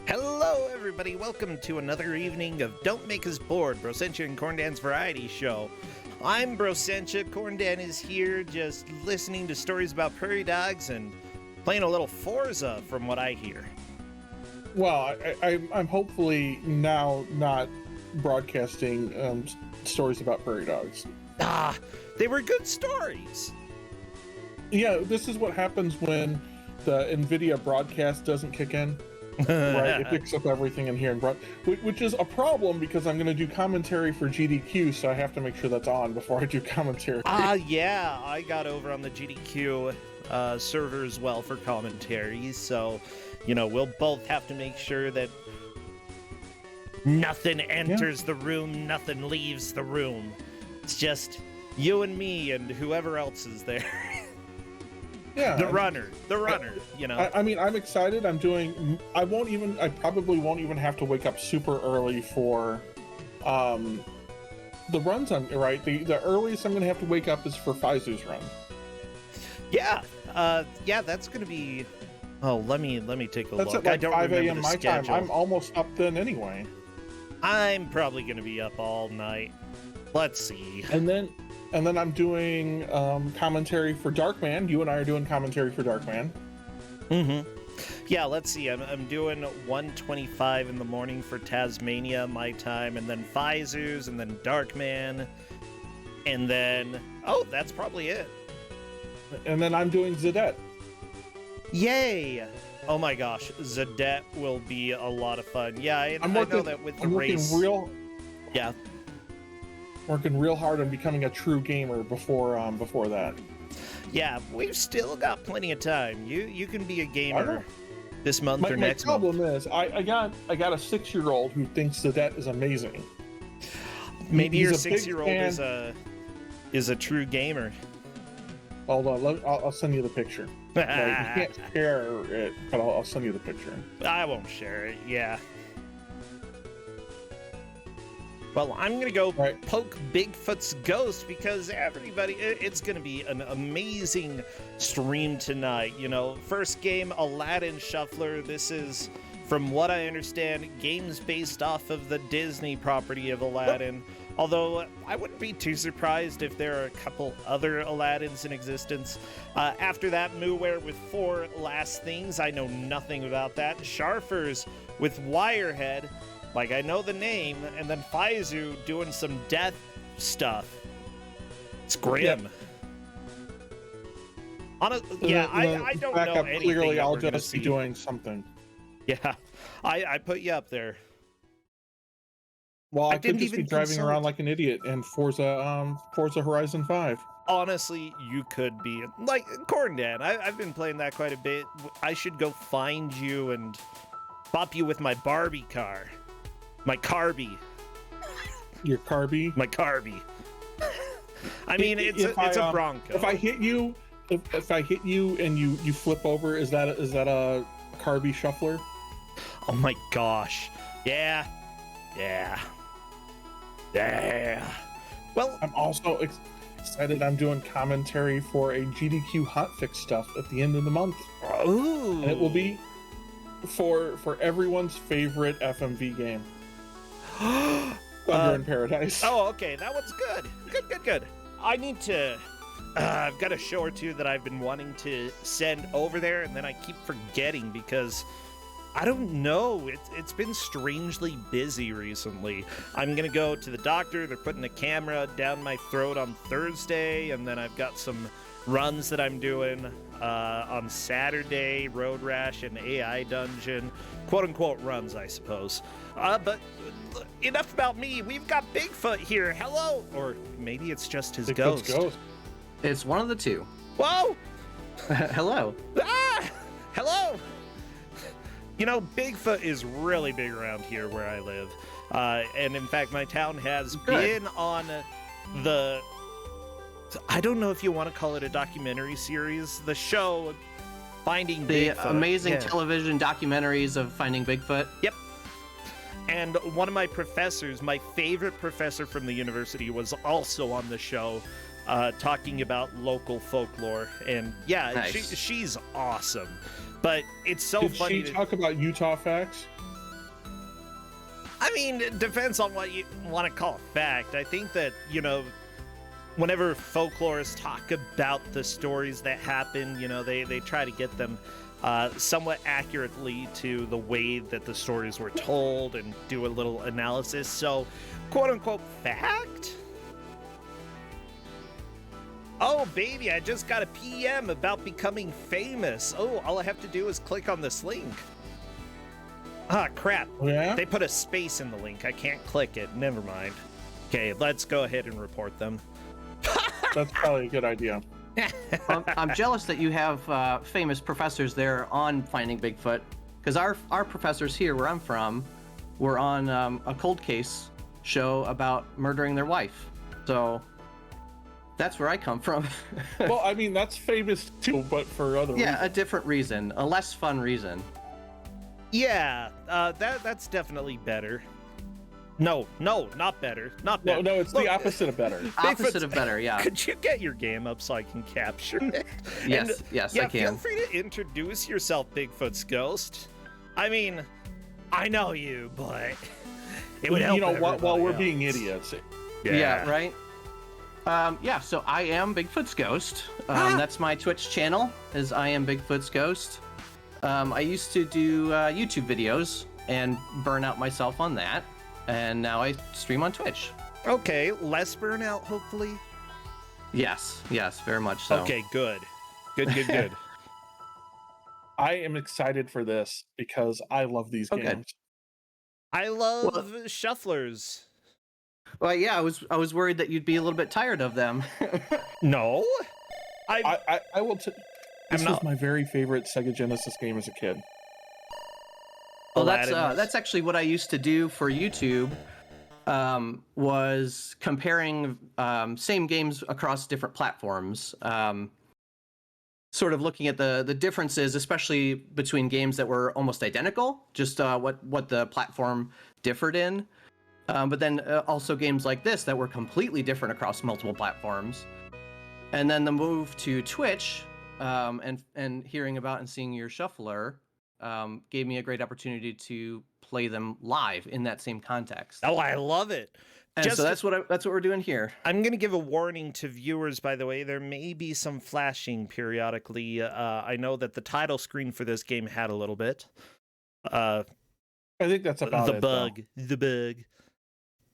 Hello, everybody. Welcome to another evening of Don't Make Us Bored, Brosentia and Corndan's variety show. I'm Brosentia. Corndan is here just listening to stories about prairie dogs and playing a little Forza from what I hear. Well, I'm hopefully now not broadcasting stories about prairie dogs. They were good stories. Yeah, this is what happens when the NVIDIA broadcast doesn't kick in. Right, it picks up everything in here, which is a problem because I'm going to do commentary for GDQ, so I have to make sure that's on before I do commentary. Yeah, I got over on the GDQ server as well for commentary, so, you know, we'll both have to make sure that nothing enters the room, nothing leaves the room. It's just you and me and whoever else is there. Yeah, the runner, you know. I mean, I'm excited. I probably won't even have to wake up super early for the runs. The earliest I'm going to have to wake up is for Fyzzu's run. Yeah, that's going to be. Oh, let me take a look. That's at like I don't 5 a.m. my schedule. time. I'm almost up then anyway. I'm probably going to be up all night. Let's see. And then I'm doing commentary for Darkman. You and I are doing commentary for Darkman. Mm-hmm. Yeah, let's see. I'm doing 1:25 in the morning for Tasmania, my time, and then Fyzzu's, and then Darkman, and then... Oh, that's probably it. And then I'm doing Zadette. Yay! Oh my gosh, Zadette will be a lot of fun. Yeah, I know that with the race... Yeah. Working real hard on becoming a true gamer before that. Yeah, we've still got plenty of time. You can be a gamer this month or next month. My problem is I got a 6-year-old who thinks that is amazing. Maybe your 6-year-old is a true gamer. Hold on, I'll send you the picture. You can't share it, but I'll send you the picture. I won't share it. Yeah. Well, I'm going to go poke Bigfoot's Ghost because everybody, it's going to be an amazing stream tonight. You know, first game, Aladdin Shuffler. This is, from what I understand, games based off of the Disney property of Aladdin. Although, I wouldn't be too surprised if there are a couple other Aladdins in existence. After that, mooware with 4 last things. I know nothing about that. Sharfers with Wirehead. Like, I know the name, and then Fyzzu doing some death stuff. It's grim. Yeah. I don't know anything. Clearly, I'll just be doing something. Yeah, I put you up there. Well, I could just be driving around like an idiot in Forza Horizon 5. Honestly, you could be. Like, Corndan, I've been playing that quite a bit. I should go find you and bop you with my Barbie car. My Carby. Your Carby? My Carby. I mean, it's a Bronco. If I hit you, if I hit you and you flip over, is that a Carby Shuffler? Oh my gosh! Yeah. Well, I'm also excited. I'm doing commentary for a GDQ hotfix stuff at the end of the month. Ooh. And it will be for everyone's favorite FMV game. Thunder in Paradise. Oh, okay. That one's good. Good. I need to... I've got a show or two that I've been wanting to send over there, and then I keep forgetting because... I don't know. It's been strangely busy recently. I'm going to go to the doctor. They're putting a camera down my throat on Thursday, and then I've got some runs that I'm doing on Saturday, Road Rash and AI Dungeon. Quote-unquote runs, I suppose. But enough about me. We've got Bigfoot here. Hello! Or maybe it's just his ghost. It's one of the two. Whoa! Hello. Hello! You know, Bigfoot is really big around here where I live. And in fact, my town has been on the... I don't know if you want to call it a documentary series. The show Finding Bigfoot. The amazing television documentaries of Finding Bigfoot. Yep. And one of my professors, my favorite professor from the university, was also on the show talking about local folklore. And yeah, nice. she's awesome. But it's so funny. Did she talk about Utah facts? I mean, it depends on what you want to call fact. I think that, you know, whenever folklorists talk about the stories that happen, you know, they try to get them somewhat accurately to the way that the stories were told and do a little analysis. So, quote unquote, fact? Oh, baby, I just got a PM about becoming famous. Oh, all I have to do is click on this link. Ah, crap. Yeah? They put a space in the link. I can't click it. Never mind. Okay, let's go ahead and report them. That's probably a good idea. I'm jealous that you have famous professors there on Finding Bigfoot, because our professors here where I'm from were on a cold case show about murdering their wife. So that's where I come from. Well, I mean, that's famous too, but for other reasons. Yeah, a different reason, a less fun reason. Yeah, that's definitely better. No, not better. Not better. No, it's the opposite of better. Opposite of better, yeah. Could you get your game up so I can capture it? Yes, And, yes, yeah, I can. Feel free to introduce yourself, Bigfoot's Ghost. I mean, I know you, but it would help. You know, while we're everybody being else. idiots. Yeah, right? Yeah, so I am Bigfoot's Ghost. That's my Twitch channel, is I am Bigfoot's Ghost. I used to do YouTube videos and burn out myself on that. And now I stream on Twitch. Okay, less burnout, hopefully. Yes, very much so. Okay, good. Good. I am excited for this because I love these Okay. games. I love shufflers. Well, yeah, I was worried that you'd be a little bit tired of them. No, I will. This I'm was not- my very favorite Sega Genesis game as a kid. Well, Aladdin. that's actually what I used to do for YouTube. Was comparing same games across different platforms. Sort of looking at the differences, especially between games that were almost identical, just what the platform differed in. But then also games like this that were completely different across multiple platforms. And then the move to Twitch and hearing about and seeing your shuffler gave me a great opportunity to play them live in that same context. Oh, I love it. And so that's what we're doing here. I'm going to give a warning to viewers, by the way. There may be some flashing periodically. I know that the title screen for this game had a little bit. I think that's about the it. bug.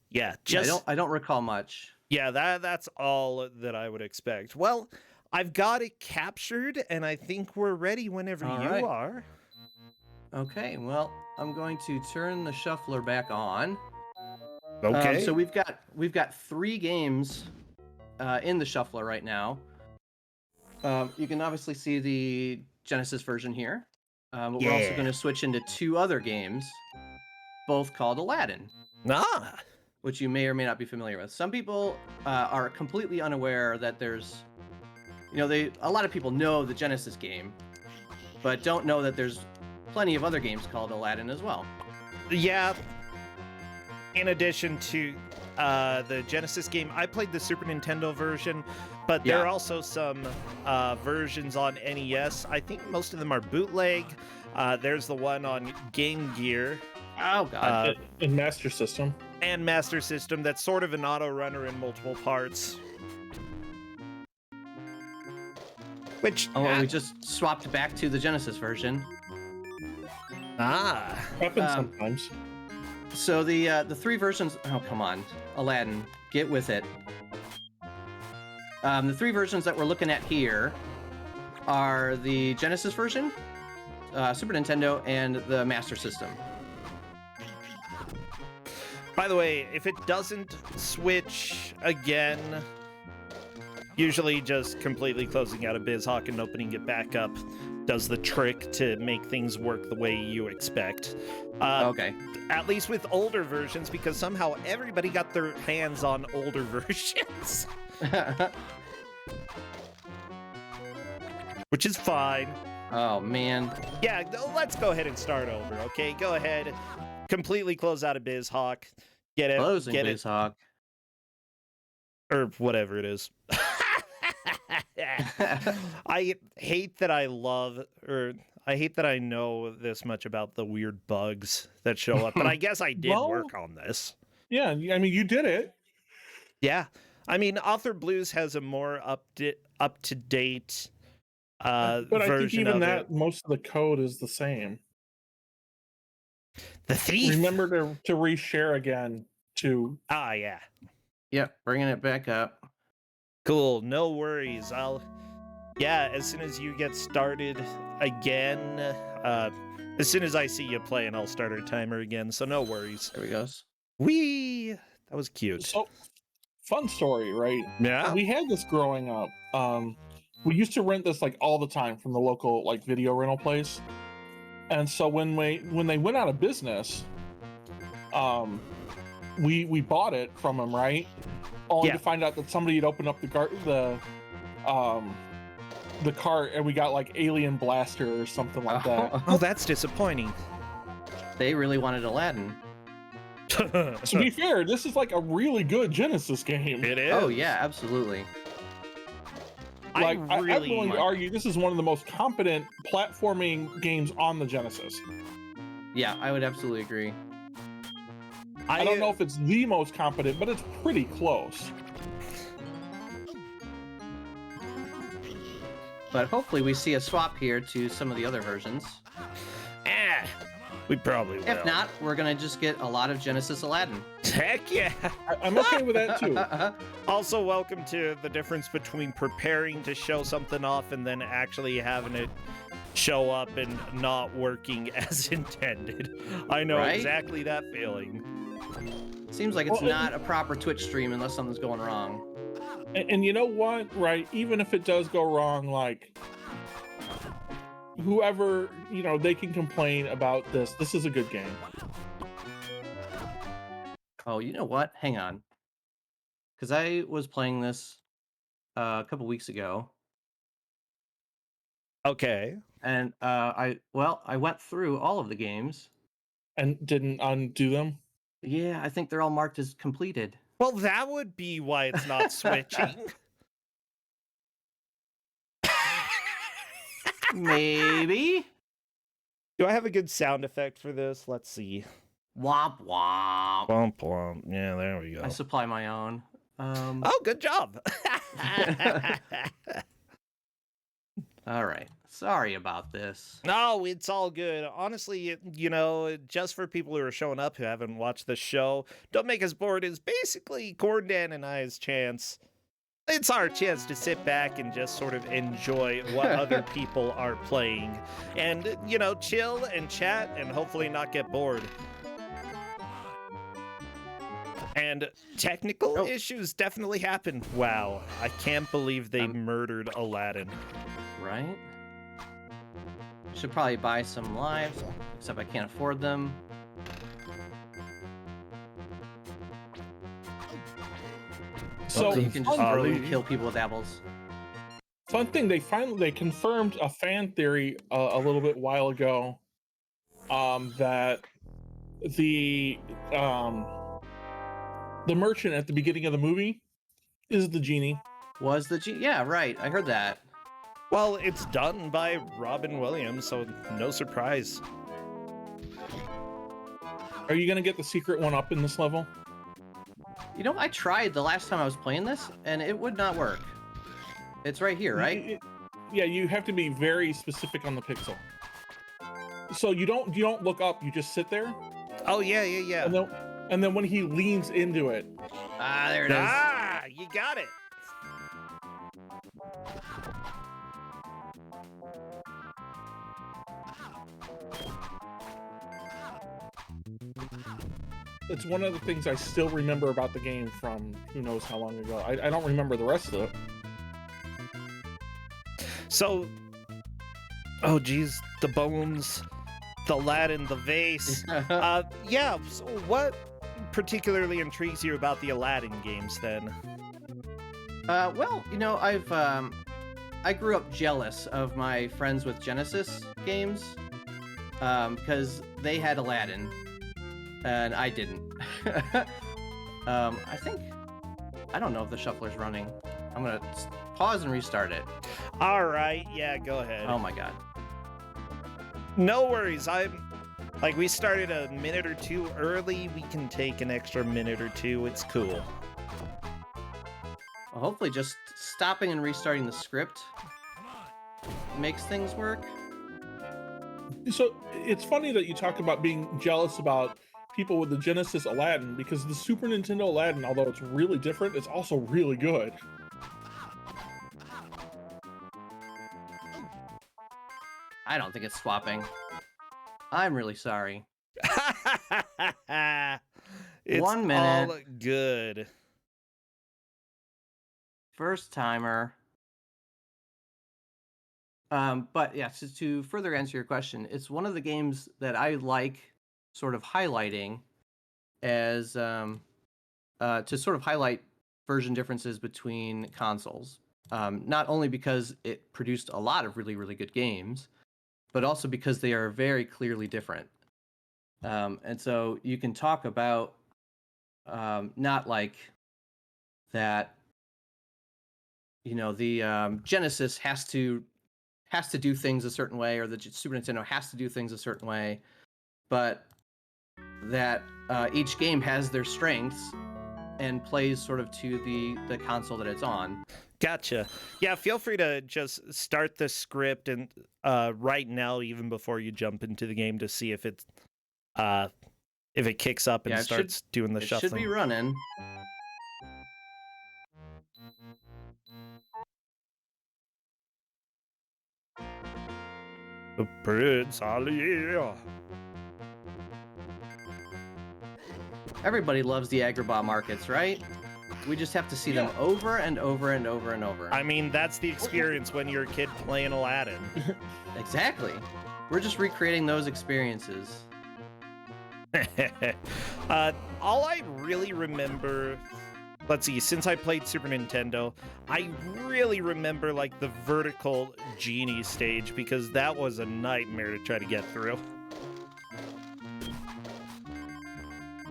Yeah, just I don't recall much. yeah. That's all that I would expect. Well, I've got it captured, and I think we're ready whenever All you right. are. Okay, well, I'm going to turn the shuffler back on. Okay. So we've got 3 games in the shuffler right now. You can obviously see the Genesis version here. But we're also going to switch into 2 other games, both called Aladdin, which you may or may not be familiar with. Some people are completely unaware that there's, a lot of people know the Genesis game, but don't know that there's plenty of other games called Aladdin as well. Yeah. In addition to the Genesis game, I played the Super Nintendo version, but there are also some versions on NES. I think most of them are bootleg. There's the one on Game Gear. Oh, God. In Master System. And Master System that's sort of an auto runner in multiple parts. Which we just swapped back to the Genesis version. Happens sometimes. So the 3 versions. Oh, come on, Aladdin, get with it. The 3 versions that we're looking at here are the Genesis version, Super Nintendo, and the Master System. By the way, if it doesn't switch again, usually just completely closing out of BizHawk and opening it back up does the trick to make things work the way you expect. Okay. At least with older versions, because somehow everybody got their hands on older versions. Which is fine. Oh, man. Yeah, let's go ahead and start over, okay? Go ahead. Completely close out of BizHawk. Get it. Closing get BizHawk. Or whatever it is. I hate that I I hate that I know this much about the weird bugs that show up, but I guess I did work on this. Yeah, I mean, you did it. Yeah. I mean, Author Blues has a more up-to-date but version I think even of that, it. most of the code is the same. The thief! Remember to reshare again to... Ah, yeah. Yep, bringing it back up. Cool, no worries. Yeah, as soon as you get started again, as soon as I see you playing, I'll start our timer again, so no worries. There we goes. Whee! That was cute. So, fun story, right? Yeah? We had this growing up. We used to rent this like all the time from the local like video rental place. And so when they went out of business, we bought it from them, right? Only to find out that somebody had opened up the cart and we got like Alien Blaster or something like that. Oh, that's disappointing. They really wanted Aladdin. To be fair, this is like a really good Genesis game. It is. Oh yeah, absolutely. Like, I'm really willing to argue this is one of the most competent platforming games on the Genesis. Yeah, I would absolutely agree. I don't know if it's the most competent, but it's pretty close. But hopefully we see a swap here to some of the other versions. We probably will. If not, we're gonna just get a lot of Genesis Aladdin. Heck yeah! I'm okay with that too. Also, welcome to the difference between preparing to show something off and then actually having it show up and not working as intended. I know exactly that feeling. Seems like it's not a proper Twitch stream unless something's going wrong. And you know what, right? Even if it does go wrong, like, whoever, you know, they can complain about this. This is a good game. Oh, you know what? Hang on. Because I was playing this a couple weeks ago. Okay. And I went through all of the games. And didn't undo them? Yeah, I think they're all marked as completed. Well, that would be why it's not switching. Maybe. Do I have a good sound effect for this? Let's see. Womp womp. Womp womp. Yeah, there we go. I supply my own. Oh, good job. All right. Sorry about this. No, it's all good. Honestly, you know, just for people who are showing up who haven't watched the show, Don't Make Us Bored is basically Corn Dan and I's chance. It's our chance to sit back and just sort of enjoy what other people are playing. And, you know, chill and chat and hopefully not get bored. And technical issues definitely happen. Wow, I can't believe they murdered Aladdin. Right? Should probably buy some lives, except I can't afford them. So you can just really kill people with apples. Fun thing, they confirmed a fan theory a little bit while ago, that the merchant at the beginning of the movie is the genie. Was the genie? Yeah, right. I heard that. Well, it's done by Robin Williams, so no surprise. Are you gonna get the secret one up in this level? You know, I tried the last time I was playing this, and it would not work. It's right here, right? Yeah, you have to be very specific on the pixel. So you don't look up, you just sit there. Oh yeah. And then when he leans into it. Ah, there it is. Ah, you got it. It's one of the things I still remember about the game from who knows how long ago. I don't remember the rest of it. So, oh geez, the bones, the Aladdin, the vase. Yeah, so what particularly intrigues you about the Aladdin games then? Well, you know, I grew up jealous of my friends with Genesis games, because they had Aladdin, and I didn't. I don't know if the shuffler's running. I'm gonna pause and restart it. All right, yeah, go ahead. Oh my god. No worries. We started a minute or two early. We can take an extra minute or two. It's cool. Well, hopefully just stopping and restarting the script makes things work. So it's funny that you talk about being jealous about people with the Genesis Aladdin, because the Super Nintendo Aladdin, although it's really different, it's also really good. I don't think it's swapping. I'm really sorry. It's 1 minute. all good. First timer. But yeah, so to further answer your question, it's one of the games that I like sort of highlighting as to sort of highlight version differences between consoles. Not only because it produced a lot of really, really good games, but also because they are very clearly different. And so you can talk about not like that, you know, the Genesis has to do things a certain way, or the Super Nintendo has to do things a certain way, but that each game has their strengths and plays sort of to the console that it's on. Gotcha. Yeah, feel free to just start the script and right now, even before you jump into the game, to see if it kicks up and starts doing the shuffling. It should be running. The Prince Ali. Everybody loves the Agrabah markets, right? We just have to see them over and over and over and over. I mean, that's the experience when you're a kid playing Aladdin. Exactly. We're just recreating those experiences. All I really remember, let's see, since I played Super Nintendo, I really remember like the vertical genie stage, because that was a nightmare to try to get through.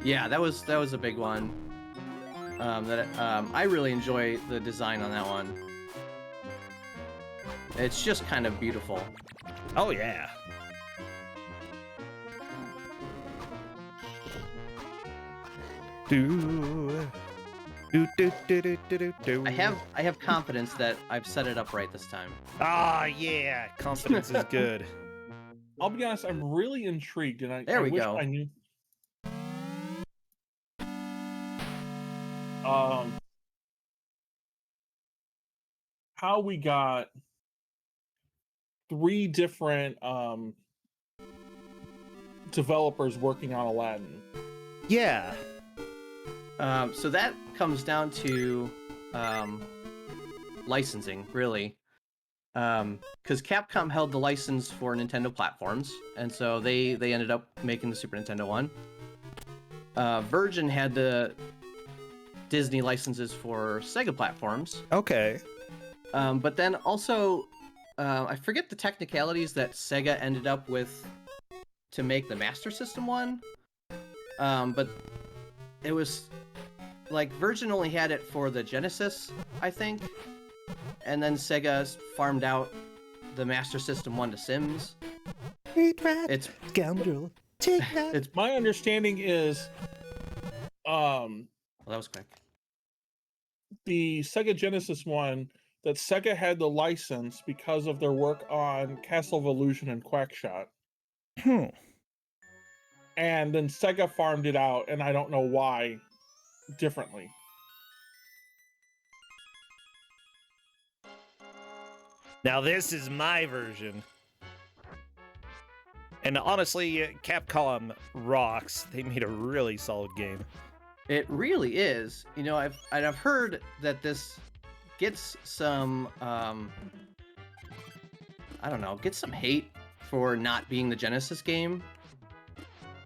Yeah, that was a big one. I really enjoy the design on that one. It's just kind of beautiful. Oh yeah. I have confidence that I've set it up right this time. Ah, yeah, confidence is good. I'll be honest, I'm really intrigued, and There we wish go. I knew. How we got 3 different developers working on Aladdin. Yeah. So that comes down to licensing, really. Because Capcom held the license for Nintendo platforms, and so they ended up making the Super Nintendo one. Virgin had the Disney licenses for Sega platforms. Okay. But then also, I forget the technicalities that Sega ended up with to make the Master System one. But it was like Virgin only had it for the Genesis, I think. And then Sega farmed out the Master System one to Sims. It's scoundrel. Take that. It's my understanding is Well, that was quick. the Sega Genesis one, that Sega had the license because of their work on Castle of Illusion and Quackshot. And then Sega farmed it out, and I don't know why differently. Now this is my version. And honestly, Capcom rocks. They made a really solid game. It really is. You know, I've heard that this gets some I don't know, gets some hate for not being the Genesis game.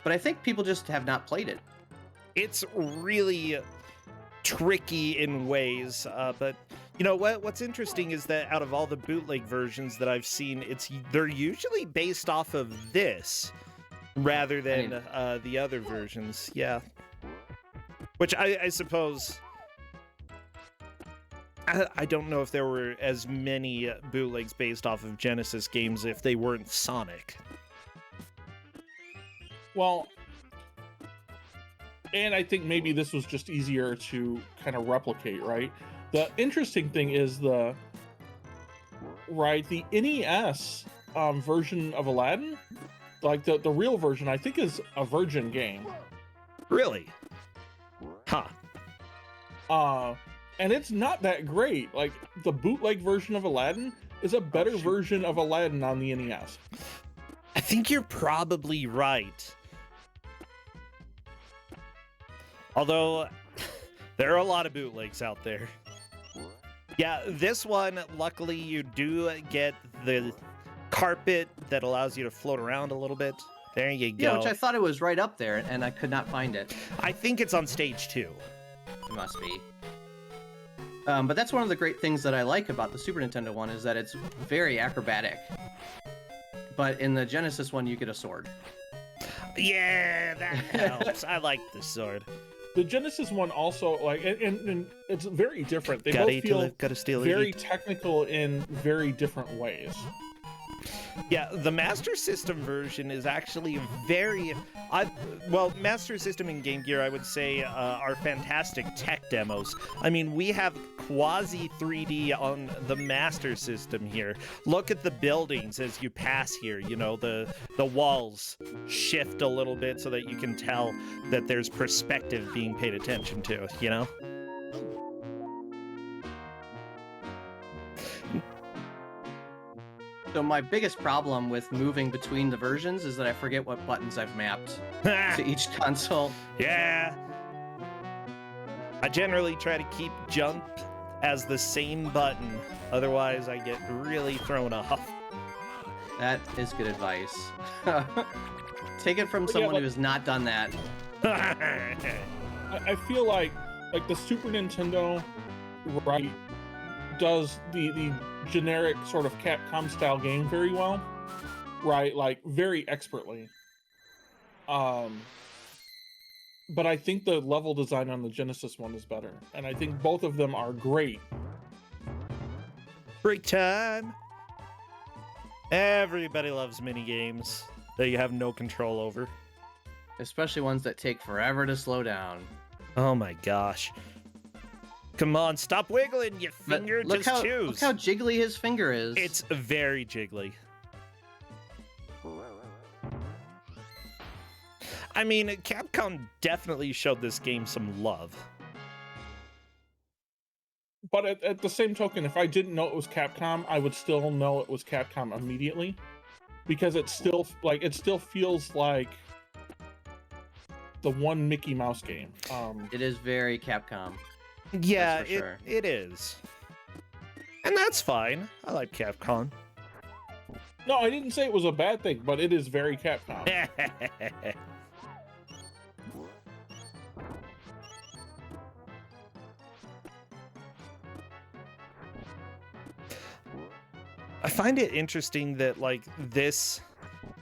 But I think people just have not played it. It's really tricky in ways, but you know what's interesting is that out of all the bootleg versions that I've seen, they're usually based off of this rather than the other versions. Yeah. Which I suppose, I don't know if there were as many bootlegs based off of Genesis games if they weren't Sonic. Well, and I think maybe this was just easier to kind of replicate, right? The interesting thing is the NES version of Aladdin, like the real version, I think is a Virgin game. Really? Huh. And it's not that great. Like the bootleg version of Aladdin is a better version of Aladdin on the NES. I think you're probably right. Although, there are a lot of bootlegs out there. Yeah, this one, luckily, you do get the carpet that allows you to float around a little bit. There you go. Yeah, which I thought it was right up there, and I could not find it. I think it's on stage 2. It must be. But that's one of the great things that I like about the Super Nintendo one, is that it's very acrobatic. But in the Genesis one, you get a sword. Yeah, that helps. I like the sword. The Genesis one also, like, and it's very different. They Gotta both feel gotta steal very technical in very different ways. Yeah, the Master System version is actually very... Master System and Game Gear, I would say, are fantastic tech demos. I mean, we have quasi 3D on the Master System here. Look at the buildings as you pass here. You know, the walls shift a little bit so that you can tell that there's perspective being paid attention to, you know? So my biggest problem with moving between the versions is that I forget what buttons I've mapped to each console. Yeah. I generally try to keep jump as the same button. Otherwise, I get really thrown off. That is good advice. Take it from someone who has not done that. I feel like the Super Nintendo, right, does the generic sort of Capcom style game very well, right? Like very expertly. But I think the level design on the Genesis one is better, and I think both of them are great. Break time. Everybody loves mini games that you have no control over. Especially ones that take forever to slow down. Oh my gosh. Come on, stop wiggling, you finger, just choose. Look how jiggly his finger is. It's very jiggly. I mean, Capcom definitely showed this game some love. But at the same token, if I didn't know it was Capcom, I would still know it was Capcom immediately. Because it still feels like the one Mickey Mouse game. It is very Capcom. Yeah, sure. it is. And that's fine. I like Capcom. No, I didn't say it was a bad thing, but it is very Capcom. I find it interesting that, like, this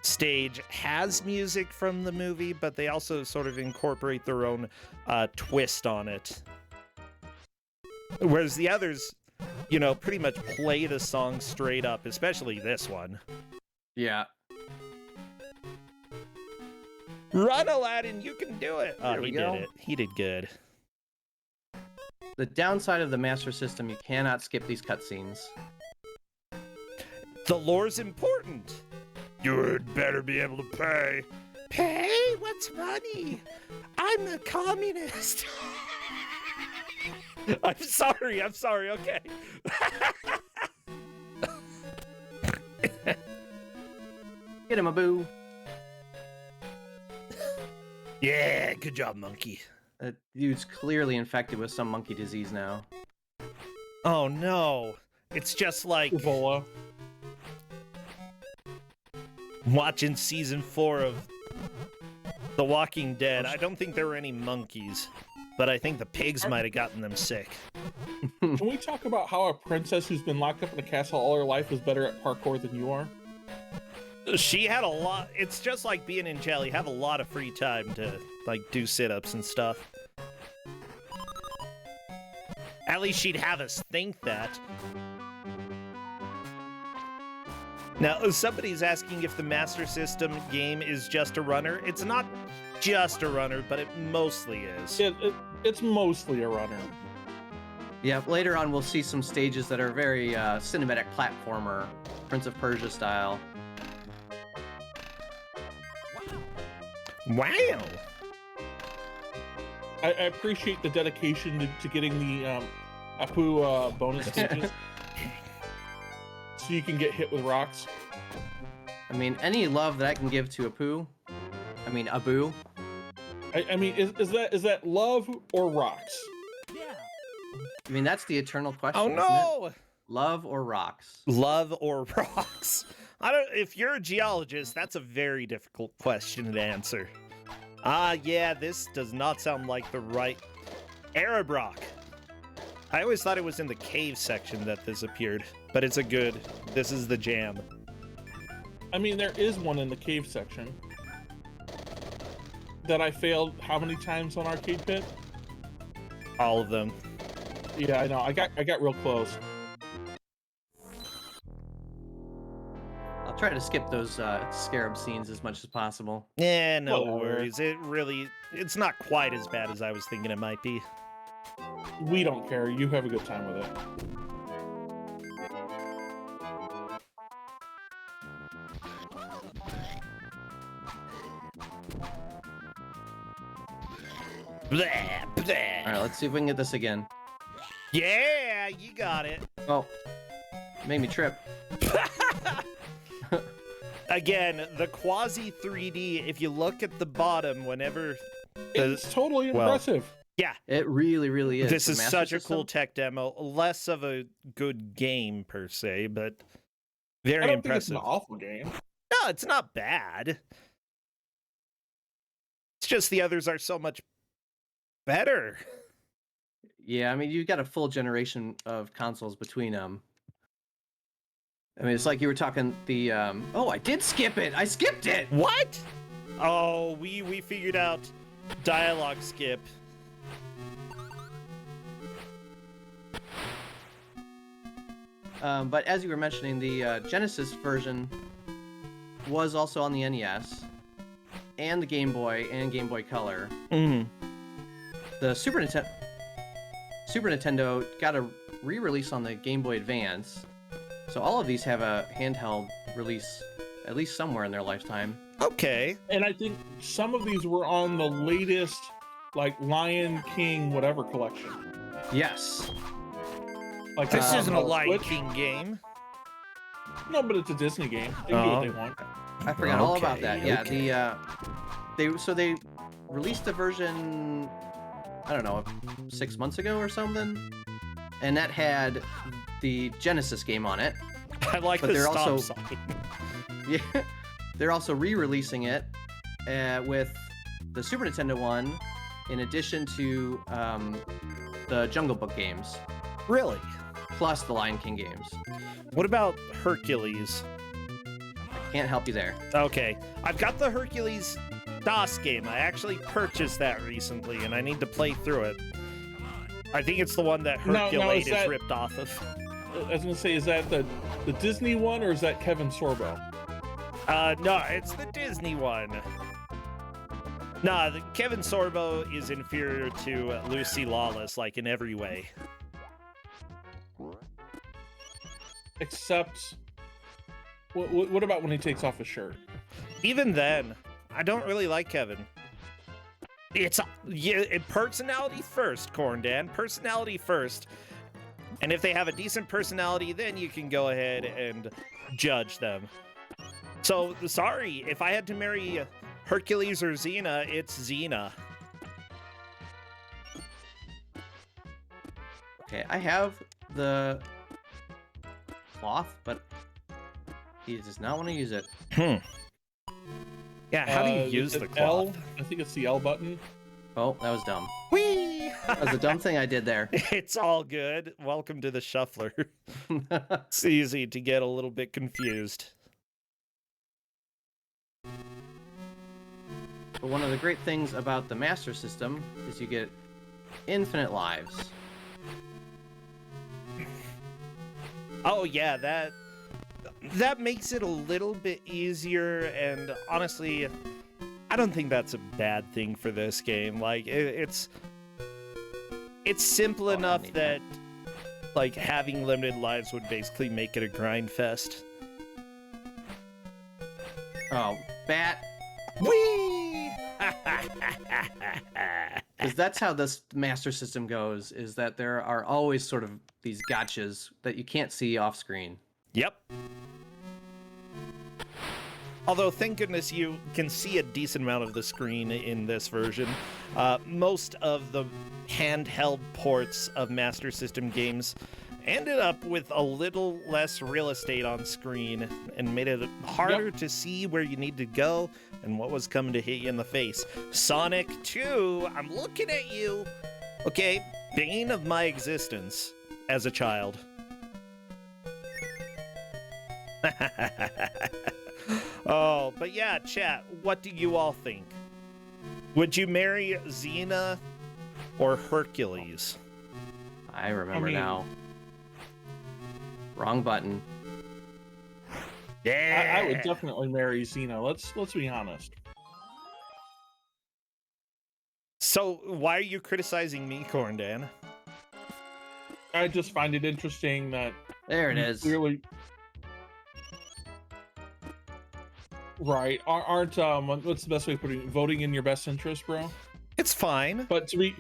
stage has music from the movie, but they also sort of incorporate their own twist on it. Whereas the others, you know, pretty much play the song straight up, especially this one. Yeah. Run, Aladdin, you can do it. Oh, he go. did it. He did good. The downside of the Master System, you cannot skip these cutscenes. The lore's important. You'd better be able to pay. Pay? What's money? I'm a communist. I'm sorry, okay. Get him, Aaaah. Yeah, good job, monkey. That dude's clearly infected with some monkey disease now. Oh no. It's just like Ebola. Watching season 4 of The Walking Dead. I don't think there were any monkeys, but I think the pigs might have gotten them sick. Can we talk about how a princess who's been locked up in a castle all her life is better at parkour than you are? She had a lot. It's just like being in jail. You have a lot of free time to, like, do sit-ups and stuff. At least she'd have us think that. Now, somebody's asking if the Master System game is just a runner. It's not just a runner, but it mostly is. It's mostly a runner. Yeah, later on we'll see some stages that are very cinematic platformer, Prince of Persia style. Wow! I appreciate the dedication to getting the Aaaah bonus stages. So you can get hit with rocks. I mean, any love that I can give to Aaaah, Abu. I mean, is that love or rocks? I mean, that's the eternal question. Oh no! Isn't it? Love or rocks? Love or rocks? If you're a geologist, that's a very difficult question to answer. Yeah, this does not sound like the right Arab rock. I always thought it was in the cave section that this appeared, but this is the jam. I mean, there is one in the cave section that I failed how many times on Arcade Pit? All of them. Yeah, I know. I got real close. I'll try to skip those scarab scenes as much as possible. Yeah, no Whatever. worries. It's not quite as bad as I was thinking it might be. We don't care. You have a good time with it. Blah, blah. All right, let's see if we can get this again. Yeah, you got it. Oh, made me trip. Again, the quasi 3D, if you look at the bottom whenever... It's totally impressive. Yeah. It really, really is. This The is Master such a System? cool tech demo. Less of a good game, per se, but very I don't think it's impressive. an awful game. No, it's not bad. It's just the others are so much better. Yeah, I mean, you've got a full generation of consoles between them. I mean, it's like you were talking the, oh, I did skip it! I skipped it! What? Oh, we figured out dialogue skip. But as you were mentioning, the Genesis version was also on the NES, and the Game Boy, and Game Boy Color. Mm. The Super Nintendo got a re-release on the Game Boy Advance, so all of these have a handheld release, at least somewhere in their lifetime. Okay. And I think some of these were on the latest, like, Lion King whatever collection. Yes. Like This isn't a on the Lion Switch. King game. No, but it's a Disney game. They can do what they want. I forgot all about Okay, that. Yeah, okay. they released a version, I don't know, 6 months ago or something, and that had the Genesis game on it. I like But the they're stop also- sign. Yeah, they're also re-releasing it with the Super Nintendo one, in addition to the Jungle Book games, Really? plus the Lion King games. What about Hercules? Can't help you there. Okay, I've got the Hercules DOS game. I actually purchased that recently, and I need to play through it. I think it's the one that Now, Herculate is is that- ripped off of. I was gonna say, is that the Disney one or is that Kevin Sorbo? No, it's the Disney one. Nah, the Kevin Sorbo is inferior to Lucy Lawless, like in every way. Except, what about when he takes off his shirt? Even then, I don't really like Kevin. Personality first, Corndan. Personality first. And if they have a decent personality, then you can go ahead and judge them. So, sorry, if I had to marry Hercules or Xena, it's Xena. Okay, I have the cloth, but he does not want to use it. Yeah, how do you use is the it L? cloth? I think it's the L button. Oh, that was dumb. Whee! That was a dumb thing I did there. It's all good. Welcome to the Shuffler. It's easy to get a little bit confused. But one of the great things about the Master System is you get infinite lives. Oh yeah, that that makes it a little bit easier, and honestly, I don't think that's a bad thing for this game. Like, it's simple enough that, like, having limited lives would basically make it a grind fest. Oh, bat. Whee! Because that's how this Master System goes, is that there are always sort of these gotchas that you can't see off screen. Yep. Although, thank goodness you can see a decent amount of the screen in this version. Most of the handheld ports of Master System games ended up with a little less real estate on screen and made it harder to see where you need to go and what was coming to hit you in the face. Sonic 2, I'm looking at you. Okay, bane of my existence as a child. Oh, but yeah, chat, what do you all think? Would you marry Xena or Hercules? I remember now. Wrong button. Yeah, I would definitely marry Xena. Let's be honest. So why are you criticizing me, Corndan? I just find it interesting that There it is. clearly, right? Aren't what's the best way of putting it? Voting in your best interest, bro? It's fine. But to be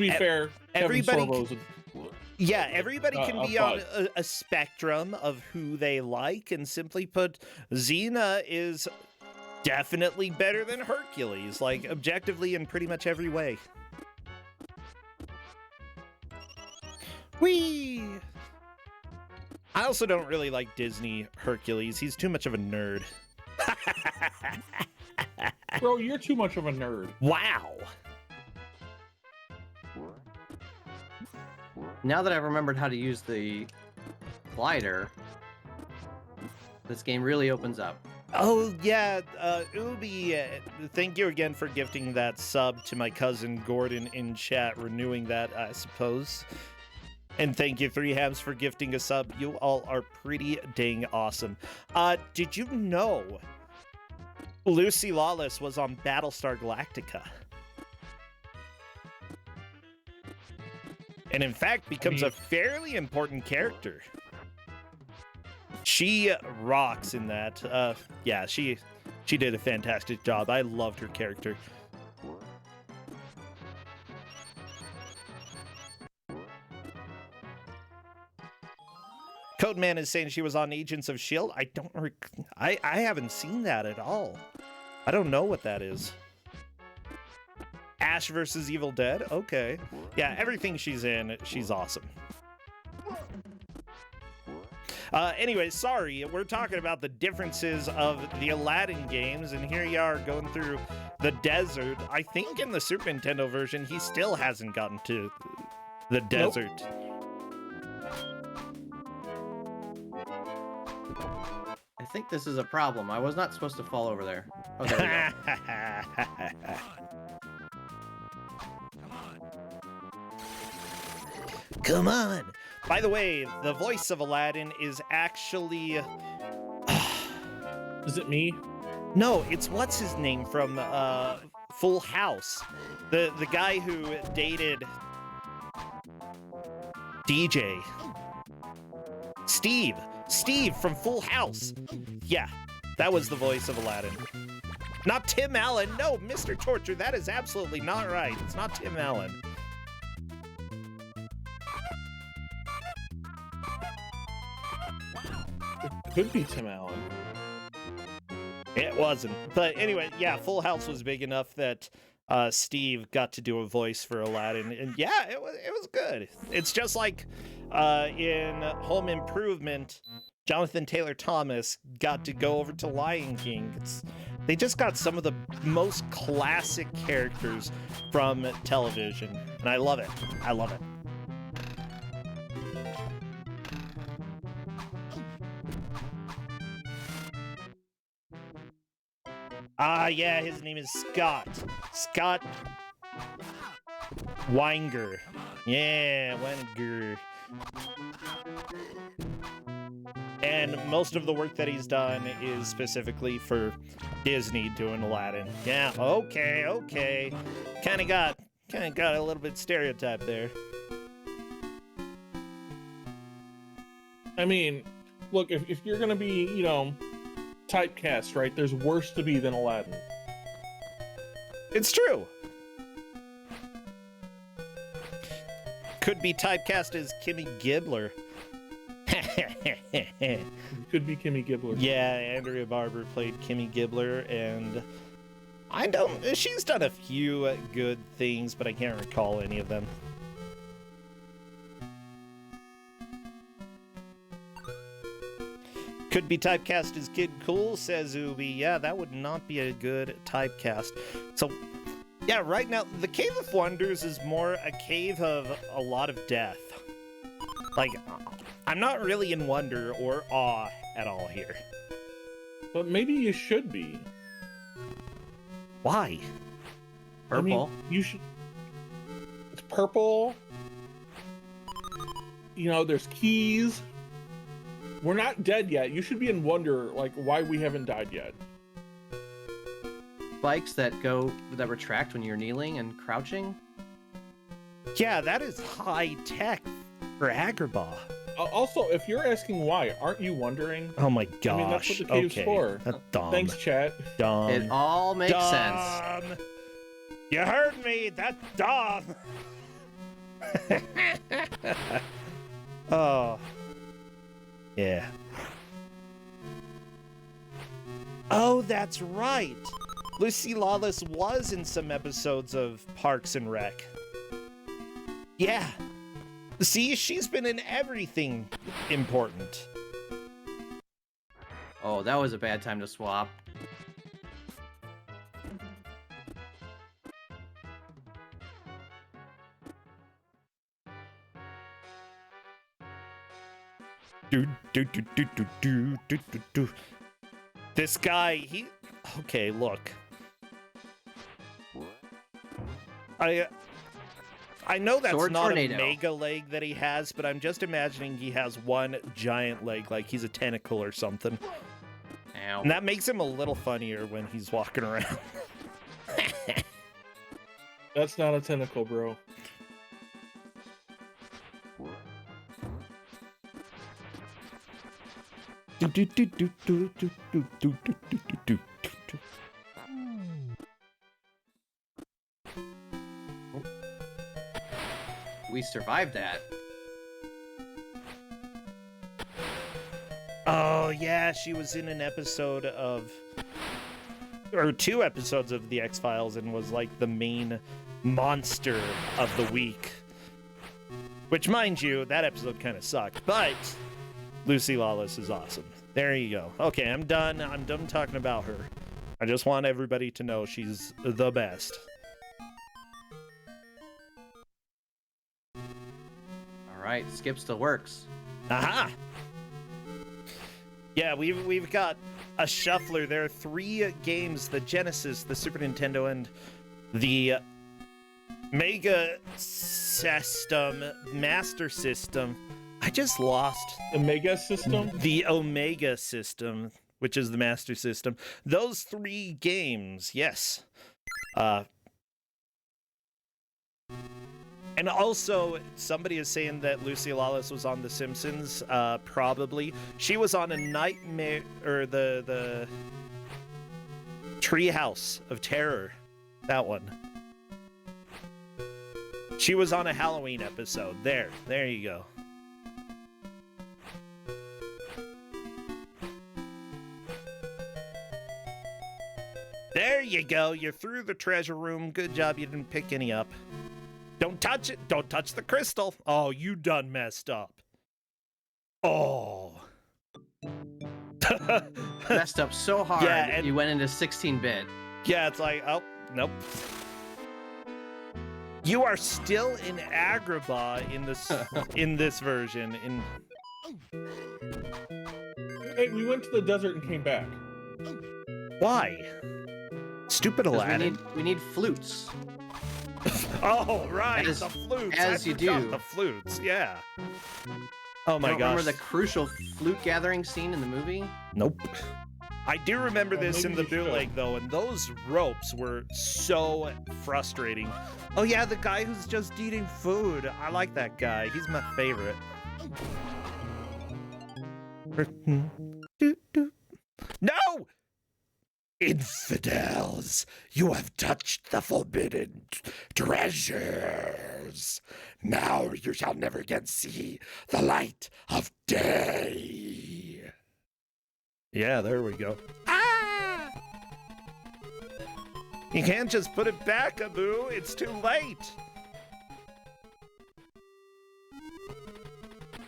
fair, everybody Kevin Sorbo's Yeah, everybody can be on but- a spectrum of who they like, and simply put, Xena is definitely better than Hercules, like, objectively in pretty much every way. Whee! I also don't really like Disney Hercules. He's too much of a nerd. bro, you're too much of a nerd. Wow. Now that I've remembered how to use the glider, this game really opens up. Oh, yeah, Ubi, thank you again for gifting that sub to my cousin Gordon in chat, renewing that, I suppose. And thank you, 3Hams, for gifting a sub. You all are pretty dang awesome. Did you know Lucy Lawless was on Battlestar Galactica? And in fact, becomes a fairly important character. She rocks in that. Yeah, she did a fantastic job. I loved her character. Codeman is saying she was on Agents of S.H.I.E.L.D. I don't I haven't seen that at all. I don't know what that is. Ash versus Evil Dead? Okay. Yeah, everything she's in, she's awesome. Anyway, sorry, we're talking about the differences of the Aladdin games, and here you are going through the desert. I think in the Super Nintendo version, he still hasn't gotten to the desert. I think this is a problem. I was not supposed to fall over there. Oh, there we go. Come on. By the way, the voice of Aladdin is actually... Is it me? No, it's what's his name from Full House. The guy who dated DJ. Steve from Full House. Yeah, that was the voice of Aladdin. Not Tim Allen. No, Mr. Torture, that is absolutely not right. It's not Tim Allen. It could be Tim Allen. It wasn't. But anyway, yeah, Full House was big enough that Steve got to do a voice for Aladdin. And yeah, it was good. It's just like in Home Improvement, Jonathan Taylor Thomas got to go over to Lion King. They just got some of the most classic characters from television. And I love it. I love it. Yeah, his name is Scott. Scott Weinger. Yeah, Weinger. And most of the work that he's done is specifically for Disney doing Aladdin. Yeah, okay. Kind of got a little bit stereotyped there. I mean, look, if you're gonna be, typecast, right? There's worse to be than Aladdin. It's true. Could be typecast as Kimmy Gibbler. Could be Kimmy Gibbler. Yeah, Andrea Barber played Kimmy Gibbler, and she's done a few good things, but I can't recall any of them. Could be typecast as Kid Cool, says Ubi. Yeah, that would not be a good typecast. So, yeah, right now, the Cave of Wonders is more a cave of a lot of death. Like, I'm not really in wonder or awe at all here. But maybe you should be. Why? Purple. I mean, you should... It's purple. There's keys. We're not dead yet. You should be in wonder, like, why we haven't died yet. Spikes that retract when you're kneeling and crouching. Yeah, that is high tech for Agrabah. Also, if you're asking why, aren't you wondering? Oh my gosh. I mean, that's what the cave's for. That's dumb. Thanks, chat. Dumb. It all makes sense. You heard me. That's dumb. Oh. Yeah. Oh, that's right. Lucy Lawless was in some episodes of Parks and Rec. Yeah. See, she's been in everything important. Oh, that was a bad time to swap. This guy, okay, look. I know that's not tornado. A mega leg that he has, but I'm just imagining he has one giant leg, like he's a tentacle or something. Ow. And that makes him a little funnier when he's walking around. That's not a tentacle, bro. We survived that. Oh, yeah, she was in an episode or 2 episodes of The X-Files and was like the main monster of the week. Which, mind you, that episode kind of sucked, but Lucy Lawless is awesome. There you go. Okay, I'm done. I'm done talking about her. I just want everybody to know she's the best. All right, skip still works. Aha! Yeah, we've got a shuffler. There are 3 games: the Genesis, the Super Nintendo, and the Mega System, Master System. I just lost. Omega System? The Omega System, which is the Master System. Those 3 games, yes. And also, somebody is saying that Lucy Lawless was on The Simpsons. Probably. She was on a Nightmare, or the Treehouse of Terror. That one. She was on a Halloween episode. There you go. There you go. You're through the treasure room. Good job you didn't pick any up. Don't touch it. Don't touch the crystal. Oh, you done messed up. Oh. Messed up so hard, Yeah, and- you went into 16-bit. Yeah, it's like, oh, nope. You are still in Agrabah in this version. Hey, we went to the desert and came back. Why? Stupid 'Cause Aladdin. we need flutes. Oh, right, As- the flutes. as I you forgot do. the flutes, yeah. Oh my Don't gosh. remember the crucial flute gathering scene in the movie? Nope. I do remember this in maybe the you should. bootleg though, and those ropes were so frustrating. Oh yeah, the guy who's just eating food. I like that guy. He's my favorite. No! Infidels, you have touched the forbidden treasures. Now you shall never again see the light of day. Yeah, there we go. Ah! You can't just put it back, Aaaah. It's too late.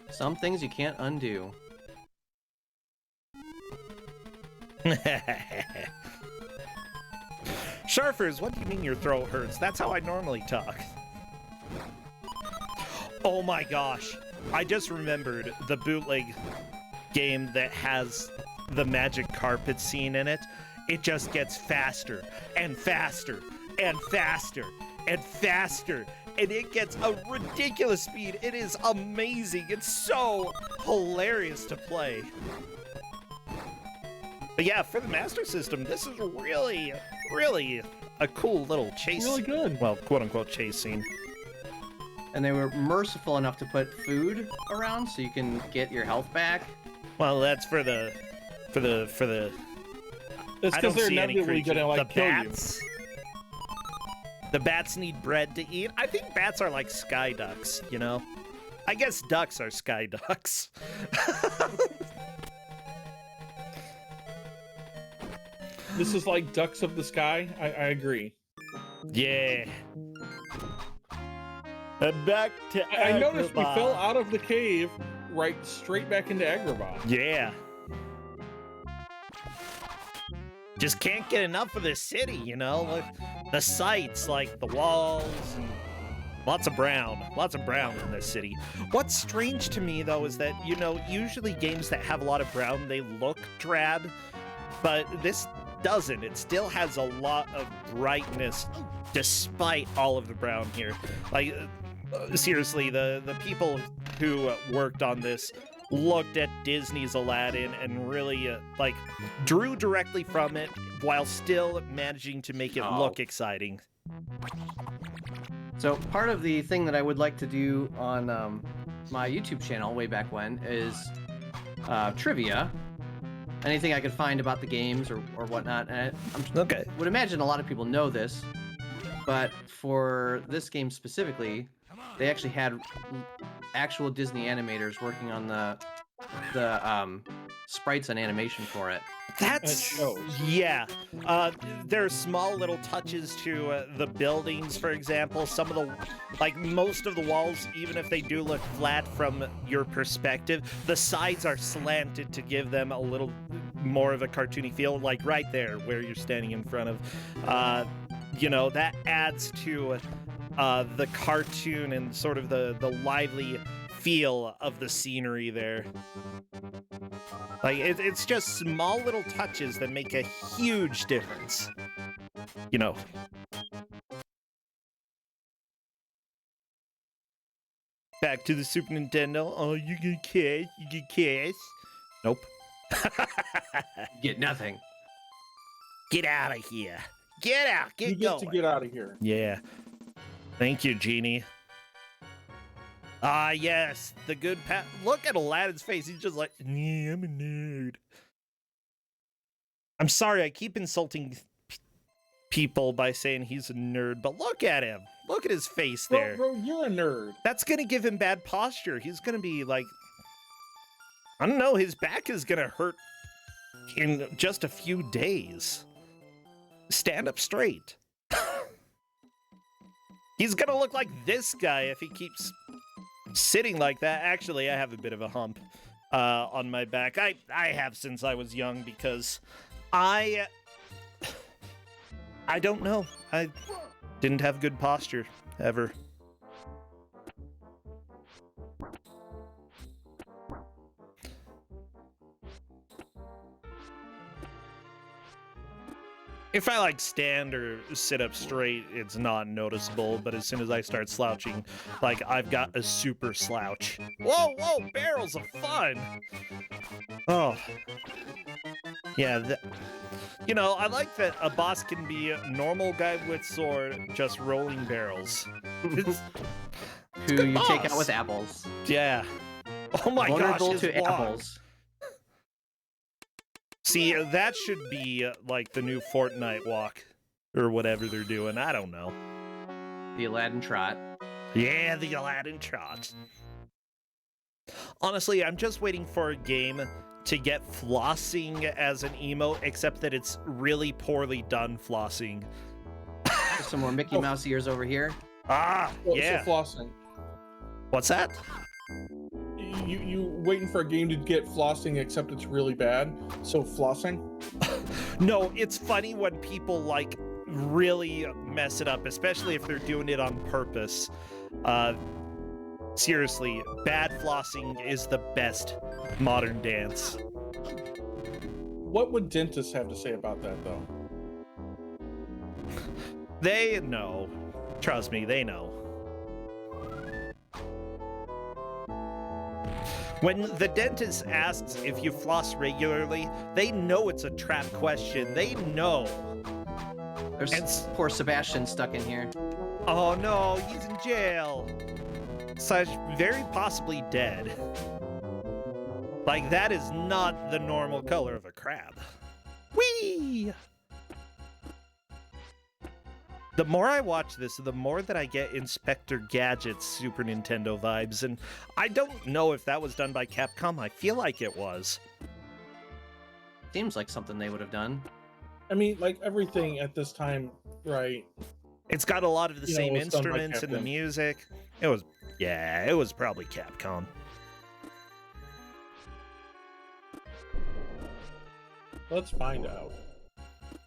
Some things you can't undo. Sharfers, what do you mean your throat hurts? That's how I normally talk. Oh my gosh. I just remembered the bootleg game that has the magic carpet scene in it. It just gets faster and faster and faster and faster. And it gets a ridiculous speed. It is amazing. It's so hilarious to play. But yeah, for the Master System, this is really, really a cool little chase. Really good. Well, quote-unquote chase scene. And they were merciful enough to put food around so you can get your health back. Well, that's for the. It's I because don't they're see any inevitably creature. gonna like The kill bats. The bats need bread to eat. I think bats are like sky ducks, you know? I guess ducks are sky ducks. you. This is like Ducks of the Sky. I agree. Yeah. And back to I noticed we Agrabah. fell out of the cave right straight back into Agrabah. Yeah. Just can't get enough of this city, you know? Like, the sights, like the walls, and lots of brown in this city. What's strange to me, though, is that, you know, usually games that have a lot of brown, they look drab, but this doesn't. It still has a lot of brightness despite all of the brown here. Like, seriously, the people who worked on this looked at Disney's Aladdin and really like drew directly from it while still managing to make it look exciting. So part of the thing that I would like to do on my YouTube channel way back when is trivia. Anything I could find about the games or whatnot. And Okay. would imagine a lot of people know this, but for this game specifically, they actually had actual Disney animators working on the sprites and animation for it. That's shows. yeah. There are small little touches to the buildings, for example. Some of the, like most of the walls, even if they do look flat from your perspective, the sides are slanted to give them a little more of a cartoony feel. Like right there, where you're standing in front of, you know, that adds to the cartoon and sort of the lively feel of the scenery there. Like, it's just small little touches that make a huge difference. You know. Back to the Super Nintendo. Oh, you get cash? You get cash? Nope. Get nothing. Get out of here. Get out. You Get get going. to get out of here. Yeah. Thank you, Genie. Ah, yes. The good pat. Look at Aladdin's face. He's just like, yeah, I'm a nerd. I'm sorry. I keep insulting people by saying he's a nerd, but look at him. Look at his face there. Bro, you're a nerd. That's going to give him bad posture. He's going to be like, I don't know. His back is going to hurt in just a few days. Stand up straight. He's going to look like this guy if he keeps sitting like that. Actually, I have a bit of a hump on my back. I have since I was young because I don't know. I didn't have good posture ever. If I like stand or sit up straight, it's not noticeable, but as soon as I start slouching, like I've got a super slouch. Whoa, whoa, barrels of fun! Oh. Yeah, you know, I like that a boss can be a normal guy with sword, just rolling barrels. It's Who you boss. take out with apples. Yeah. Oh my Vulnerable gosh, his to block. apples. See, that should be like the new Fortnite walk, or whatever they're doing. I don't know. The Aladdin trot. Yeah, the Aladdin trot. Honestly, I'm just waiting for a game to get flossing as an emote, except that it's really poorly done flossing. There's some more Mickey Mouse ears over here. Ah, yeah. So flossing. What's that? You waiting for a game to get flossing, except it's really bad. So flossing. No, it's funny when people like really mess it up, especially if they're doing it on purpose. Seriously, bad flossing is the best modern dance. What would dentists have to say about that, though? They know. Trust me, they know. When the dentist asks if you floss regularly, they know it's a trap question. They know. There's poor Sebastian stuck in here. Oh no, he's in jail. Such very possibly dead. Like, that is not the normal color of a crab. Whee! The more I watch this, the more that I get Inspector Gadget's Super Nintendo vibes, and I don't know if that was done by Capcom. I feel like it was. Seems like something they would have done. I mean, like everything at this time, right? It's got a lot of the same it's done by instruments and the Capcom. music. It was, yeah, it was probably Capcom. Let's find out.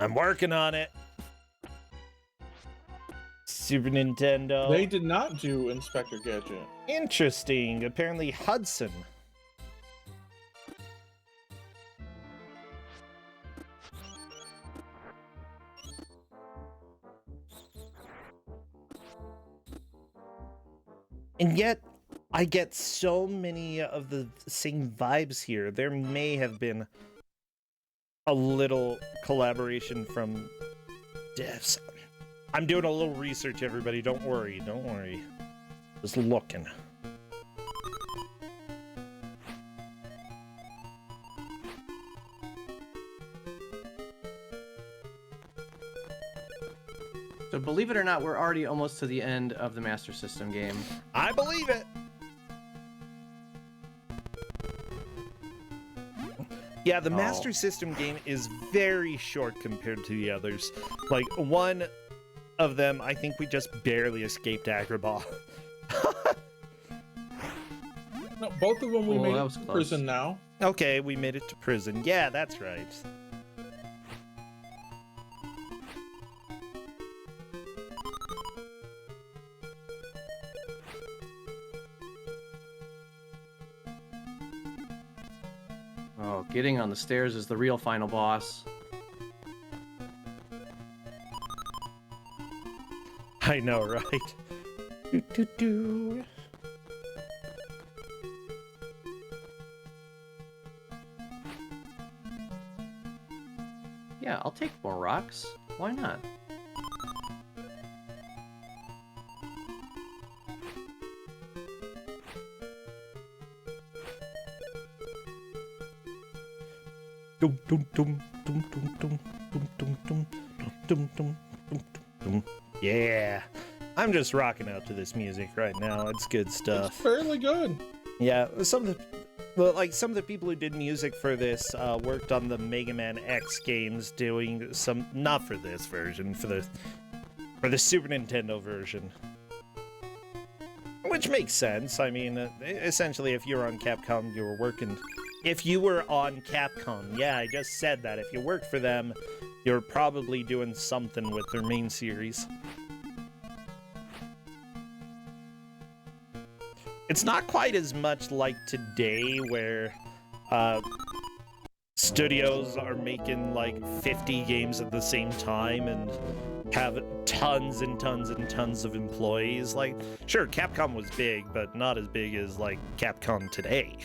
I'm working on it. Super Nintendo. They did not do Inspector Gadget. Interesting. Apparently Hudson. And yet, I get so many of the same vibes here. There may have been a little collaboration from devs. I'm doing a little research, everybody. Don't worry. Don't worry. Just looking. So believe it or not, we're already almost to the end of the Master System game. I believe it. Yeah, the Master System game is very short compared to the others. Like, one of them, I think we just barely escaped Agrabah. No, both of them we made that it was to close. prison now. Okay, we made it to prison. Yeah, that's right. Oh, getting on the stairs is the real final boss. I know, right? Do, do, do. Yeah, I'll take more rocks. Why not? Dum, dum, dum, dum, dum, dum, dum, dum, dum, dum, dum, dum, dum. Yeah, I'm just rocking out to this music right now. It's good It's stuff. fairly good. Yeah, some of the people who did music for this worked on the Mega Man X games, doing some, not for this version, for the Super Nintendo version. Which makes sense. I mean, essentially, if you were on Capcom, you were working. If you were on Capcom, yeah, I just said that. If you worked for them, you're probably doing something with their main series. It's not quite as much like today, where studios are making like 50 games at the same time and have tons and tons and tons of employees. Like, sure, Capcom was big, but not as big as like Capcom today.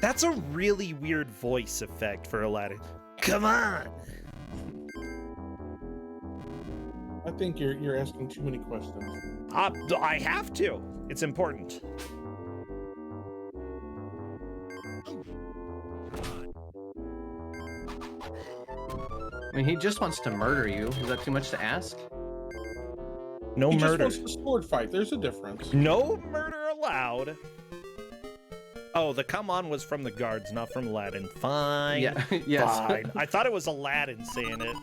That's a really weird voice effect for Aladdin. Come on! I think you're asking too many questions. I have to. It's important. I mean, he just wants to murder you. Is that too much to ask? No He murder. just wants to sword fight. There's a difference. No murder allowed. Oh, the come on was from the guards, not from Aladdin. Fine. Yeah. Yes. Fine. I thought it was Aladdin saying it.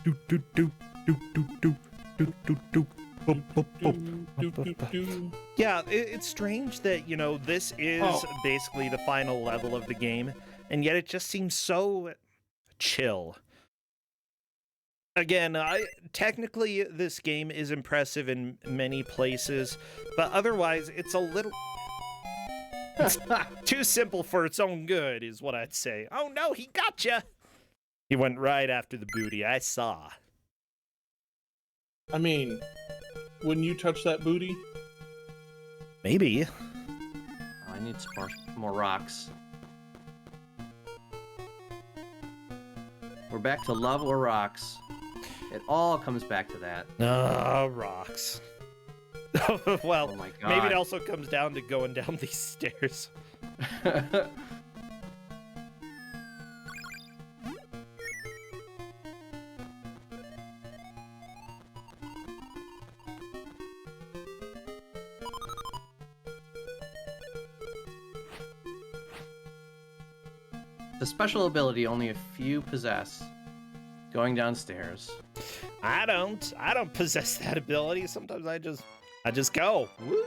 Do do do do do do do do do. Yeah, it's strange that, you know, this is basically the final level of the game, and yet it just seems so chill. Again, technically this game is impressive in many places, but otherwise it's a little... It's too simple for its own good, is what I'd say. Oh no, he gotcha! He went right after the booty, I saw. I mean, wouldn't you touch that booty? Maybe. Oh, I need some more rocks. We're back to love or rocks. It all comes back to that. Rocks. Well, Oh my God. maybe it also comes down to going down these stairs. The special ability only a few possess. Going downstairs. I don't possess that ability. Sometimes I just go. Woo!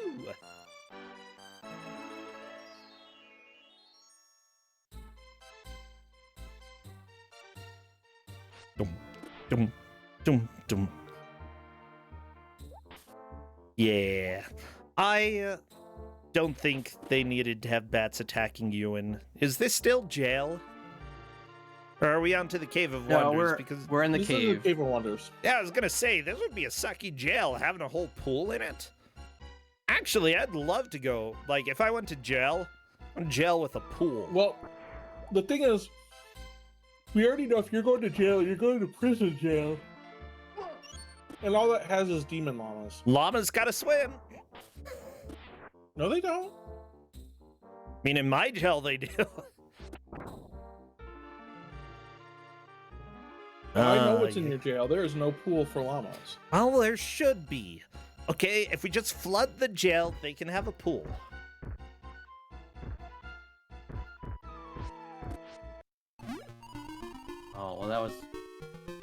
Dum, dum, dum, dum. Yeah. I don't think they needed to have bats attacking you. And is this still jail? Or are we on to the Cave of Wonders? No, we're in the This cave. is the Cave of Wonders. Yeah, I was gonna say, this would be a sucky jail having a whole pool in it. Actually, I'd love to go, like, if I went to jail, I'm in jail with a pool. Well, the thing is, we already know if you're going to jail, you're going to prison jail. And all that has is demon llamas. Llamas gotta swim. No, they don't. I mean, in my jail, they do. I know what's in your jail. There is no pool for llamas. Well, there should be. Okay, if we just flood the jail, they can have a pool. Oh, well, that was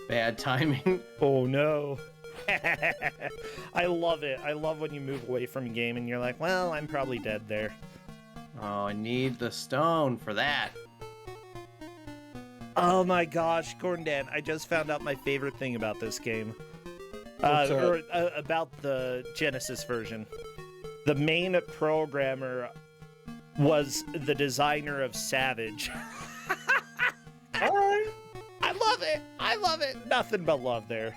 bad timing. Oh, no. I love it. I love when you move away from a game and you're like, well, I'm probably dead there. Oh, I need the stone for that. Oh my gosh, Gordon Dan, I just found out my favorite thing about this game. About the Genesis version. The main programmer was the designer of Savage. All right. I love it. I love it. Nothing but love there.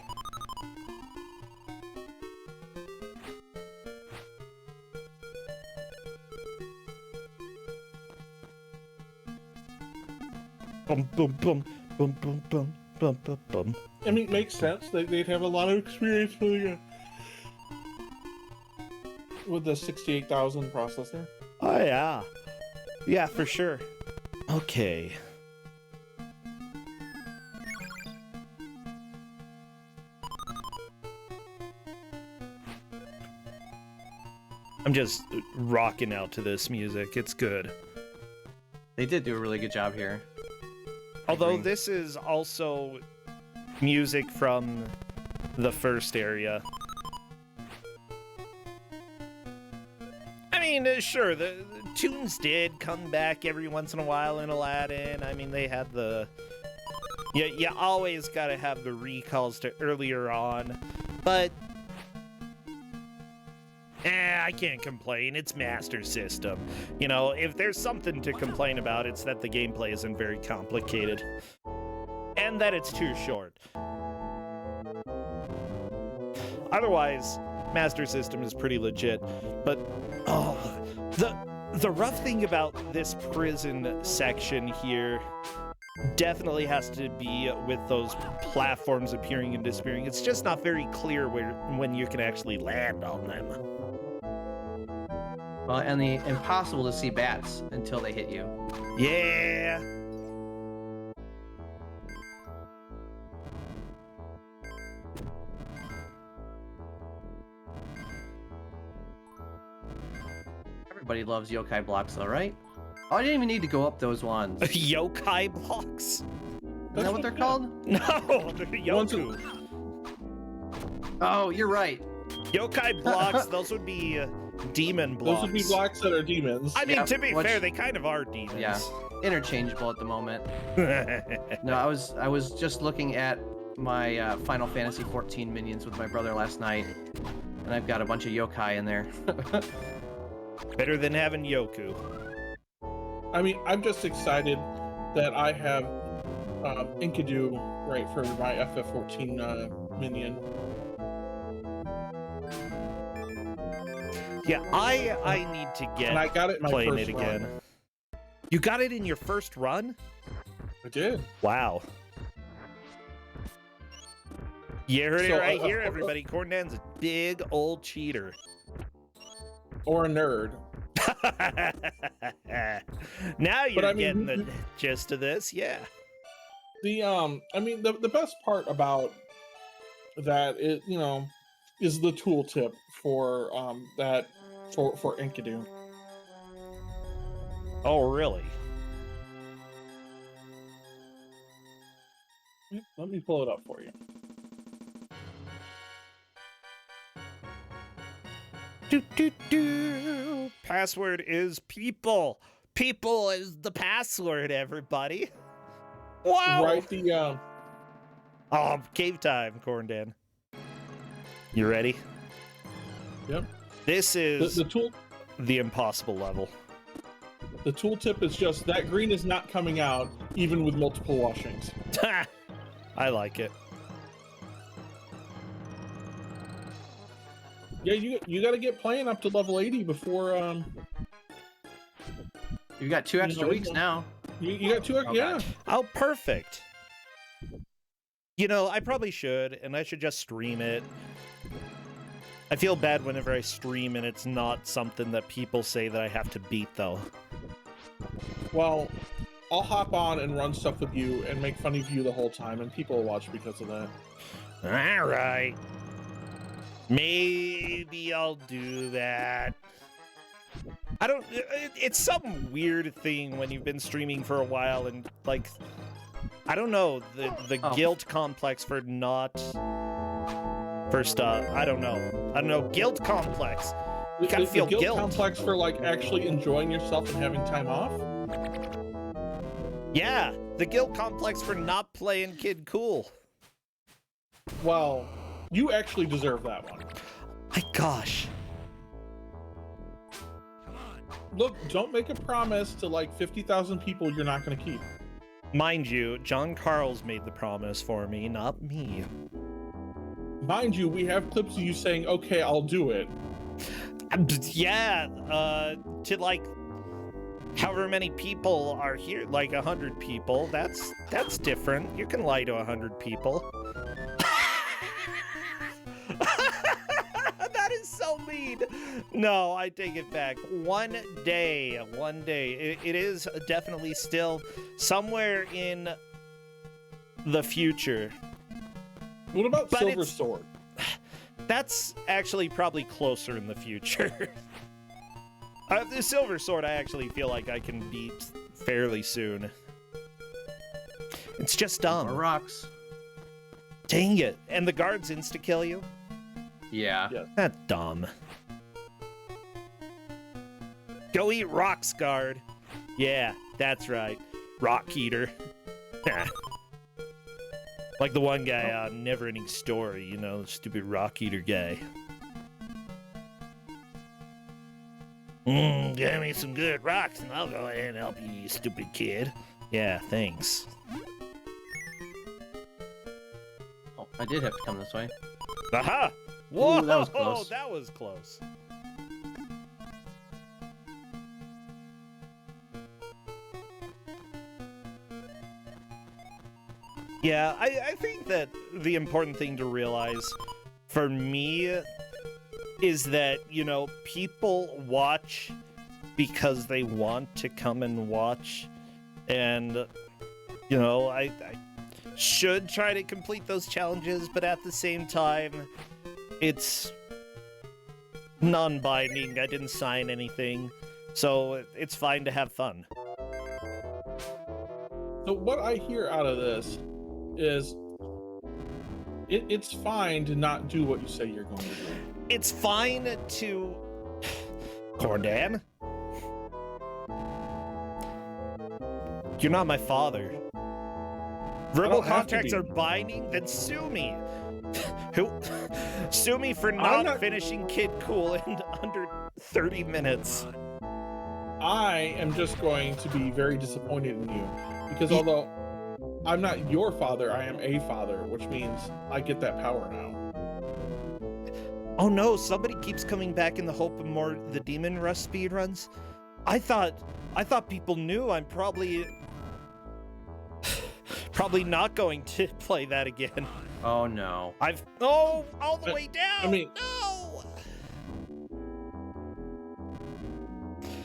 Boom, boom, boom, boom, boom, boom, boom, boom, boom. I mean, it makes sense. They'd have a lot of experience with the 68,000 processor. Oh, yeah. Yeah, for sure. Okay. I'm just rocking out to this music. It's good. They did do a really good job here. Although this is also music from the first area. I mean, sure, the tunes did come back every once in a while in Aladdin. I mean, they had the... You always gotta have the recalls to earlier on, but... I can't complain. It's Master System. You know, if there's something to complain about, it's that the gameplay isn't very complicated. And that it's too short. Otherwise, Master System is pretty legit. But, oh, the rough thing about this prison section here definitely has to be with those platforms appearing and disappearing. It's just not very clear when you can actually land on them. Well, and the impossible to see bats until they hit you. Yeah. Everybody loves yokai blocks, though, right? Oh, I didn't even need to go up those ones. Yokai blocks? Is that what they're called? No, they're Yoku. Oh, you're right. Yokai blocks, those would be demon blocks. Those would be blocks that are demons. I mean, to be fair, they kind of are demons. Yeah, interchangeable at the moment. No, I was just looking at my Final Fantasy 14 minions with my brother last night, and I've got a bunch of yokai in there. Better than having Yoku. I mean, I'm just excited that I have Enkidu, right, for my FF14 minion. Yeah, I need to get And I got it in my playing first it again. run. You got it in your first run? I did. Wow. You heard it right here, uh, everybody. Corndan's a big old cheater. Or a nerd. Now you're I mean, getting the gist of this, yeah. The I mean, the best part about that is, you know, is the tooltip for that for Enkidu. Oh, really? Let me pull it up for you. Password is people. People is the password, everybody. Wow. Right, the Oh, cave time, Corndan. You ready? Yep. This is the tool. the impossible level. The tooltip is just that green is not coming out even with multiple washings. I like it. Yeah, you got to get playing up to level 80 before You've got 2 extra weeks now. you got 2 yeah. Oh, perfect. You know, I probably should, and I should just stream it. I feel bad whenever I stream and it's not something that people say that I have to beat, though. Well, I'll hop on and run stuff with you and make fun of you the whole time, and people will watch because of that. All right. Maybe I'll do that. I don't... It's some weird thing when you've been streaming for a while and, like... I don't know, the guilt complex for not... First, I don't know. Guilt complex. You gotta feel the guilt guilt. complex for, like, actually enjoying yourself and having time off? Yeah, the guilt complex for not playing Kid Cool. Well, you actually deserve that one. My gosh. Look, don't make a promise to, like, 50,000 people you're not going to keep. Mind you, John Carl's made the promise for me, not me. Mind you, we have clips of you saying, okay, I'll do it. Yeah, to like however many people are here, like 100 people, that's different. You can lie to 100 people. That is so mean. No, I take it back. One day. It is definitely still somewhere in the future. What about But Silver Sword? That's actually probably closer in the future. The Silver Sword, I actually feel like I can beat fairly soon. It's just dumb. More rocks. Dang it. And the guards insta-kill you? Yeah. Yeah. That's dumb. Go eat rocks, guard. Yeah, that's right. Rock eater. Like the one guy on Neverending Story, you know, stupid rock eater guy. Give me some good rocks and I'll go ahead and help you, you stupid kid. Yeah, thanks. Oh, I did have to come this way. Aha! Whoa, Ooh, that was close. That was close. Yeah, I think that the important thing to realize for me is that, you know, people watch because they want to come and watch. And, you know, I should try to complete those challenges, but at the same time, it's non-binding. I didn't sign anything, so it's fine to have fun. So what I hear out of this is it's fine to not do what you say you're going to do. It's fine to... Cordan? You're not my father. Verbal contracts are binding? Then sue me. Who? Sue me for not finishing Kid Cool in under 30 minutes. I am just going to be very disappointed in you because although I'm not your father, I am a father, which means I get that power now. Oh no, somebody keeps coming back in the hope of more the Demon Rush speedruns. I thought people knew. I'm probably not going to play that again. Oh no. all the way down. I mean, no.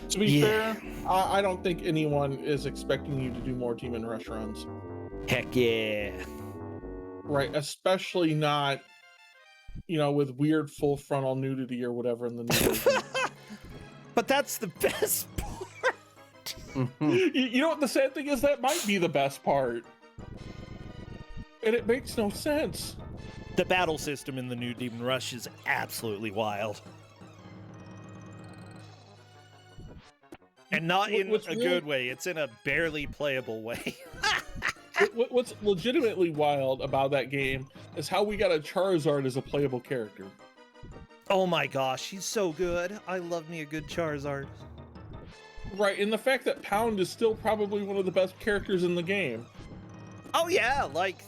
To be fair, I don't think anyone is expecting you to do more Demon Rush runs. Heck yeah. Right, especially not, you know, with weird full frontal nudity or whatever in the new version. But that's the best part. You know what the sad thing is? That might be the best part. And it makes no sense. The battle system in the new Demon Rush is absolutely wild. And not in a good way. It's in a barely playable way. What's legitimately wild about that game is how we got a Charizard as a playable character. Oh my gosh, he's so good. I love me a good Charizard. Right, and the fact that Pound is still probably one of the best characters in the game. Oh yeah, like...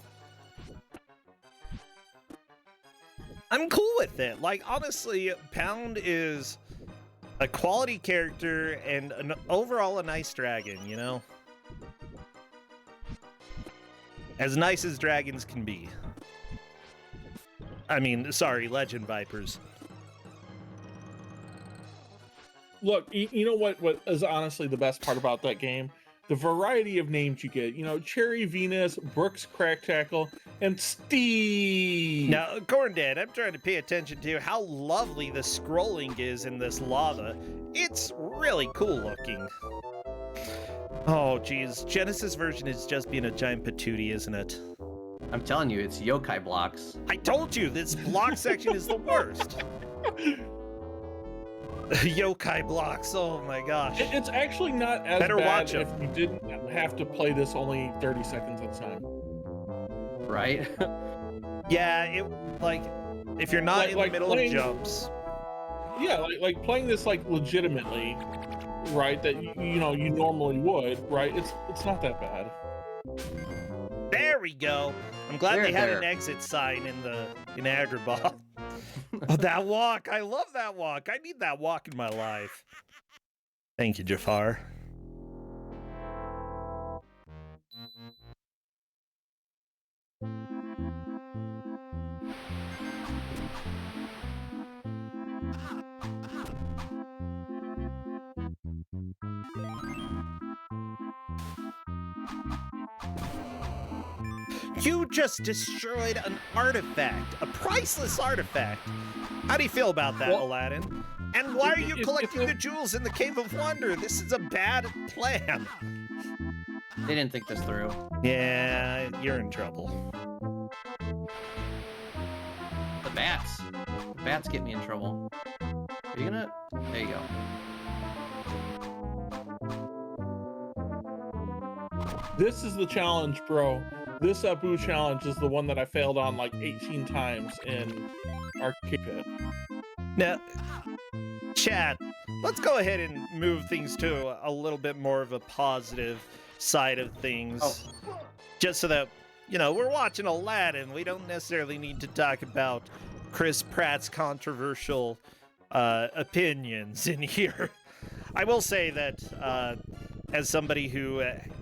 I'm cool with it. Like, honestly, Pound is a quality character and overall a nice dragon, you know? As nice as dragons can be. I mean, sorry, Legend Vipers. Look, you know what is honestly the best part about that game? The variety of names you get. You know, Cherry Venus, Brooks Cracktackle, and Steve. Now, Corndad, I'm trying to pay attention to how lovely the scrolling is in this lava. It's really cool looking. Oh, geez. Genesis version is just being a giant patootie, isn't it? I'm telling you, it's yokai blocks. I told you, this block section is the worst. Yokai blocks, oh my gosh. It's actually not as Better bad watch if you didn't have to play this only 30 seconds at a time. Right? Yeah, like, if you're not in the middle of jumps. Yeah, like playing this like legitimately, right, that you know you normally would, right? It's not that bad. There we go. I'm glad they had an exit sign in Agrabah. Oh, that walk. I love that walk. I need that walk in my life. Thank you, Jafar. You just destroyed an artifact, a priceless artifact. How do you feel about that, Aladdin? And why are you collecting the jewels in the Cave of Wonder? This is a bad plan. They didn't think this through. Yeah, you're in trouble. The bats. The bats get me in trouble. Are you gonna... There you go. This is the challenge, bro. This Abu challenge is the one that I failed on like 18 times in Arcade Pit. Now, chat, let's go ahead and move things to a little bit more of a positive side of things. Oh. Just so that, you know, we're watching Aladdin. We don't necessarily need to talk about Chris Pratt's controversial opinions in here. I will say that as somebody who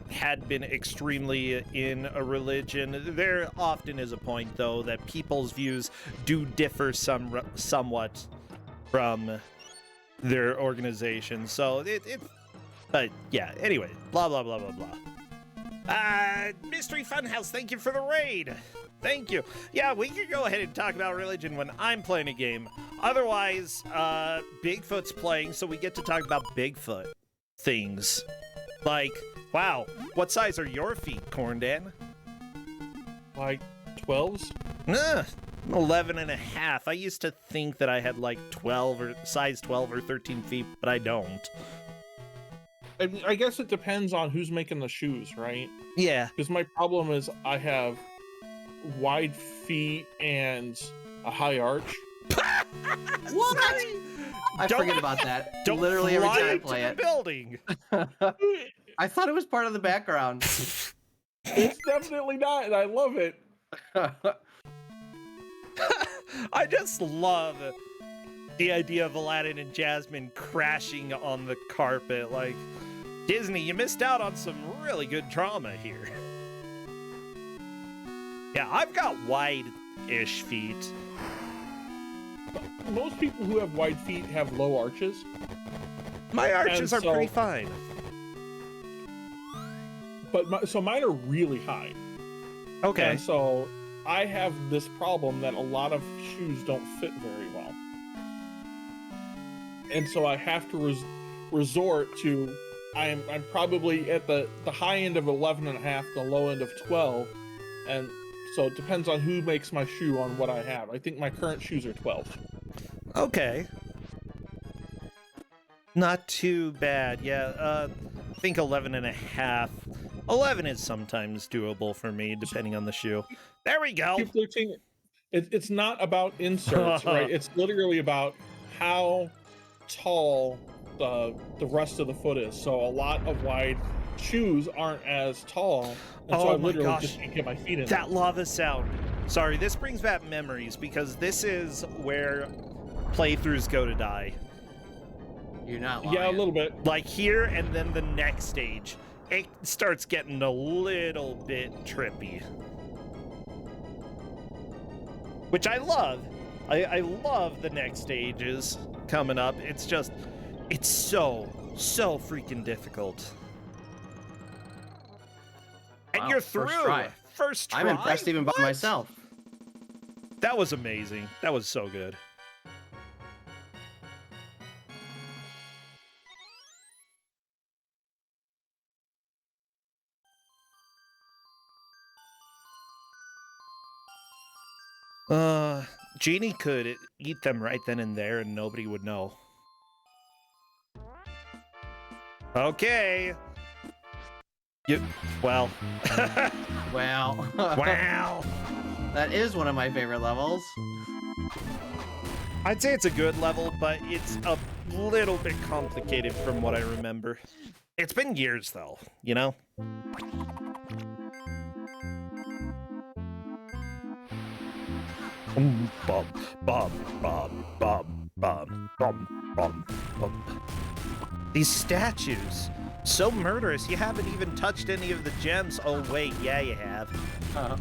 had been extremely in a religion, there often is a point, though, that people's views do differ somewhat from their organization. So but yeah, anyway, blah, blah, blah, blah, blah. Mystery Funhouse, thank you for the raid. Thank you. Yeah, we can go ahead and talk about religion when I'm playing a game. Otherwise, Bigfoot's playing, so we get to talk about Bigfoot things. Like, wow, what size are your feet, Corndan? Like 12s? 11 and a half. I used to think that I had like 12 or size 12 or 13 feet, but I don't. I guess it depends on who's making the shoes, right? Yeah. Because my problem is I have wide feet and a high arch. What? I forget about that. Literally every time I play it. Building. I thought it was part of the background. It's definitely not, and I love it. I just love the idea of Aladdin and Jasmine crashing on the carpet. Like, Disney, you missed out on some really good drama here. Yeah, I've got wide-ish feet. Most people who have wide feet have low arches. My arches are pretty fine. But so mine are really high. Okay. And so I have this problem that a lot of shoes don't fit very well. And so I have to resort to, I'm probably at the high end of 11 and a half, the low end of 12. And so it depends on who makes my shoe on what I have. I think my current shoes are 12. Okay. Not too bad. Yeah, I think 11 and a half. 11 is sometimes doable for me, depending on the shoe. There we go. It's not about inserts, right? It's literally about how tall the rest of the foot is. So a lot of wide shoes aren't as tall, and so I literally just can't get my feet in. That lava sound. Sorry, this brings back memories because this is where playthroughs go to die. You're not lying. Yeah, a little bit. Like here and then the next stage. It starts getting a little bit trippy. Which I love. I love the next stages coming up. It's just, it's so freaking difficult. And wow, you're through. First try. I'm impressed even by myself. That was amazing. That was so good. Genie could eat them right then and there and nobody would know. Okay. Well. Well. Wow. That is one of my favorite levels. I'd say it's a good level, but it's a little bit complicated from what I remember. It's been years, though, you know? Bum, bum, bum, bum, bum, bum, bum, bum. These statues, so murderous. You haven't even touched any of the gems. Oh, wait, yeah, you have.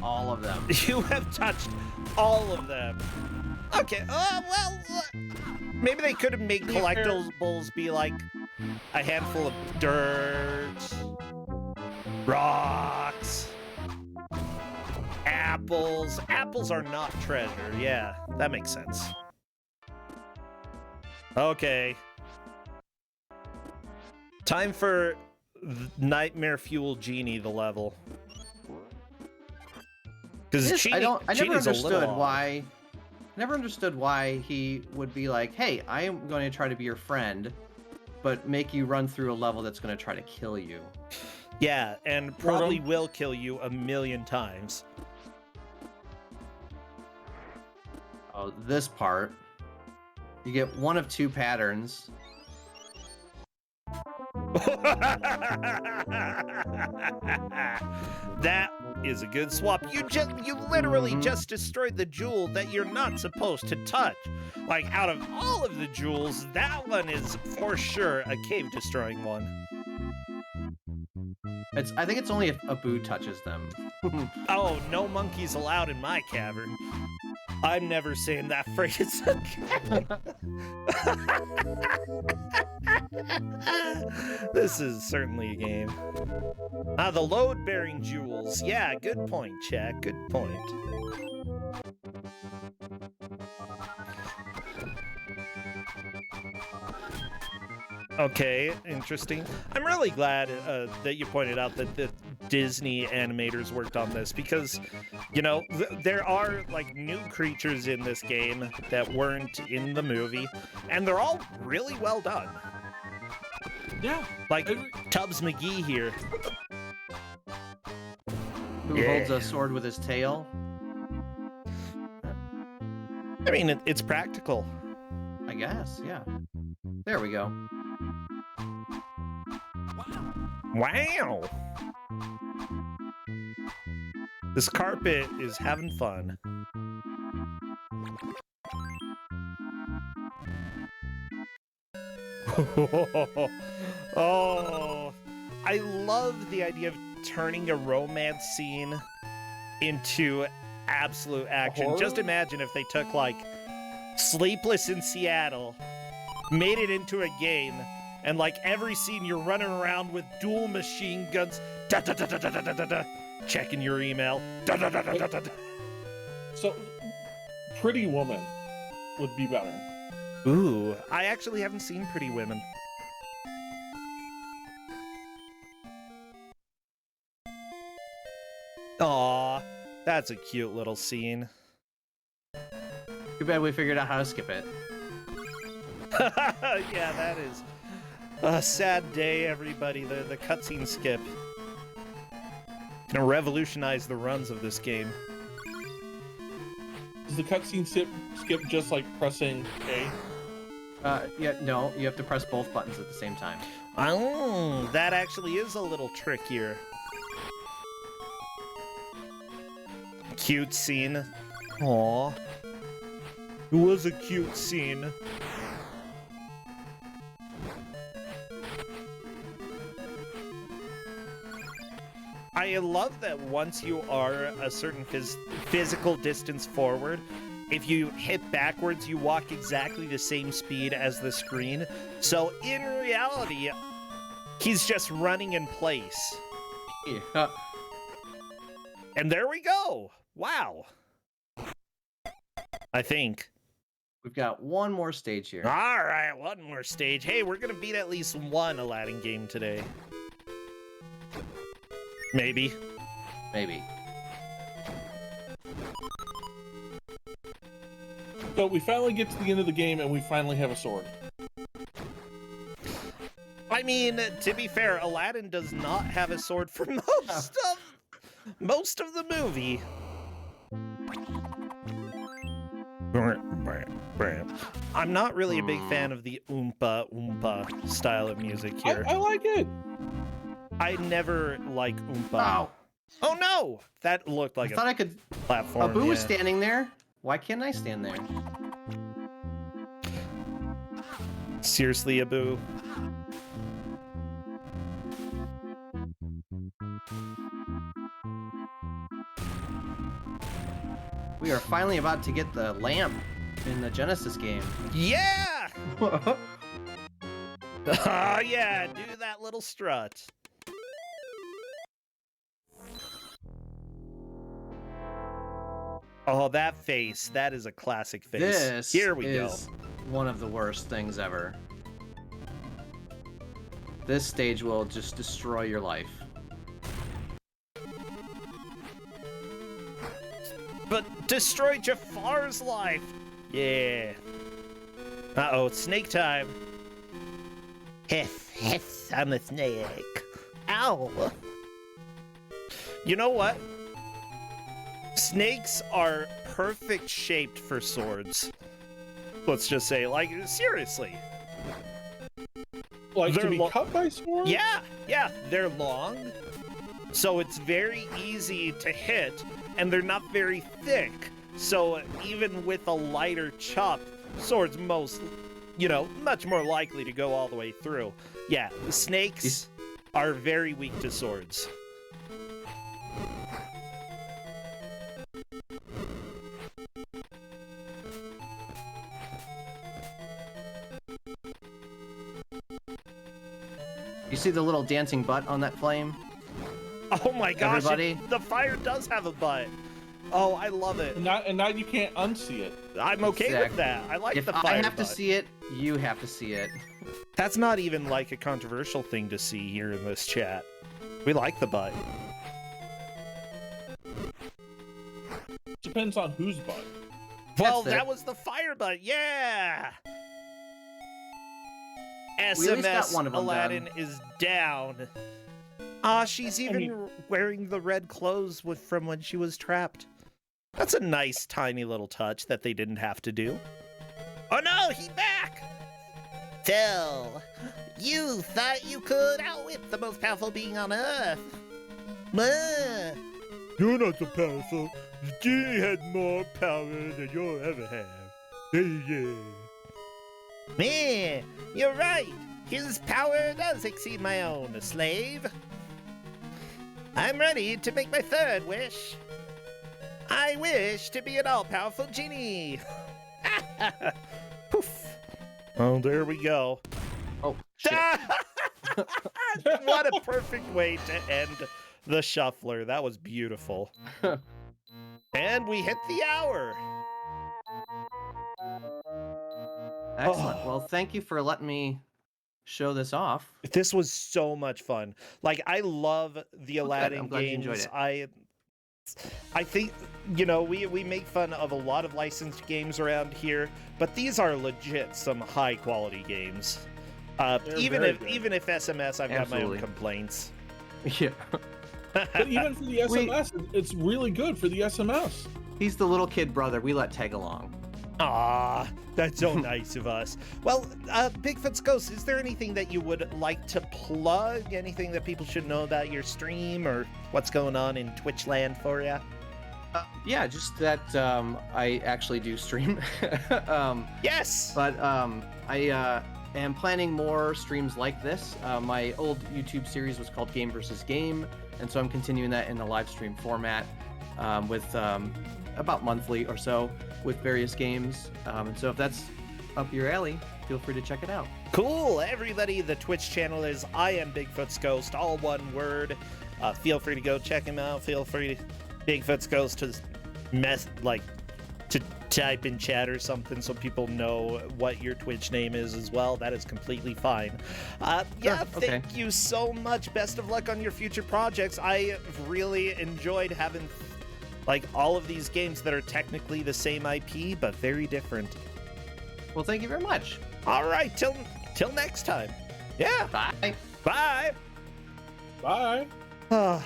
All of them. You have touched all of them. Okay, well, maybe they could have made collectibles be like a handful of dirt, rocks, apples. Apples are not treasure. Yeah, that makes sense. Okay. Time for Nightmare Fuel Genie, the level. Because I never understood why he would be like, hey, I am going to try to be your friend, but make you run through a level that's going to try to kill you. Yeah, and probably will kill you a million times. Oh, this part. You get one of two patterns. That is a good swap. You literally just destroyed the jewel that you're not supposed to touch. Like, out of all of the jewels, that one is for sure a cave destroying one. I think it's only if Aaaah touches them. Oh, no monkeys allowed in my cavern. I'm never saying that phrase again. This is certainly a game. The load-bearing jewels. Yeah, good point, Jack. Good point. Okay, interesting. I'm really glad that you pointed out that the Disney animators worked on this because, you know, there are like new creatures in this game that weren't in the movie, and they're all really well done. Yeah. Like Tubbs McGee here. Who holds a sword with his tail? I mean, it's practical. I guess, yeah. There we go. Wow! This carpet is having fun. Oh, I love the idea of turning a romance scene into absolute action. Horror? Just imagine if they took, like, Sleepless in Seattle, made it into a game, and like every scene you're running around with dual machine guns, da da da da da da da da, checking your email, da da da da da da. So, Pretty Woman would be better. Ooh, I actually haven't seen Pretty Women. Aw, that's a cute little scene. Too bad we figured out how to skip it. Yeah, that is a sad day, everybody. The cutscene skip. Gonna revolutionize the runs of this game. Is the cutscene skip just like pressing A? Yeah, no, you have to press both buttons at the same time. Oh, that actually is a little trickier. Cute scene. Aw. It was a cute scene. I love that once you are a certain physical distance forward, if you hit backwards, you walk exactly the same speed as the screen. So in reality, he's just running in place. Yeah. And there we go. Wow. I think. We've got one more stage here. All right, one more stage. Hey, we're going to beat at least one Aladdin game today. Maybe. Maybe. So we finally get to the end of the game and we finally have a sword. I mean, to be fair, Aladdin does not have a sword for most of the movie. I'm not really a big fan of the oompa oompa style of music here. I like it. I never like oompa. Ow. Oh no! That looked like I thought I could. platform. Aaaah was yeah. standing there. Why can't I stand there? Seriously, Aaaah. We are finally about to get the lamp in the Genesis game. Yeah! Oh yeah, do that little strut. Oh, that face. That is a classic face. This Here we is one of the worst things ever. This stage will just destroy your life. But destroy Jafar's life. Yeah. Uh-oh, it's snake time. Hiss, hiss, I'm a snake. Ow. You know what? Snakes are perfect shaped for swords. Let's just say, like, seriously. Like to be cut by swords? Yeah, they're long, so it's very easy to hit, and they're not very thick. So even with a lighter chop, swords much more likely to go all the way through. Yeah, snakes are very weak to swords. You see the little dancing butt on that flame? Oh my gosh, Everybody? The fire does have a butt. Oh, I love it. And now you can't unsee it. I'm okay with that. I like the fire If I have butt. to see it, you have to see it. That's not even like a controversial thing to see here in this chat. We like the butt. Depends on whose butt. Well, That's it. that was the fire butt. Yeah. We at least got SMS one of them Aladdin done. is down. She's even wearing the red clothes from when she was trapped. That's a nice, tiny little touch that they didn't have to do. Oh no, he's back! Phil, you thought you could outwit the most powerful being on Earth. You're not so powerful. The genie had more power than you'll ever have. Man, you're right. His power does exceed my own, slave. I'm ready to make my third wish. I wish to be an all-powerful genie. Poof. Oh, there we go. Oh, shit. What a perfect way to end the shuffler. That was beautiful. And we hit the hour. Excellent. Well, thank you for letting me show this off. This was so much fun. Like, I love the Aladdin I'm glad you games. enjoyed it. I think, we make fun of a lot of licensed games around here, but these are legit some high quality games. Even if SMS, I've got my own Absolutely. complaints. Yeah. But even for the SMS, it's really good for the SMS. He's the little kid brother we let tag along. Ah, that's so nice of us. Well, Bigfoot's Ghost, is there anything that you would like to plug? Anything that people should know about your stream or what's going on in Twitch land for you? Yeah, just that I actually do stream. Yes! But I am planning more streams like this. My old YouTube series was called Game vs. Game, and so I'm continuing that in the live stream format with about monthly or so with various games. And so if that's up your alley, feel free to check it out. Cool, everybody. The Twitch channel is iamBigfootsGhost, all one word. Feel free to go check him out. Feel free to Bigfoot's Ghost to to type in chat or something so people know what your Twitch name is as well. That is completely fine. Thank you so much. Best of luck on your future projects. I really enjoyed having all of these games that are technically the same IP but very different. Well, thank you very much. All right, till next time. Yeah. Bye. Bye. Bye.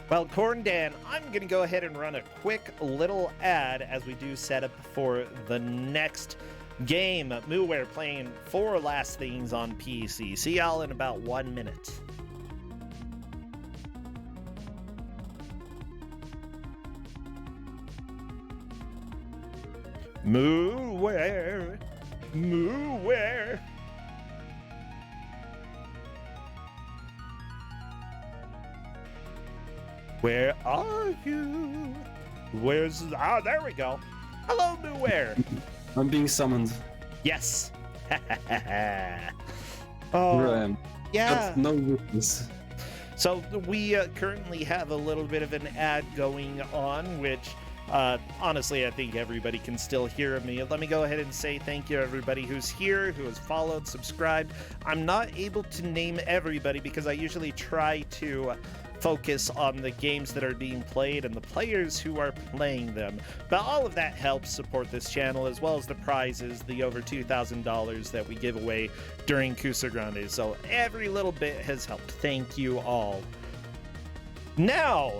Well, Corn Dan, I'm going to go ahead and run a quick little ad as we do set up for the next game. mooware playing 4 Last Things on PC. See y'all in about 1 minute. mooware. Where are you? There we go. Hello, mooware. I'm being summoned. Yes. Here I Oh, am. yeah. But no witness. So we currently have a little bit of an ad going on, which honestly, I think everybody can still hear me. Let me go ahead and say thank you to everybody who's here, who has followed, subscribed. I'm not able to name everybody because I usually try to focus on the games that are being played and the players who are playing them. But all of that helps support this channel, as well as the prizes, the over $2,000 that we give away during Cusa Grande. So every little bit has helped. Thank you all. Now,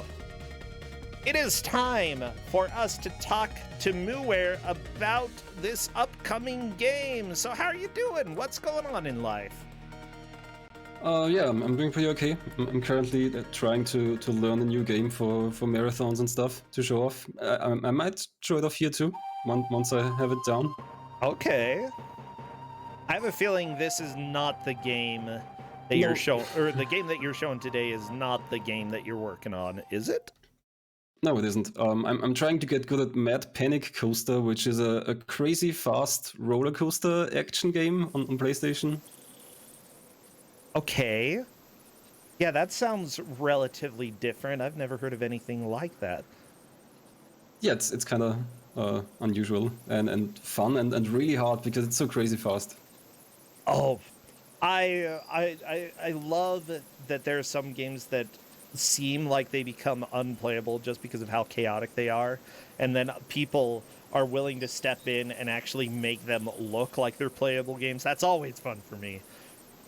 it is time for us to talk to mooware about this upcoming game. So how are you doing? What's going on in life? Yeah, I'm doing pretty okay. I'm currently trying to learn a new game for marathons and stuff to show off. I might show it off here too, once I have it down. Okay. I have a feeling this is not the game that you're showing, or the game that you're showing today is not the game that you're working on, is it? No, it isn't. I'm trying to get good at Mad Panic Coaster, which is a crazy fast roller coaster action game on PlayStation. Okay. Yeah, that sounds relatively different. I've never heard of anything like that. Yeah, it's kind of unusual and fun and really hard because it's so crazy fast. Oh, I love that there are some games that seem like they become unplayable just because of how chaotic they are, and then people are willing to step in and actually make them look like they're playable games. That's always fun for me.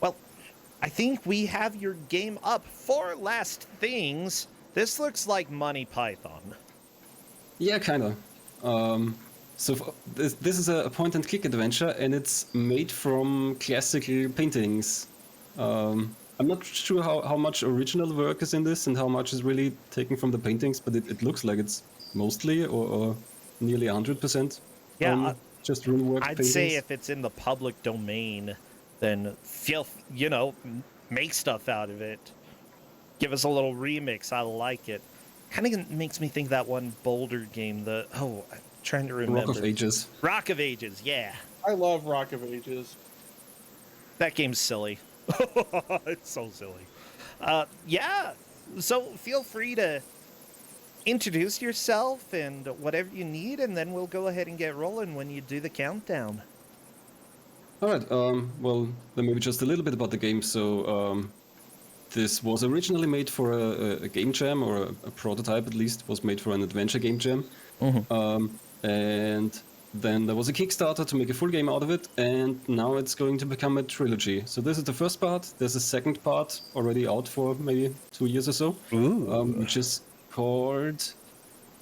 Well, I think we have your game up. For last things, this looks like Monty Python. Yeah, kind of. So this is a point-and-click adventure, and it's made from classical paintings. I'm not sure how much original work is in this and how much is really taken from the paintings, but it looks like it's mostly or nearly 100%. Yeah, just RuneWorks I'd paintings. say if it's in the public domain, then make stuff out of it. Give us a little remix. I like it. Kind of makes me think that one Boulder game. I'm trying to remember. Rock of Ages. Rock of Ages, yeah. I love Rock of Ages. That game's silly. It's so silly. Yeah. So feel free to introduce yourself and whatever you need, and then we'll go ahead and get rolling when you do the countdown. All right. Well, then maybe just a little bit about the game. So this was originally made for a game jam, or a prototype at least was made for an adventure game jam. Mm-hmm. And then there was a Kickstarter to make a full game out of it, and now it's going to become a trilogy. So this is the first part. There's a second part already out for maybe 2 years or so, which is called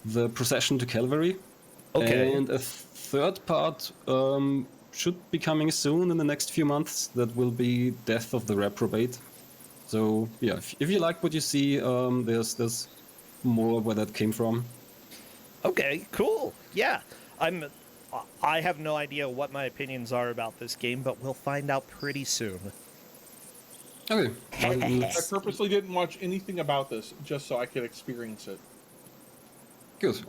The Procession to Calvary. Okay. And a third part should be coming soon in the next few months. That will be Death of the Reprobate. So yeah, if you like what you see, there's more where that came from. Okay, cool. Yeah, I have no idea what my opinions are about this game, but we'll find out pretty soon. Okay. I purposely didn't watch anything about this just so I could experience it. Good.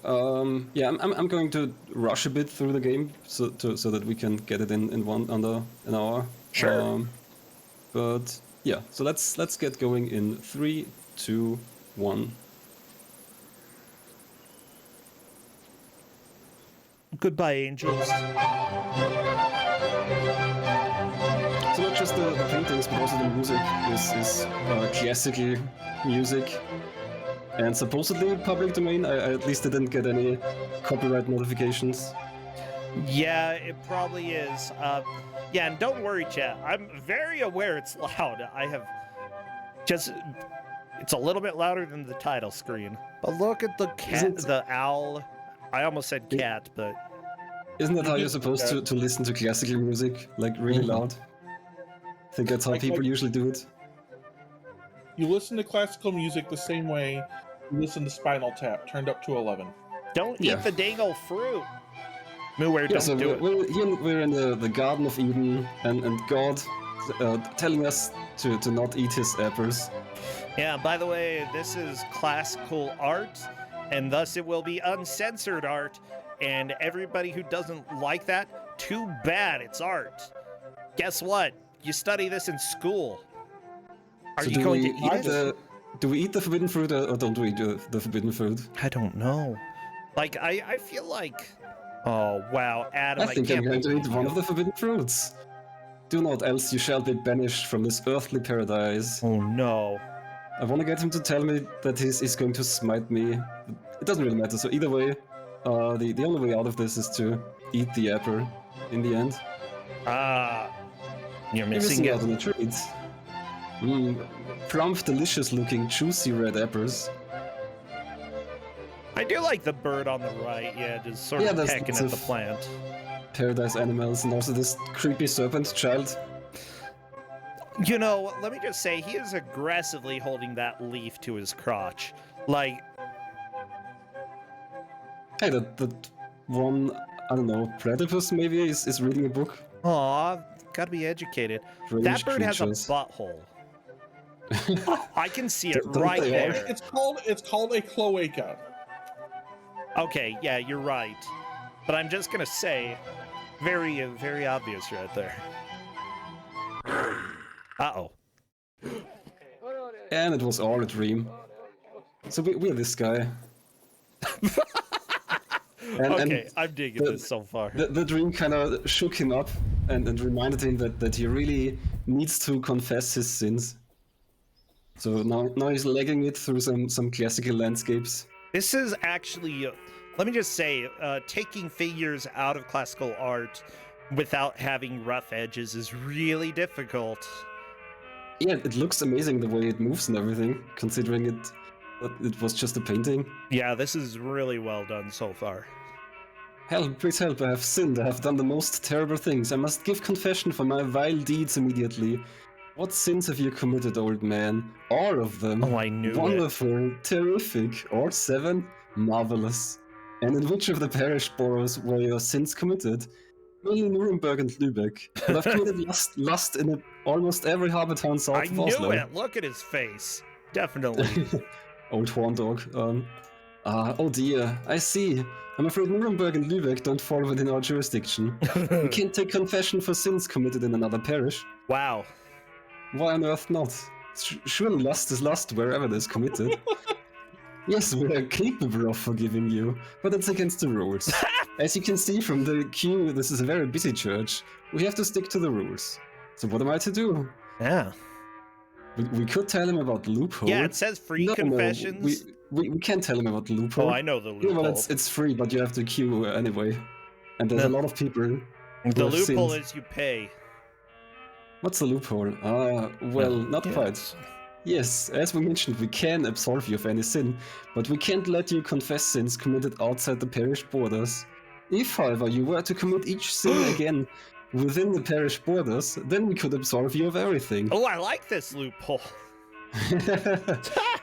Yeah, I'm going to rush a bit through the game so that we can get it in under an hour. Sure. But yeah, so let's get going in 3, 2, 1. Goodbye, angels. So not just the paintings, but also the music is classical music. And supposedly public domain. I at least didn't get any copyright notifications. Yeah, it probably is. Yeah, and don't worry, chat. I'm very aware it's loud. It's a little bit louder than the title screen. But look at the cat, the owl. I almost said cat, but... Isn't that how you're supposed to listen to classical music? Like, really loud? I think that's how people usually do it. You listen to classical music the same way you listen to Spinal Tap, turned up to 11. Don't eat the dangle fruit. Mooware, don't do it. We're in the Garden of Eden, and God telling us to not eat his apples. Yeah, by the way, this is classical art, and thus it will be uncensored art, and everybody who doesn't like that, too bad, it's art. Guess what? You study this in school. Are you going to eat it? Do we eat the forbidden fruit or don't we eat the forbidden fruit? I don't know. Like, I feel like... Oh, wow, Adam, I think I'm going to eat one of the forbidden fruits. Do not, else you shall be banished from this earthly paradise. Oh, no. I want to get him to tell me that he's going to smite me. It doesn't really matter, so either way, the only way out of this is to eat the apple in the end. You're missing out on a treat. Plump, delicious looking, juicy red apples. I do like the bird on the right, yeah, just sort of there's pecking lots at the of plant. paradise animals, and also this creepy serpent child. You know, let me just say, he is aggressively holding that leaf to his crotch. Like, Hey, that one, I don't know, platypus maybe is reading a book. aw, gotta be educated. Strange That bird has a creatures. butthole. I can see it Don't right they all? there. It's called a cloaca. Okay, yeah, you're right. But I'm just gonna say, very, very obvious right there. Uh-oh. And it was all a dream. So we're this guy. Okay, I'm digging this so far. The dream kind of shook him up and reminded him that he really needs to confess his sins. So now he's legging it through some classical landscapes. This is actually, let me just say, taking figures out of classical art without having rough edges is really difficult. Yeah, it looks amazing the way it moves and everything, considering it was just a painting. Yeah, this is really well done so far. Help, please help, I have sinned, I have done the most terrible things. I must give confession for my vile deeds immediately. What sins have you committed, old man? All of them. Oh, I knew it. Wonderful, terrific, or 7, marvelous. And in which of the parish boroughs were your sins committed? Mainly Nuremberg and Lübeck. But I've committed lust in almost every harbor town south I of knew Oslo. it! Look at his face. Definitely. Old horn dog. Oh dear, I see. I'm afraid Nuremberg and Lübeck don't fall within our jurisdiction. We can't take confession for sins committed in another parish. Wow. Why on earth not? Surely lust is lust wherever it is committed. Yes, we are capable of forgiving you, but it's against the rules. As you can see from the queue, this is a very busy church. We have to stick to the rules. So what am I to do? Yeah. We could tell him about the loophole. Yeah, it says free confessions. We can't tell him about the loophole. Oh, I know the Yeah, loophole. well, it's free, but you have to queue anyway. And there's a lot of people. The who have loophole sinned. is you pay. What's the loophole? Well, not Yes. quite. Yes, as we mentioned, we can absolve you of any sin, but we can't let you confess sins committed outside the parish borders. If, however, you were to commit each sin again within the parish borders, then we could absolve you of everything. Oh, I like this loophole.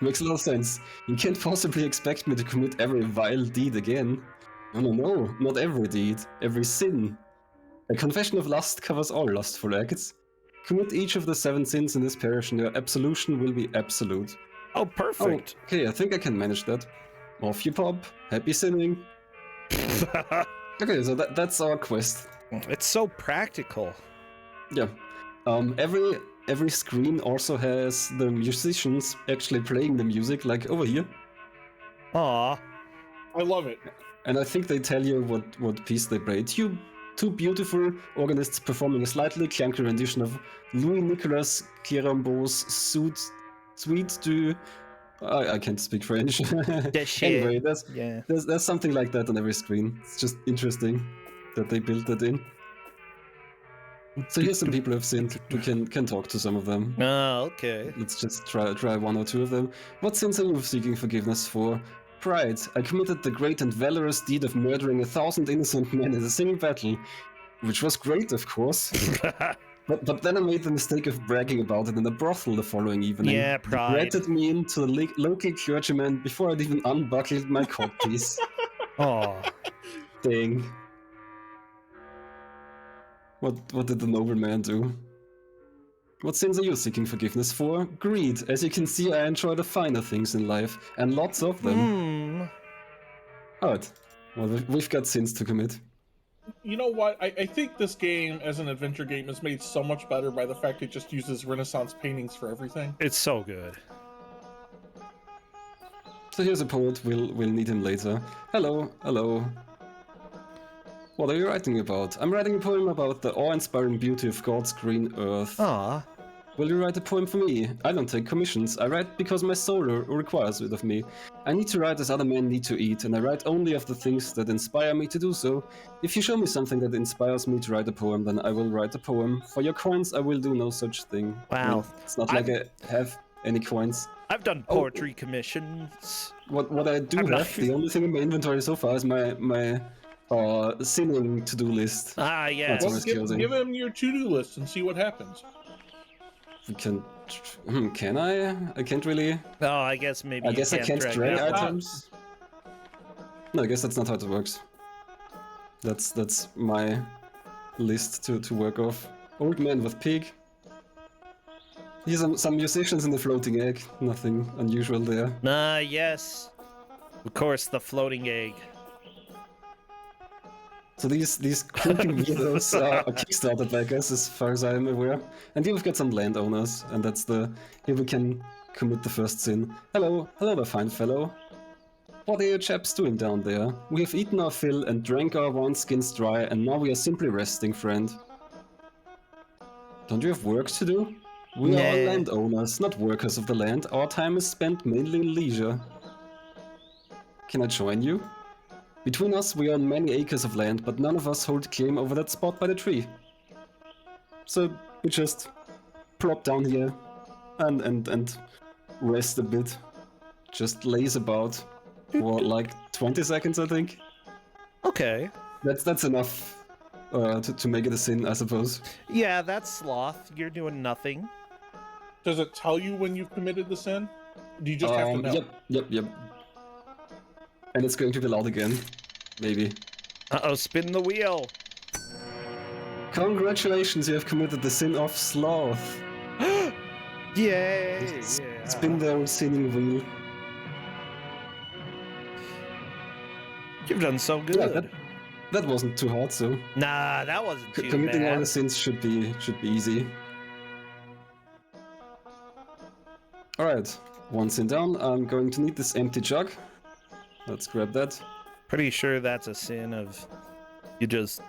Makes a lot of sense. You can't possibly expect me to commit every vile deed again. No, not every deed, every sin. A confession of lust covers all lustful acts. Commit each of the 7 sins in this parish and your absolution will be absolute. Oh, perfect. Oh, okay, I think I can manage that. Off you pop. Happy sinning. Okay, so that's our quest. It's so practical. Yeah. Every screen also has the musicians actually playing the music, like over here. Aw. I love it. And I think they tell you what piece they play. Two beautiful organists performing a slightly clunky rendition of Louis Nicolas Querembault's Suite du... I can't speak French. Anyway, there's something like that on every screen. It's just interesting that they built that in. So here's some people who have sinned. We can talk to some of them. Oh, okay. Let's just try 1 or 2 of them. What sins are you seeking forgiveness for? Pride. I committed the great and valorous deed of murdering 1,000 innocent men in a single battle, which was great, of course. But then I made the mistake of bragging about it in a brothel the following evening. Yeah, pride. Ratted me into the local clergyman before I'd even unbuckled my codpiece. Oh. Dang. What did the nobleman do? What sins are you seeking forgiveness for? Greed. As you can see, I enjoy the finer things in life, and lots of them. Alright. Well, we've got sins to commit. You know what? I think this game, as an adventure game, is made so much better by the fact it just uses Renaissance paintings for everything. It's so good. So here's a poet. We'll need him later. Hello. What are you writing about? I'm writing a poem about the awe-inspiring beauty of God's green earth. Aw. Will you write a poem for me? I don't take commissions. I write because my soul requires it of me. I need to write as other men need to eat, and I write only of the things that inspire me to do so. If you show me something that inspires me to write a poem, then I will write a poem. For your coins, I will do no such thing. Wow. Well, it's not like I have any coins. I've done poetry commissions. What I do I'm not- have, the only thing in my inventory so far is my singing to-do list. Ah, yes. That's Well, always closing. give him your to-do list and see what happens. We can I? I can't really. Oh, I guess maybe. I guess I can't drag that one. items. No, I guess that's not how it works. That's my list to work off. Old man with pig. Here's some musicians in the floating egg. Nothing unusual there. Ah, yes. Of course, the floating egg. So these creepy weirdos are Kickstarter backers, as far as I'm aware. And here we've got some landowners, and here we can commit the first sin. Hello there, fine fellow. What are you chaps doing down there? We have eaten our fill and drank our wineskins dry, and now we are simply resting, friend. Don't you have work to do? We are Nah. landowners, not workers of the land. Our time is spent mainly in leisure. Can I join you? Between us, we own many acres of land, but none of us hold claim over that spot by the tree. So we just plop down here and rest a bit. Just laze about for like 20 seconds, I think. Okay. That's enough to make it a sin, I suppose. Yeah, that's sloth. You're doing nothing. Does it tell you when you've committed the sin? Do you just have to know? Yep. And it's going to be loud again. Maybe. Uh-oh, spin the wheel. Congratulations, you have committed the sin of sloth. Yay! Spin the sinning wheel. You've done so good. Yeah, that wasn't too hard, so Nah, that wasn't too committing all bad. the sins should be easy. Alright, one sin down. I'm going to need this empty jug. Let's grab that. Pretty sure that's a sin of you just.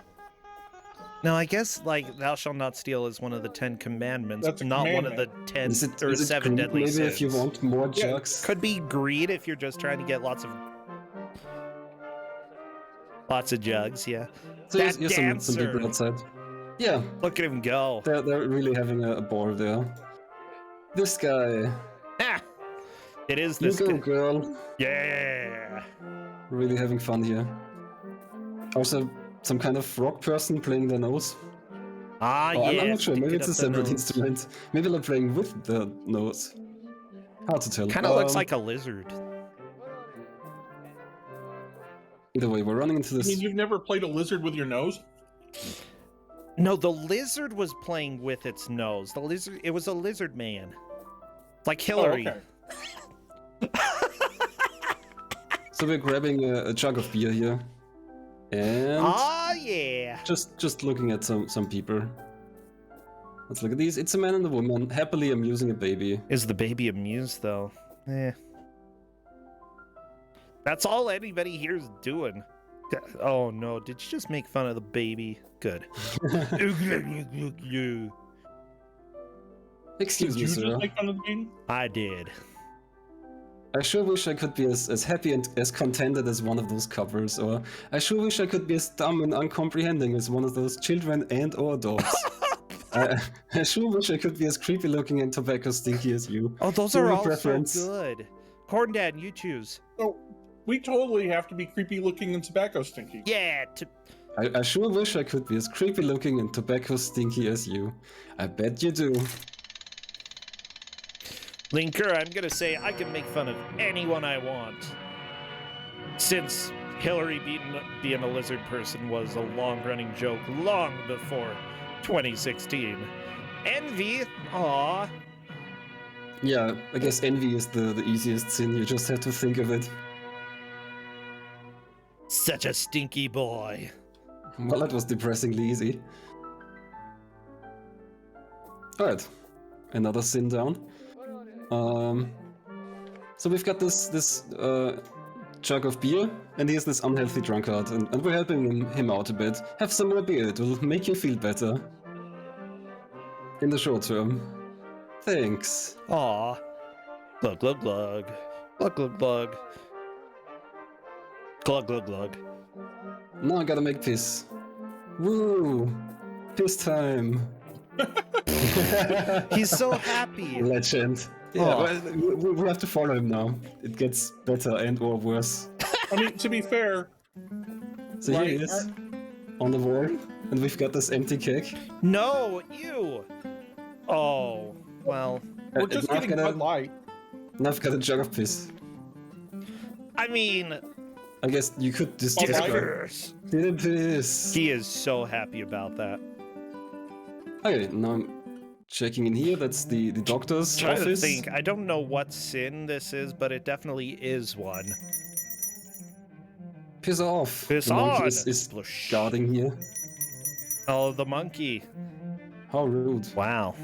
No, I guess like thou shalt not steal is one of the 10 commandments, That's a not one of the commandment. 10 Is it, or is it 7 greed, deadly maybe sins. if you want more Yeah, jugs? Could be greed if you're just trying to get lots of jugs. Yeah. So That here's some people dancer. outside. Yeah, Look at him go. they're really having a ball there. This guy. Ah! It is You this go, guy. girl. Yeah. Really having fun here. Also, some kind of rock person playing their nose. Ah, Oh, yeah. I'm not sure. stick Maybe it it's a up the separate nose. instrument. Maybe they're playing with the nose. Hard to tell. Kind of looks like a lizard. Either way, we're running into I this. mean, you've never played a lizard with your nose? No, the lizard was playing with its nose. The lizard, it was a lizard man. Like Hillary. Oh, okay. So we're grabbing a jug of beer here, and Ah, yeah. just looking at some people. Let's look at these. It's a man and a woman happily amusing a baby. Is the baby amused though? Eh. That's all anybody here's doing. Oh no, did you just make fun of the baby? Good. Excuse Did me, you sir. just make fun of the game? I did. I sure wish I could be as happy and as contented as one of those couples, or I sure wish I could be as dumb and uncomprehending as one of those children and or dogs. I sure wish I could be as creepy looking and tobacco stinky as you. Oh, those Your are all preference. so good. Corn Dad, you choose. Oh, we totally have to be creepy looking and tobacco stinky. Yeah. I sure wish I could be as creepy looking and tobacco stinky as you. I bet you do. Linker, I'm gonna say I can make fun of anyone I want. Since Hillary being a lizard person was a long-running joke long before 2016. Envy, aw. Yeah, I guess envy is the easiest sin. You just have to think of it. Such a stinky boy. Well, that was depressingly easy. Alright, another sin down. So we've got this jug of beer, and here's this unhealthy drunkard, and we're helping him out a bit. Have some more beer, it will make you feel better. In the short term. Thanks. Aw. Glug, glug, glug. Glug, glug, glug. Glug, glug, glug. Now I gotta make piss. Woo! Piss time! He's so happy. Legend. Yeah, Oh. well, we have to follow him now. It gets better and or worse. I mean, to be fair, So here he is, on the wall, and we've got this empty cake. No, you. Oh, well. we're just Now I've getting got Bud a- Light. Now I've got a jug of piss. I mean, I guess you could just Bud Light? describe. Get a piss. he is so happy about that. Okay, now I'm checking in here. That's the doctor's Trying to office. think. I don't know what sin this is, but it definitely is one. Piss off. Piss the monkey on. is Splush. guarding here. Oh, the monkey. How rude. Wow.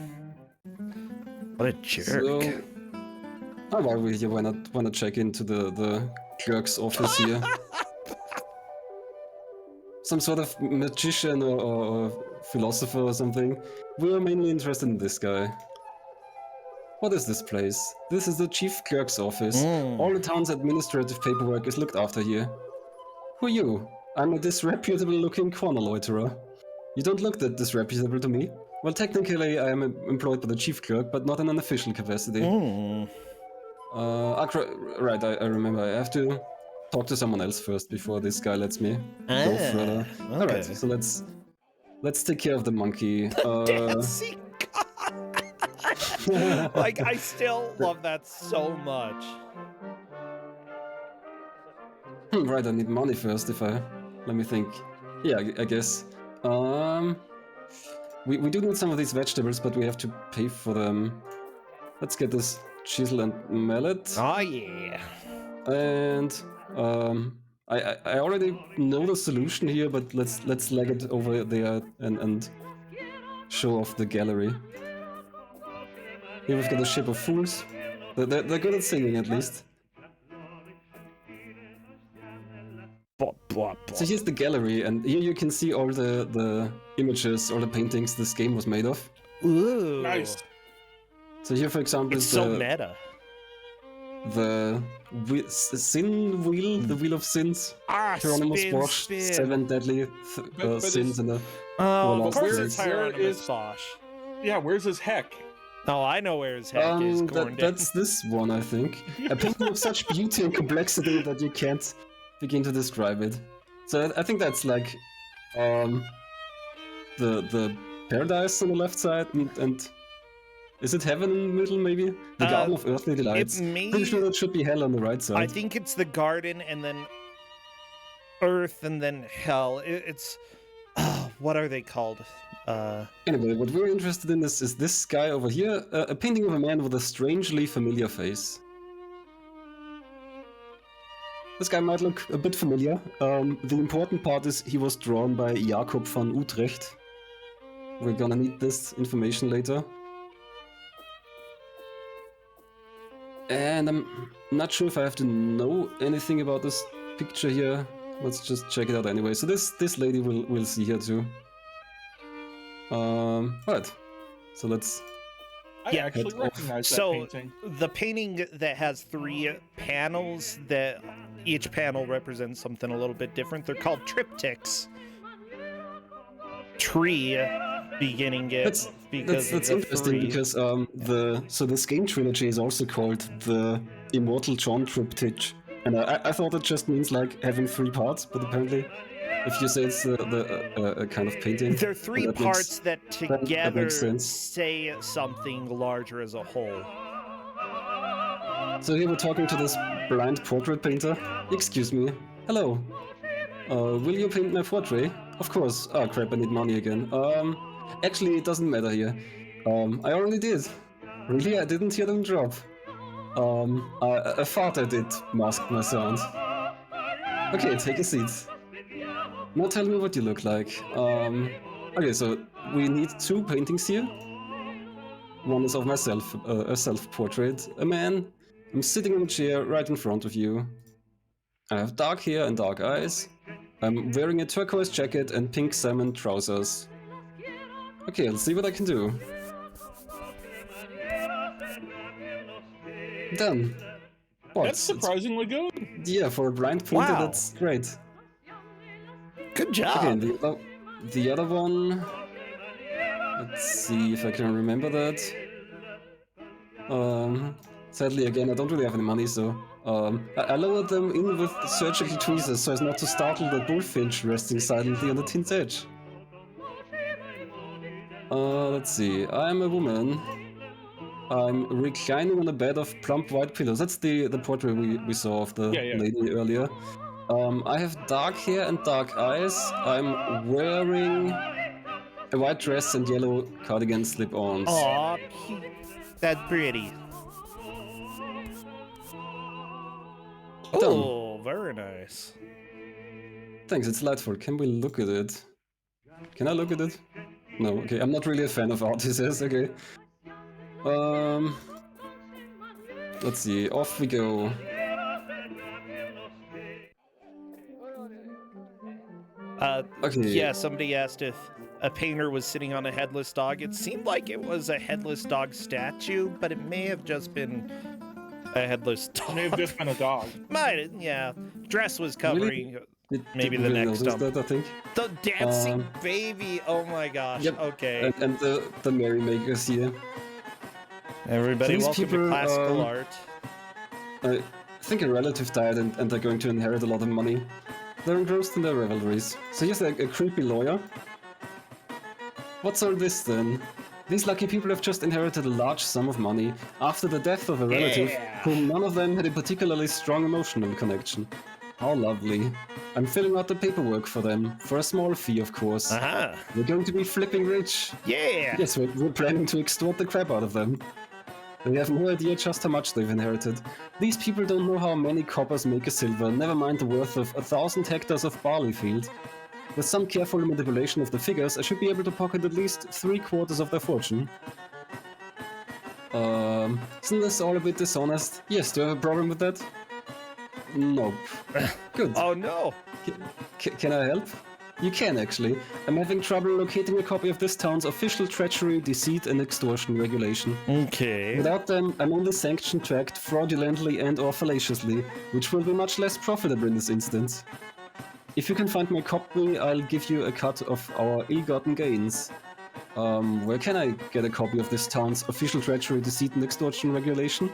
What a jerk. So, while we're here, why not check into the clerk's office here? Some sort of magician or philosopher or something. We're mainly interested in this guy. What is this place? This is the chief clerk's office. Mm. All the town's administrative paperwork is looked after here. Who are you? I'm a disreputable-looking corner loiterer. You don't look that disreputable to me. Well, technically, I am employed by the chief clerk, but not in an official capacity. Mm. Right, I remember. I have to talk to someone else first before this guy lets me go further. Okay. Alright, so let's take care of the monkey. Dancing God. Like, I still love that so much. Right, I need money first let me think. Yeah, I guess. We do need some of these vegetables, but we have to pay for them. Let's get this chisel and mallet. Oh, yeah. And I already know the solution here, but let's leg it over there and show off the gallery. Here we've got a ship of fools. They're good at singing at least. Blah, blah, blah. So here's the gallery, and here you can see all the images, all the paintings this game was made of. Ooh. Nice. So here, for example, It's is so meta. the sin wheel, the wheel of sins. Ah, Hieronymus spin, Bosch, spin. 7 deadly But sins in the Oh, Well, of course there it's is- Hieronymus is- Bosch. Yeah, where's his heck? Oh, I know where his heck is. Corn that's this one, I think. A painting of such beauty and complexity that you can't begin to describe it. So I think that's like the paradise on the left side, and is it heaven in the middle? Maybe the garden of earthly delights. Pretty sure that should be hell on the right side. I think it's the garden and then earth and then hell. It's what are they called? Anyway, what we're interested in is this guy over here, a painting of a man with a strangely familiar face. This guy might look a bit familiar. The important part is he was drawn by Jacob van Utrecht. We're gonna need this information later. And I'm not sure if I have to know anything about this picture here. Let's just check it out anyway. So this lady will see here too. Right. So let's. I Yeah, actually it's- recognize that So painting. the painting that has 3 panels that each panel represents something a little bit different. They're called triptychs. Tree beginning it That's because that's of the interesting 3. because this game trilogy is also called the Immortal John Triptych, and I thought it just means like having 3 parts, but apparently, if you say it's a kind of painting, They're 3 that parts that that together makes sense. say something larger as a whole. So here we're talking to this blind portrait painter. Excuse me. Hello. Will you paint my portrait? Of course. Oh crap, I need money again. Actually, it doesn't matter here. I already did. Really? I didn't hear them drop. I thought I did mask my sound. Okay, take a seat. Now tell me what you look like. Okay, so we need 2 paintings here. One is of myself, a self-portrait. A man. I'm sitting in a chair right in front of you. I have dark hair and dark eyes. I'm wearing a turquoise jacket and pink salmon trousers. Okay, let's see what I can do. Done. What? That's surprisingly good. Yeah, for a blind painter, Wow. that's great. Good Okay, job. and the other one. Let's see if I can remember that. Sadly, again, I don't really have any money, so I lowered them in with surgical tweezers so as not to startle the bullfinch resting silently on the tint's edge. Let's see. I'm a woman. I'm reclining on a bed of plump white pillows. That's the portrait we saw of the lady earlier. I have dark hair and dark eyes. I'm wearing a white dress and yellow cardigan slip-ons. Aw, that's pretty. Oh, very nice. Thanks, it's delightful. Can we look at it? Can I look at it? No, okay. I'm not really a fan of art, he says. Okay. Let's see. Off we go. Okay. Yeah, somebody asked if a painter was sitting on a headless dog. It seemed like it was a headless dog statue, but it may have just been a headless dog. It may have just been a dog. Might, yeah. Dress was covering maybe the really next dump. that, I think. The dancing baby. Oh my gosh. Yep. Okay. And the merrymakers here. Everybody, These welcome people, to classical art. I think a relative died and they're going to inherit a lot of money. They're engrossed in their revelries. So here's a creepy lawyer. What's all this then? These lucky people have just inherited a large sum of money after the death of a relative whom none of them had a particularly strong emotional connection. How lovely. I'm filling out the paperwork for them, for a small fee of course. Aha. We're going to be flipping rich. Yeah. Yes, we're planning to extort the crap out of them. They have no idea just how much they've inherited. These people don't know how many coppers make a silver, never mind the worth of 1,000 hectares of barley field. With some careful manipulation of the figures, I should be able to pocket at least 3/4 of their fortune. Isn't this all a bit dishonest? Yes, do you have a problem with that? Nope. Good. Oh no. Can I help? You can actually. I'm having trouble locating a copy of this town's official treachery, deceit and extortion regulation. Okay. Without them, I'm only sanctioned to act fraudulently and or fallaciously, which will be much less profitable in this instance. If you can find my copy, I'll give you a cut of our ill-gotten gains. Where can I get a copy of this town's official treachery, deceit and extortion regulation?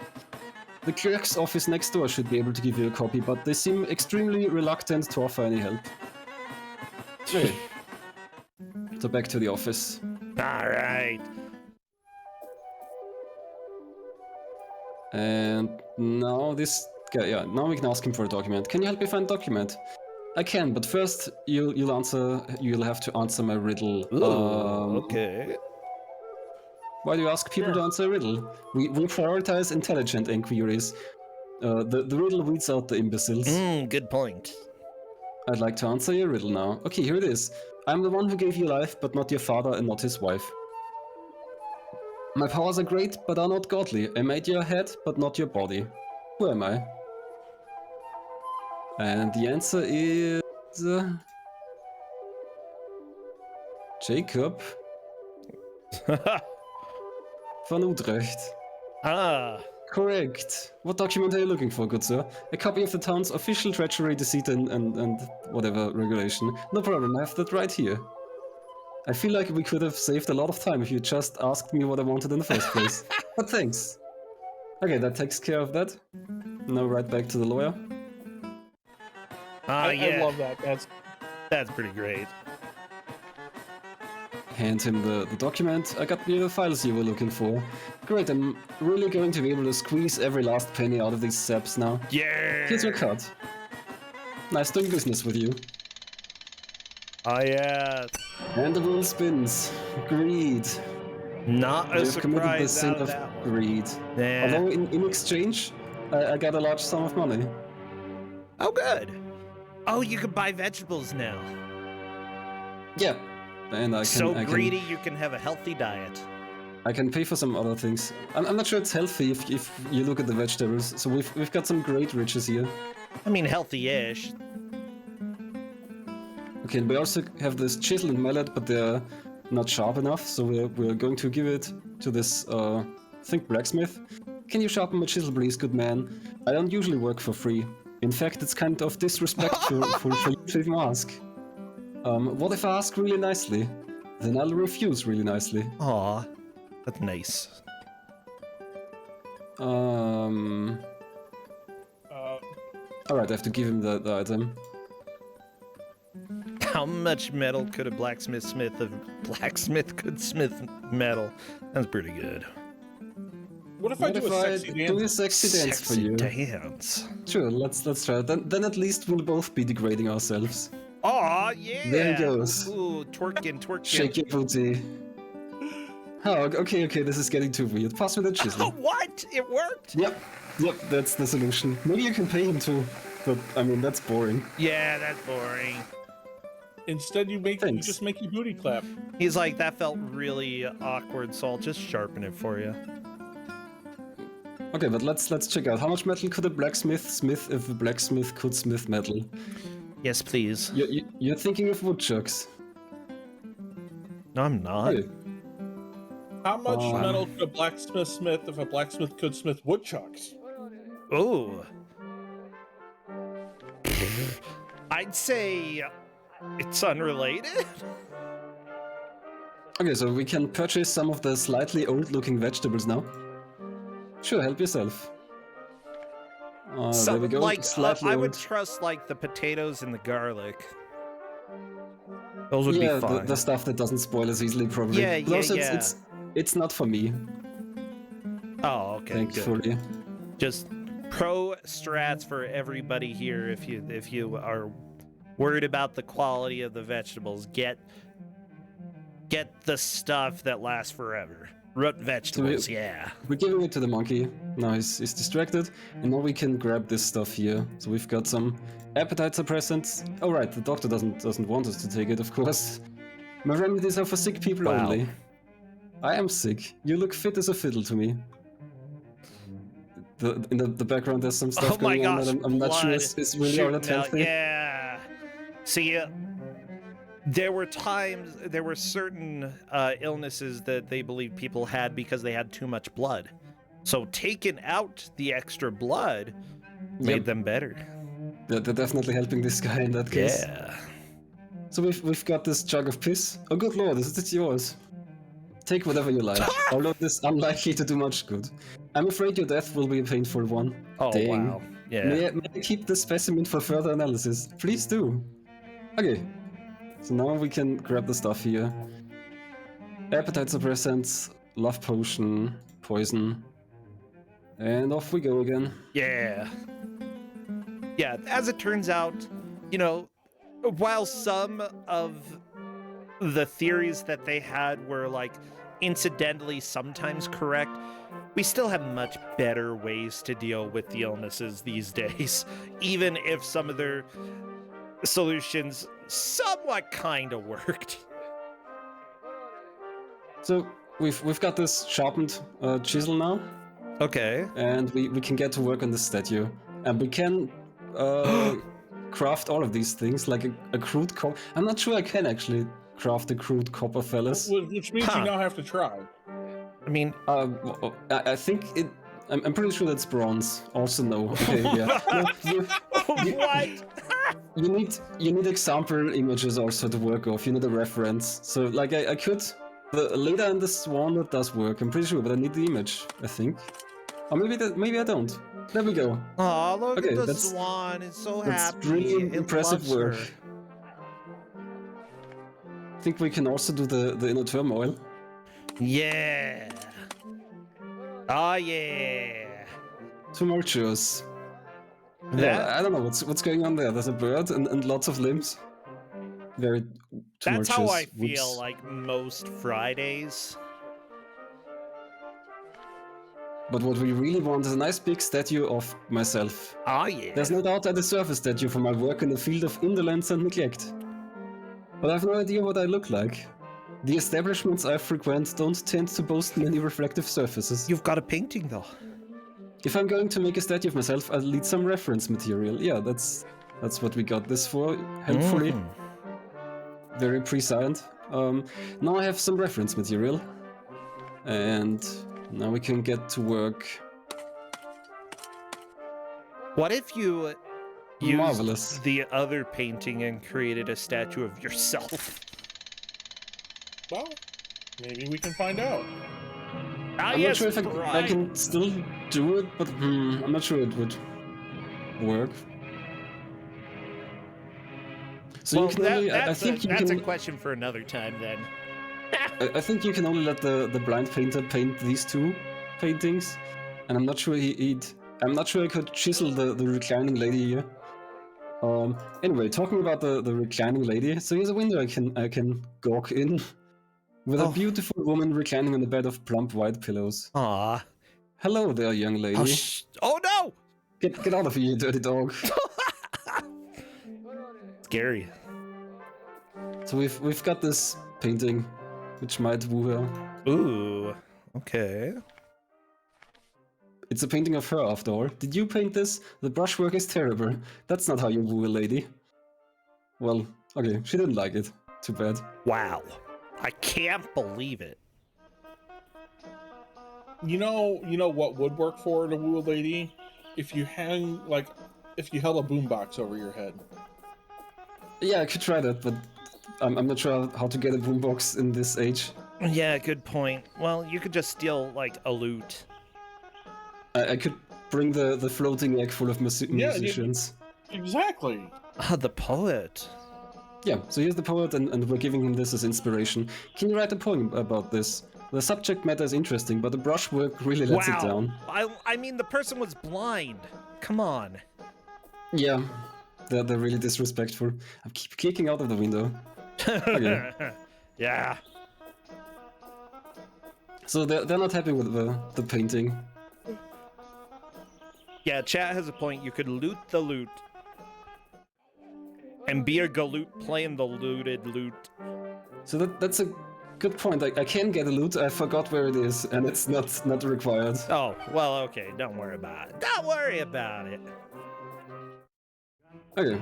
The clerk's office next door should be able to give you a copy, but they seem extremely reluctant to offer any help. Okay. So back to the office. Alright. And now this guy, now we can ask him for a document. Can you help me find a document? I can, but first you'll have to answer my riddle. Ooh, okay. Why do you ask people to answer a riddle? We prioritize intelligent inquiries. The riddle weeds out the imbeciles. Good point. I'd like to answer your riddle now. Okay, here it is. I'm the one who gave you life, but not your father and not his wife. My powers are great, but are not godly. I made your head, but not your body. Who am I? And the answer is... Jacob von Utrecht. Ah. Correct. What document are you looking for, good sir? A copy of the town's official treachery, deceit and whatever regulation. No problem, I have that right here. I feel like we could have saved a lot of time if you just asked me what I wanted in the first place. But thanks. Okay, that takes care of that. Now right back to the lawyer. Yeah. I love that. That's pretty great. Hand him the document. I got the files you were looking for. Great, I'm really going to be able to squeeze every last penny out of these saps now. Yeah. Here's your cut. Nice doing business with you. Oh yeah. And the wheel spins. Greed. Not a You've committed the surprise sin out of of that one. greed. Yeah. Although in exchange, I got a large sum of money. Oh good. Oh, you can buy vegetables now. Yeah. And I can, Greedy, you can have a healthy diet. I can pay for some other things. I'm not sure it's healthy if you look at the vegetables. So we've got some great riches here. I mean, healthy-ish. Okay, and we also have this chisel and mallet, but they're not sharp enough. So we're going to give it to this think blacksmith. Can you sharpen my chisel, please, good man? I don't usually work for free. In fact, it's kind of disrespectful for you to even ask. What if I ask really nicely? Then I'll refuse really nicely. Aw, that's nice. All right, I have to give him the item. How much metal could a blacksmith smith could smith metal? That's pretty good. What if I do a sexy dance? Do a sexy dance for you? Dance. Sure, let's try it. Then at least we'll both be degrading ourselves. Aw, yeah. There he goes. Ooh, twerking. Shake your booty. Oh, okay, this is getting too weird. Pass me the chisel. What? It worked? Yep, that's the solution. Maybe you can pay him too, but I mean, that's boring. Yeah, that's boring. Instead, you just make your booty clap. He's like, that felt really awkward, so I'll just sharpen it for you. Okay, but let's check out how much metal could a blacksmith smith if a blacksmith could smith metal. Yes, please. You're thinking of woodchucks. No, I'm not. Hey. How much metal could a blacksmith smith if a blacksmith could smith woodchucks? Oh. I'd say it's unrelated. Okay, so we can purchase some of the slightly old-looking vegetables now. Sure, help yourself. There we go. Like, Slightly I old. would trust like the potatoes and the garlic. Those would be fine. The stuff that doesn't spoil as easily, probably. Yeah, But also, yeah. It's not for me. Oh, okay. Thankfully. Good. Just pro strats for everybody here. If you are worried about the quality of the vegetables, get the stuff that lasts forever. Root vegetables, yeah. We're giving it to the monkey. Now he's distracted, and now we can grab this stuff here. So we've got some appetite suppressants. Oh right, the doctor doesn't want us to take it, of course. My remedies are for sick people only. I am sick. You look fit as a fiddle to me. In the background there's some stuff going on that I'm not sure is really all that healthy. Yeah. See, there were certain illnesses that they believed people had because they had too much blood. So taking out the extra blood made them better. They're definitely helping this guy in that case. Yeah. So we've got this jug of piss. Oh good lord, is it yours? Take whatever you like. Although this is unlikely to do much good. I'm afraid your death will be a painful one. Oh Dang. wow. Yeah. May I keep the specimen for further analysis? Please do. Okay. So now we can grab the stuff here. Appetite suppressants, love potion, poison. And off we go again. Yeah. Yeah, as it turns out, while some of the theories that they had were like incidentally sometimes correct, we still have much better ways to deal with the illnesses these days, even if some of their solutions somewhat kind of worked. So we've got this sharpened chisel now. Okay. And we can get to work on the statue. And we can craft all of these things, like a crude copper. I'm not sure I can actually craft a crude copper, fellas. Which means you now have to try. I mean, I think it. I'm pretty sure that's bronze. Also, no. Okay, yeah. What? You need example images also to work off. You need a reference. So like I could. The later and the swan that does work. I'm pretty sure, but I need the image. I think. Or maybe I don't. There we go. Oh, look Okay, at the swan. It's so that's happy. really It impressive loves work. her. I think we can also do the inner turmoil. Yeah. Oh yeah. Tumultuous. Yeah, I don't know what's going on there. There's a bird and lots of limbs. Very tumultuous. That's how I feel Whoops. like most Fridays. But what we really want is a nice big statue of myself. Oh yeah. There's no doubt I deserve a statue for my work in the field of indolence and neglect. But I have no idea what I look like. The establishments I frequent don't tend to boast many reflective surfaces. You've got a painting though. If I'm going to make a statue of myself, I'll need some reference material. Yeah, that's what we got this for, helpfully. Very prescient. Now I have some reference material. And now we can get to work. What if you used Marvelous. the other painting and created a statue of yourself? Well, maybe we can find out. Ah, I'm not yes, sure if I can still do it, but I'm not sure it would work. So well, you can only, I that's think you a can, question for another time then. I think you can only let the blind painter paint these two paintings, and I'm not sure I'm not sure I could chisel the reclining lady here. Anyway, talking about the reclining lady, so here's a window I can gawk in, with a Oh. beautiful woman reclining on a bed of plump white pillows. Aw. Hello there, young lady. Oh no! Get out of here, you dirty dog. Scary. So we've got this painting, which might woo her. Ooh. Okay. It's a painting of her, after all. Did you paint this? The brushwork is terrible. That's not how you woo a lady. Well, okay, she didn't like it. Too bad. Wow. I can't believe it. You know what would work for her to woo a lady? If you hang, like, if you held a boombox over your head. Yeah, I could try that, but I'm not sure how to get a boombox in this age. Yeah, good point. Well, you could just steal, like, a loot. I could bring the floating egg full of musicians. Exactly. Ah, the poet. Yeah, so here's the poet, and we're giving him this as inspiration. Can you write a poem about this? The subject matter is interesting, but the brushwork really lets it down. I mean, the person was blind. Come on. Yeah, they're really disrespectful. I keep kicking out of the window. Okay. Yeah. So they're not happy with the painting. Yeah, chat has a point. You could loot the loot. And be a galoot playing the looted loot. So that's a good point. I can get a loot. I forgot where it is, and it's not required. Oh, well, okay. Don't worry about it. Don't worry about it. Okay,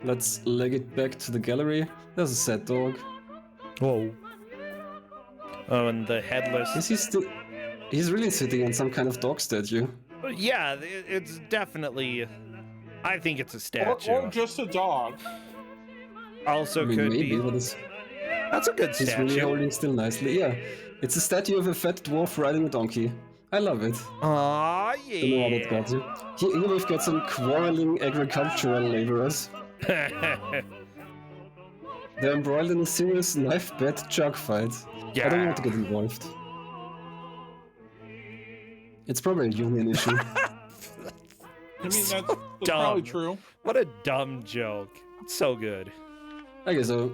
let's leg it back to the gallery. There's a sad dog. Whoa. Oh, and the headless. Is he still... He's really sitting on some kind of dog statue. Yeah, it's definitely... I think it's a statue. Or just a dog. Also I mean, could maybe, be. but it's... That's a good He's statue. really holding still nicely. Yeah, it's a statue of a fat dwarf riding a donkey. I love it. Aw, Don't know how that yeah. got you. Here we've got some quarreling agricultural laborers. They're embroiled in a serious knife-bed jug fight. Yeah. I don't want to get involved. It's probably a union issue. I mean, that's dumb. probably true. What a dumb joke. It's so good. Okay, so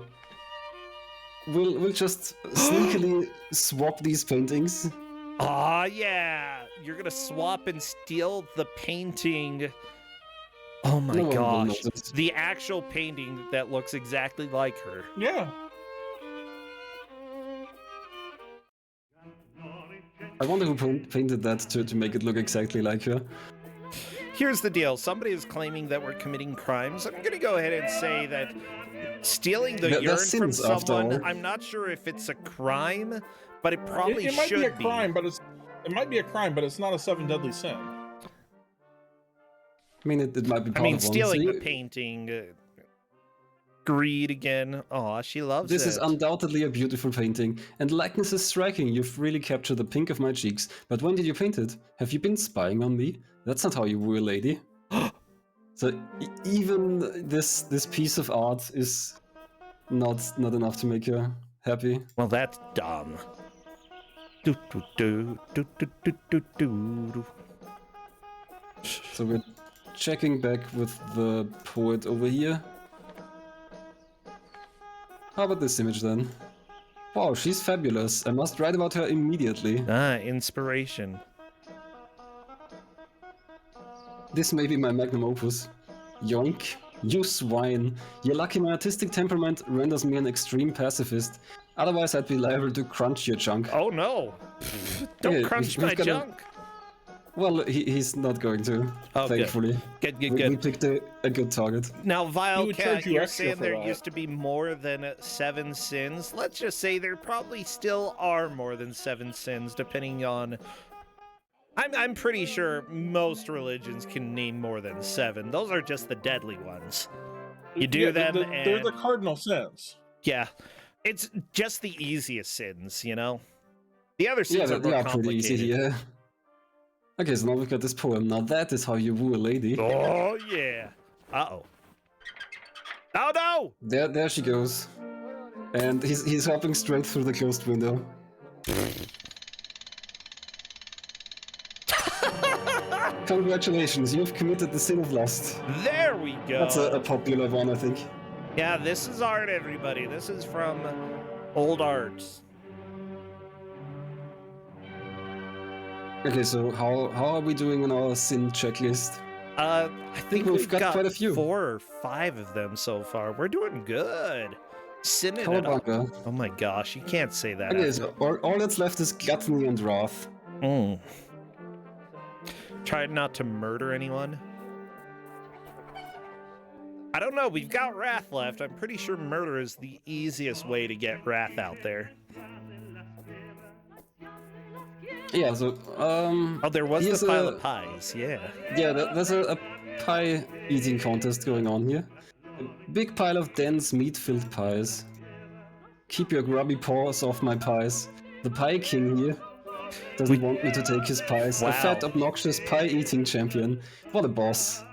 we'll just sneakily swap these paintings. Aw, yeah. You're gonna swap and steal the painting. Oh my No one will gosh. notice. The actual painting that looks exactly like her. Yeah. I wonder who painted that to make it look exactly like her. Here's the deal. Somebody is claiming that we're committing crimes. I'm gonna go ahead and say that stealing the They're urn from sins, after someone, all. I'm not sure if it's a crime, but it probably It might should be a crime, but it might be a crime, but it's not a 7 deadly sin. I mean, it might be part I mean, of one. stealing So the painting. Greed again. Aw, she loves This it. is undoubtedly a beautiful painting, and the likeness is striking. You've really captured the pink of my cheeks. But when did you paint it? Have you been spying on me? That's not how you woo a lady. So even this piece of art is not enough to make her happy. Well, that's dumb. Do, do, do, do, do, do, do, do. So we're checking back with the poet over here. How about this image then? Wow, she's fabulous. I must write about her immediately. Ah, inspiration. This may be my magnum opus. Yoink. You swine. You're lucky my artistic temperament renders me an extreme pacifist. Otherwise I'd be liable to crunch your junk. Oh no! Don't Okay, crunch we've my got a- junk. Well, he's not going to, Oh, good. thankfully. Good, good, We good. picked a good target. Now, He would Vilecat, charge you you're extra saying for there that. used to be more than 7 sins. Let's just say there probably still are more than 7 sins, depending on... I'm pretty sure most religions can name more than 7. Those are just the deadly ones. You do Yeah, them they're and... the cardinal sins. Yeah, it's just the easiest sins, you know? The other scenes are they more are pretty easy complicated. here. Okay, so now we've got this poem. Now that is how you woo a lady. Oh, yeah. Uh-oh. Oh, no! There she goes. And he's hopping straight through the closed window. Congratulations, you've committed the sin of lust. There we go. That's a popular one, I think. Yeah, this is art, everybody. This is from old arts. Okay, so how are we doing on our sin checklist? I think we've got quite a few. 4 or 5 of them so far. We're doing good. Sinning it up. Cowabunga. Oh my gosh, you can't say that. Okay, so all that's left is gluttony and wrath. Try not to murder anyone. I don't know. We've got wrath left. I'm pretty sure murder is the easiest way to get wrath out there. Yeah, so Oh, there was here's the pile of pies. Yeah. Yeah, there's a pie eating contest going on here. A big pile of dense meat-filled pies. Keep your grubby paws off my pies. The Pie King here doesn't want me to take his pies. Wow. A fat, obnoxious pie-eating champion. What a boss.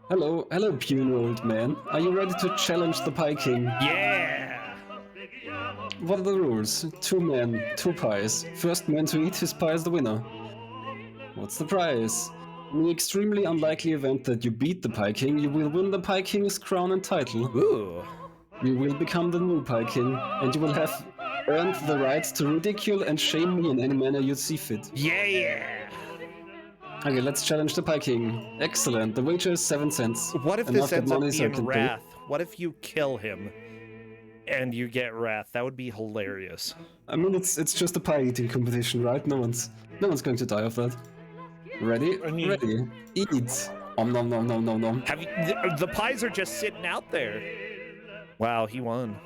Hello, puny old man. Are you ready to challenge the Pie King? Yeah. What are the rules? 2 men, 2 pies. First man to eat his pie is the winner. What's the prize? In the extremely unlikely event that you beat the Pie King, you will win the Pie King's crown and title. Ooh. You will become the new Pie King, and you will have earned the right to ridicule and shame me in any manner you see fit. Yeah. Okay, let's challenge the Pie King. Excellent. The wager is 7 cents. What if And I've this got ends up money so I being can pay. wrath? What if you kill him and you get wrath? That would be hilarious. I mean, it's just a pie eating competition, right? No one's going to die of that. Ready? Ready. Eat. Nom nom nom nom nom nom. Have you, the pies are just sitting out there. Wow, he won.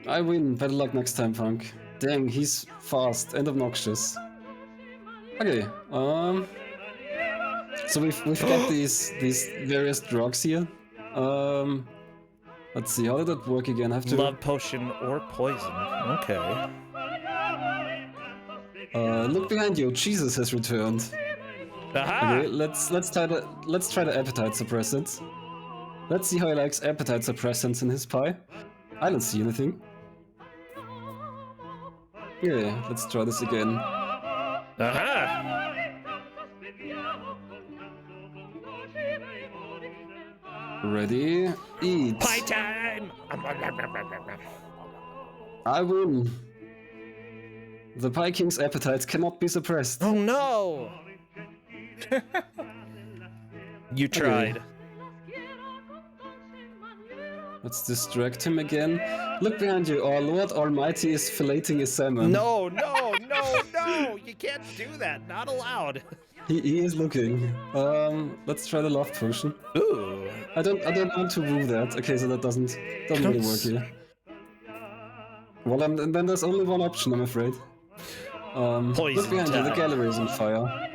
I win. Better luck next time, Funk. Dang, he's fast and obnoxious. Okay. So we've got these various drugs here. Let's see. How did that work again? I have to. Love potion or poison. Okay. Look behind you. Jesus has returned. Aha! Okay, let's try the appetite suppressants. Let's see how he likes appetite suppressants in his pie. I don't see anything. Yeah, let's try this again. Aha! Ready? Eat. Pie time! I win. The Pie King's appetite cannot be suppressed. Oh no! You tried. Let's distract him again. Look behind you. Our Lord Almighty is filleting a salmon. No, no, no, no! You can't do that. Not allowed. He is looking. Let's try the love potion. Ooh. I don't want to woo that. Okay, so that doesn't really work here. Well, then there's only one option, I'm afraid. Look Poison behind you. The time. gallery is on fire.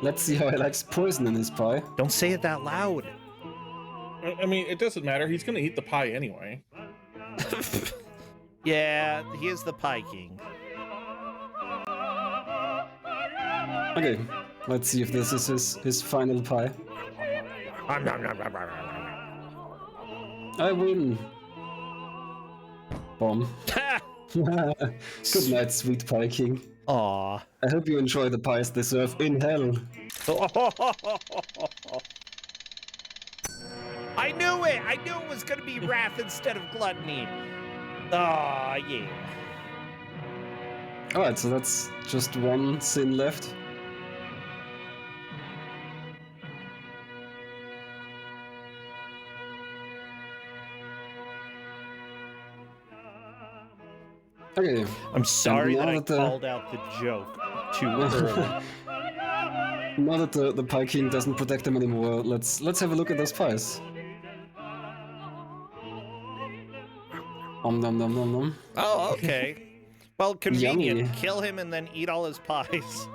Let's see how he likes poison in his pie. Don't say it that loud. I mean, it doesn't matter. He's gonna eat the pie anyway. Yeah, he is the Pie King. Okay, let's see if this is his final pie. I win. Bomb. Good night, sweet Pie King. Aw. I hope you enjoy the pies they serve in hell. I knew it! I knew it was gonna be wrath instead of gluttony. Aw, yeah. Alright, so that's just one sin left. Okay. I'm sorry now that I that the- called out the joke too early. Now that the Pie King doesn't protect them anymore, let's have a look at those pies. Nom nom nom nom nom. Oh, okay. Well, convenient. Yummy. Kill him and then eat all his pies.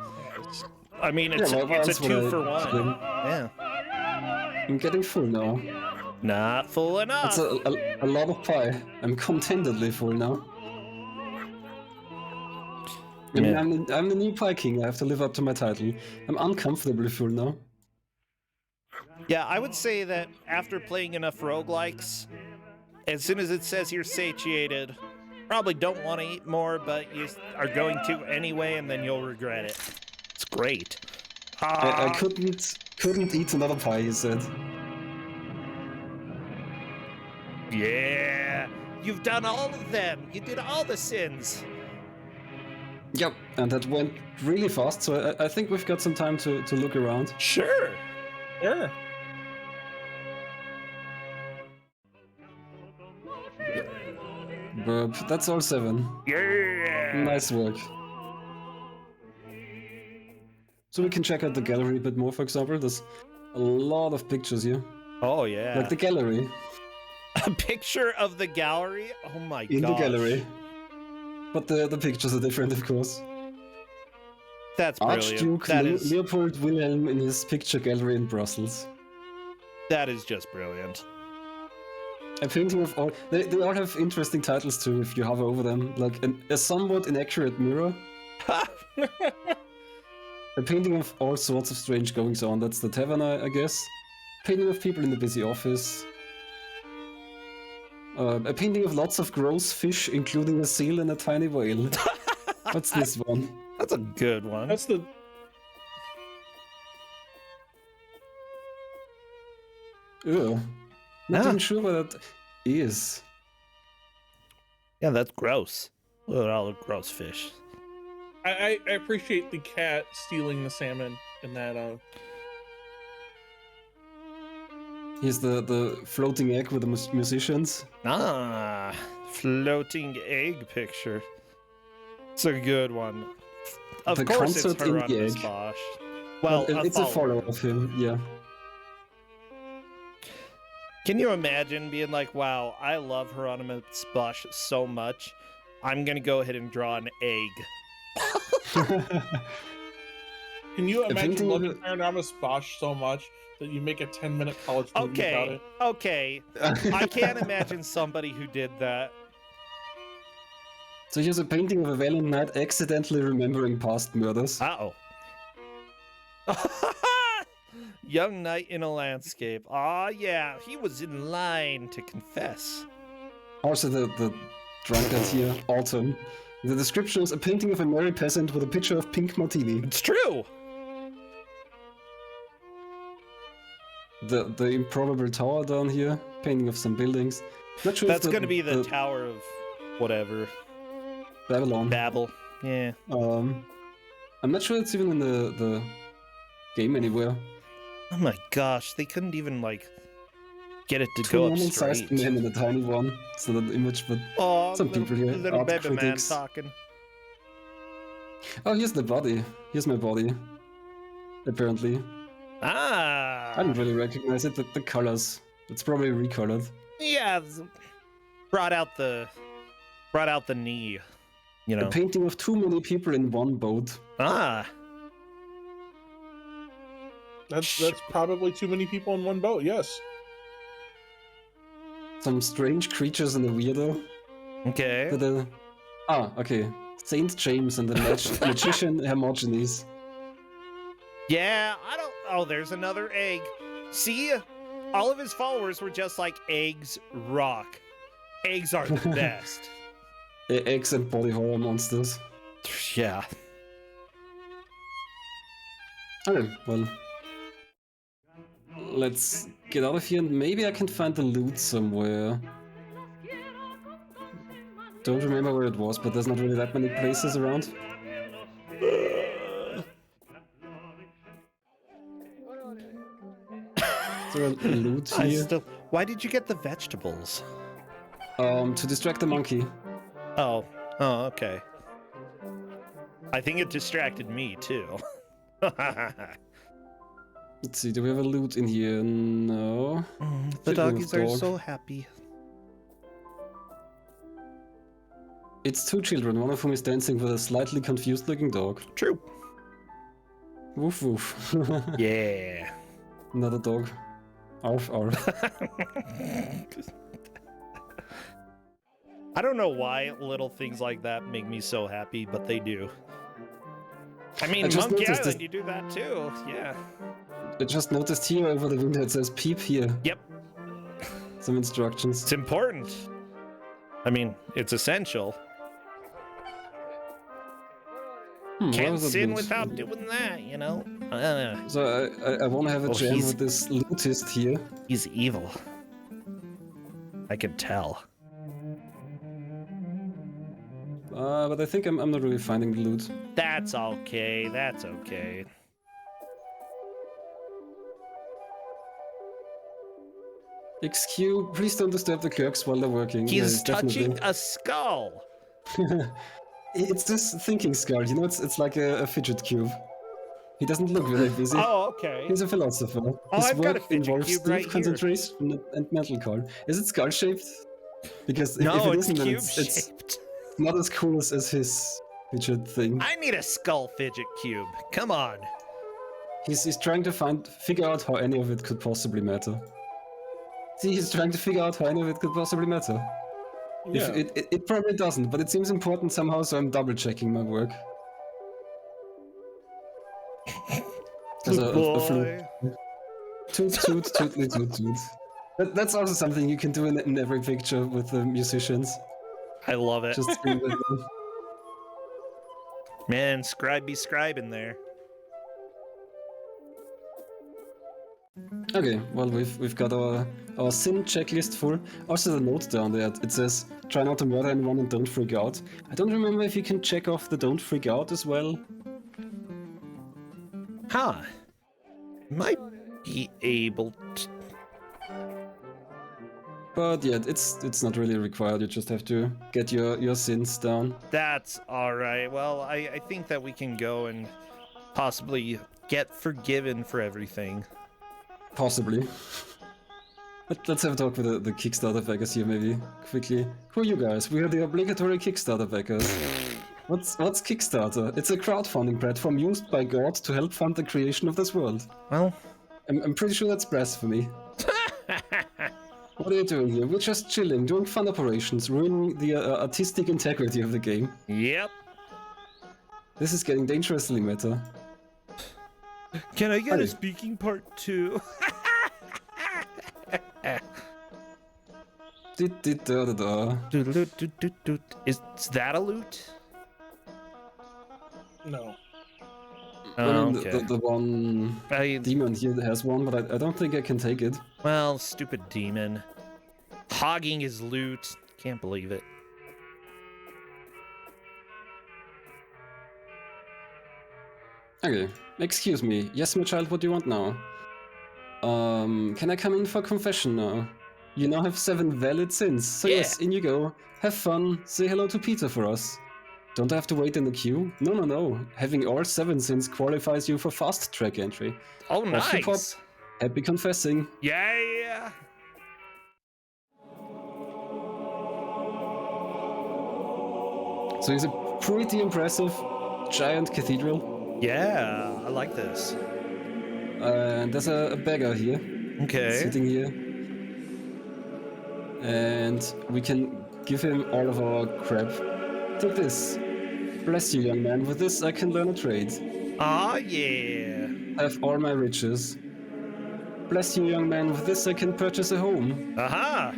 I mean, Yeah, it's well, a that's what 2 I for 1. did. Yeah. I'm getting full now. Not full enough. That's a lot of pie. I'm contentedly full now. I mean, Yeah. I'm the new pie king. I have to live up to my title. I'm uncomfortably full now. Yeah, I would say that after playing enough roguelikes, as soon as it says you're satiated, probably don't want to eat more, but you are going to anyway, and then you'll regret it. It's great. I couldn't eat another pie, you said. Yeah, you've done all of them. You did all the sins. Yep, and that went really fast, so I think we've got some time to look around. Sure. Sure. Burp, that's all 7. Yeah. Nice work. So we can check out the gallery a bit more, for example. There's a lot of pictures here. Oh, yeah. Like the gallery. A picture of the gallery? Oh my god. In the gallery. But the pictures are different, of course. That's brilliant. Archduke Leopold Wilhelm in his picture gallery in Brussels. That is just brilliant. A painting of all... They all have interesting titles too, if you hover over them. Like a somewhat inaccurate mirror. A painting of all sorts of strange goings-on. That's the tavern, I guess. Painting of people in the busy office. A painting of lots of gross fish, including a seal and a tiny whale. What's this one? That's a good one. That's the. Ew. Not even sure what that is. Yeah, that's gross. Look at all the gross fish. I appreciate the cat stealing the salmon in that. Here's the floating egg with the musicians. Ah, floating egg picture. It's a good one. Of The course, it's concert in the Hieronymus egg. Bosch. Well, it's a follower. follower of him, yeah. Can you imagine being like, wow, I love Hieronymus Bosch so much, I'm gonna go ahead and draw an egg. Can you imagine painting of loving Hieronymus Bosch so much that you make a 10-minute college movie about it? Okay. I can't imagine somebody who did that. So here's a painting of a valiant knight accidentally remembering past murders. Uh-oh. Young knight in a landscape. Aw, yeah, he was in line to confess. Also the drunkard here, Autumn. The description is a painting of a merry peasant with a picture of pink martini. It's true. The improbable tower down here, painting of some buildings. Not sure That's if gonna be the Tower of whatever. Babylon. Babel. Yeah. I'm not sure it's even in the game anywhere. Oh my gosh, they couldn't even like get it to Two go up normal-sized straight. men and a tiny one. It's not an image, but Oh, some little, people here, little art baby man critics. talking. oh, here's the body. Here's my body. Apparently, Ah. I didn't really recognize it. The colors. It's probably recolored. Yeah. Brought out the knee. You A know. painting of too many people in one boat. Ah. That's probably too many people in one boat. Yes. Some strange creatures and a weirdo. Okay. Okay. Saint James and the magician Hermogenes. Yeah, I don't. Oh, there's another egg. See, all of his followers were just like eggs rock. Eggs are the best. Eggs and body horror monsters. Yeah. Okay, well. Let's get out of here and maybe I can find the loot somewhere. Don't remember where it was, but there's not really that many places around. Is there a loot here? Why did you get the vegetables? To distract the monkey. Oh, okay. I think it distracted me too. Let's see, do we have a loot in here? No. The Should we have doggies are dog? so happy. It's two children, one of whom is dancing with a slightly confused looking dog. True. Woof woof. Yeah. Another dog. Arf, arf. I don't know why little things like that make me so happy, but they do. I mean, Monkey Island, you do that too. Yeah. I just noticed here over the window it says peep here. Yep. Some instructions. It's important. I mean, it's essential. Can't sin without doing that, you know? So I want to have a jam with this lootist here. He's evil. I can tell. But I think I'm not really finding the loot. That's okay. That's okay. Excuse, please don't disturb the clerks while they're working. He's touching a skull. It's this thinking skull, you know, it's like a fidget cube. He doesn't look very busy. Oh, okay. He's a philosopher. Oh, His I've got a work fidget involves cube deep right here. concentration and mental calm. Is it skull-shaped? Because if No, it it's isn't, then cube-shaped. it's not as cool as his fidget thing. I need a skull fidget cube. Come on. He's trying to figure out how any of it could possibly matter. See, he's trying to figure out how any of it could possibly matter. Yeah. It probably doesn't, but it seems important somehow, so I'm double-checking my work. There's a flute. Toot, toot, tootly, toot, toot. That's also something you can do in every picture with the musicians. I love it. Just sing with them. Man, scribe be scribing there. Okay, well we've got our sin checklist full. Also the note down there, it says try not to murder anyone and don't freak out. I don't remember if you can check off the don't freak out as well. Huh. Might be able to. But yeah, it's not really required, you just have to get your sins down. That's alright. Well, I think that we can go and possibly get forgiven for everything. Possibly. But let's have a talk with the Kickstarter backers here maybe, quickly. Who are you guys? We are the obligatory Kickstarter backers. What's Kickstarter? It's a crowdfunding platform used by God to help fund the creation of this world. Well, I'm pretty sure that's blasphemy. What are you doing here? We're just chilling, doing fun operations, ruining the artistic integrity of the game. Yep. This is getting dangerously meta. Can I get a speaking part too? Is that a loot? No. Oh, I mean, okay. the one demon here has one, but I don't think I can take it. Well, stupid demon. Hogging his loot. Can't believe it. Okay, excuse me. Yes, my child, what do you want now? Can I come in for confession now? You now have 7 valid sins, so Yeah. yes, in you go. Have fun, say hello to Peter for us. Don't I have to wait in the queue? No. Having all 7 sins qualifies you for fast track entry. Oh, Off you pop. nice. Happy confessing. Yeah. So it's a pretty impressive giant cathedral. Yeah, I like this. And there's a beggar here. Okay. Sitting here. And we can give him all of our crap. Take this. Bless you, young man. With this, I can learn a trade. Aw, yeah. Have all my riches. Bless you, young man. With this, I can purchase a home. Aha.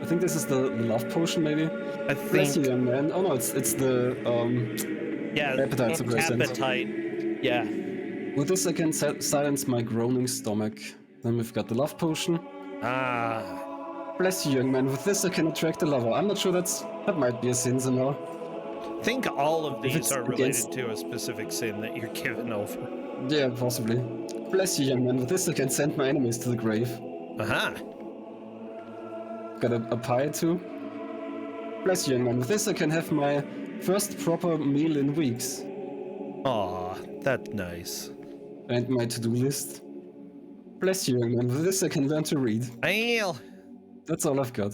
I think this is the love potion, maybe. I Bless you, think. young man. Oh no, it's the Yeah. appetite suppressant. Appetite. Yeah. With this, I can silence my groaning stomach. Then we've got the love potion. Ah. Bless you, young man. With this, I can attract a lover. I'm not sure that might be a sin somehow. I think all of If these it's are related against- to a specific sin that you're given over. Yeah, possibly. Bless you, young man. With this, I can send my enemies to the grave. Aha. Got a pie too. Bless you, young man. With this, I can have my first proper meal in weeks. Aw, that's nice. And my to-do list. Bless you, young man. With this, I can learn to read. Well, That's all I've got.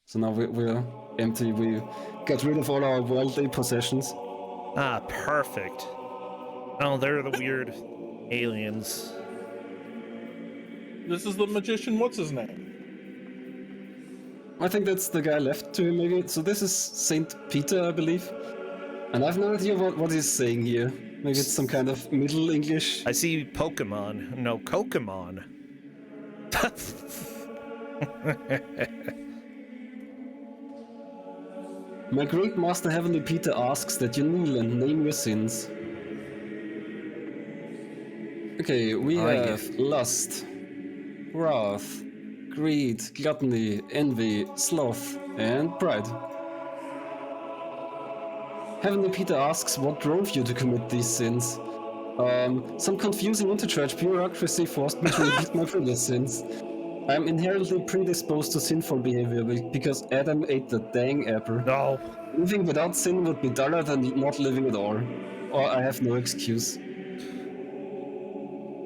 So now we're empty. We got rid of all our worldly possessions. ah, perfect. Oh, they're the weird aliens. This is the magician. What's his name? I think that's the guy left to him, maybe. So this is Saint Peter, I believe. And I've no idea what he's saying here. Maybe it's some kind of Middle English. I see Pokemon. No, Kokemon. My great master Heavenly Peter asks that you kneel and name your sins. Okay, we have lust, wrath, greed, gluttony, envy, sloth, and pride. Heavenly Peter asks what drove you to commit these sins. Some confusing interchurch bureaucracy forced me to repeat my previous sins. I'm inherently predisposed to sinful behavior because Adam ate the dang apple. No. Living without sin would be duller than not living at all. Or I have no excuse.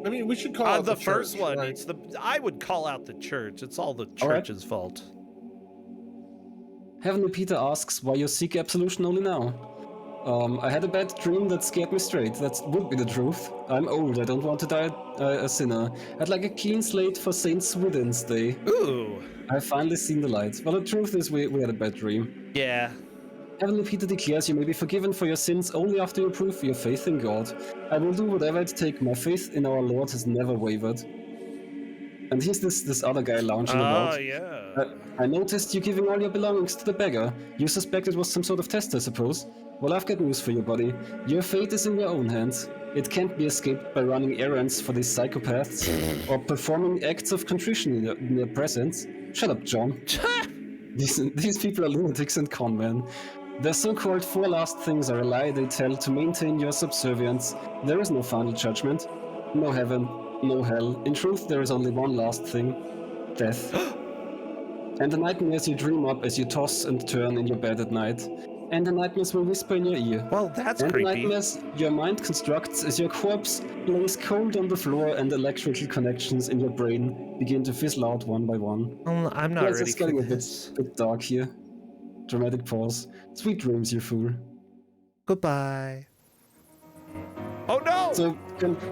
I mean, we should call out The first church, one. right? It's I would call out the church. It's all the church's fault. Heavenly Peter asks why you seek absolution only now. I had a bad dream that scared me straight. That would be the truth. I'm old. I don't want to die a sinner. I'd like a clean slate for Saint Swithin's Day. Ooh. I've finally seen the light. Well, the truth is we had a bad dream. Yeah. Heavenly Peter declares you may be forgiven for your sins only after you prove your faith in God. I will do whatever it takes. My faith in our Lord has never wavered. And here's this other guy lounging about. Oh, yeah. I noticed you giving all your belongings to the beggar. You suspect it was some sort of test, I suppose. Well, I've got news for you, buddy. Your fate is in your own hands. It can't be escaped by running errands for these psychopaths or performing acts of contrition in their presence. Shut up, John. These people are lunatics and con men. Their so-called four last things are a lie they tell to maintain your subservience. There is no final judgment, no heaven, no hell. In truth, there is only one last thing: death. And the nightmares you dream up as you toss and turn in your bed at night. And the nightmares will whisper in your ear. Well, that's And creepy. the nightmares your mind constructs as your corpse lays cold on the floor and electrical connections in your brain begin to fizzle out one by one. I'm not Yes, ready it's getting for a this. bit dark here. Dramatic pause. Sweet dreams, you fool. Goodbye. Oh no! So,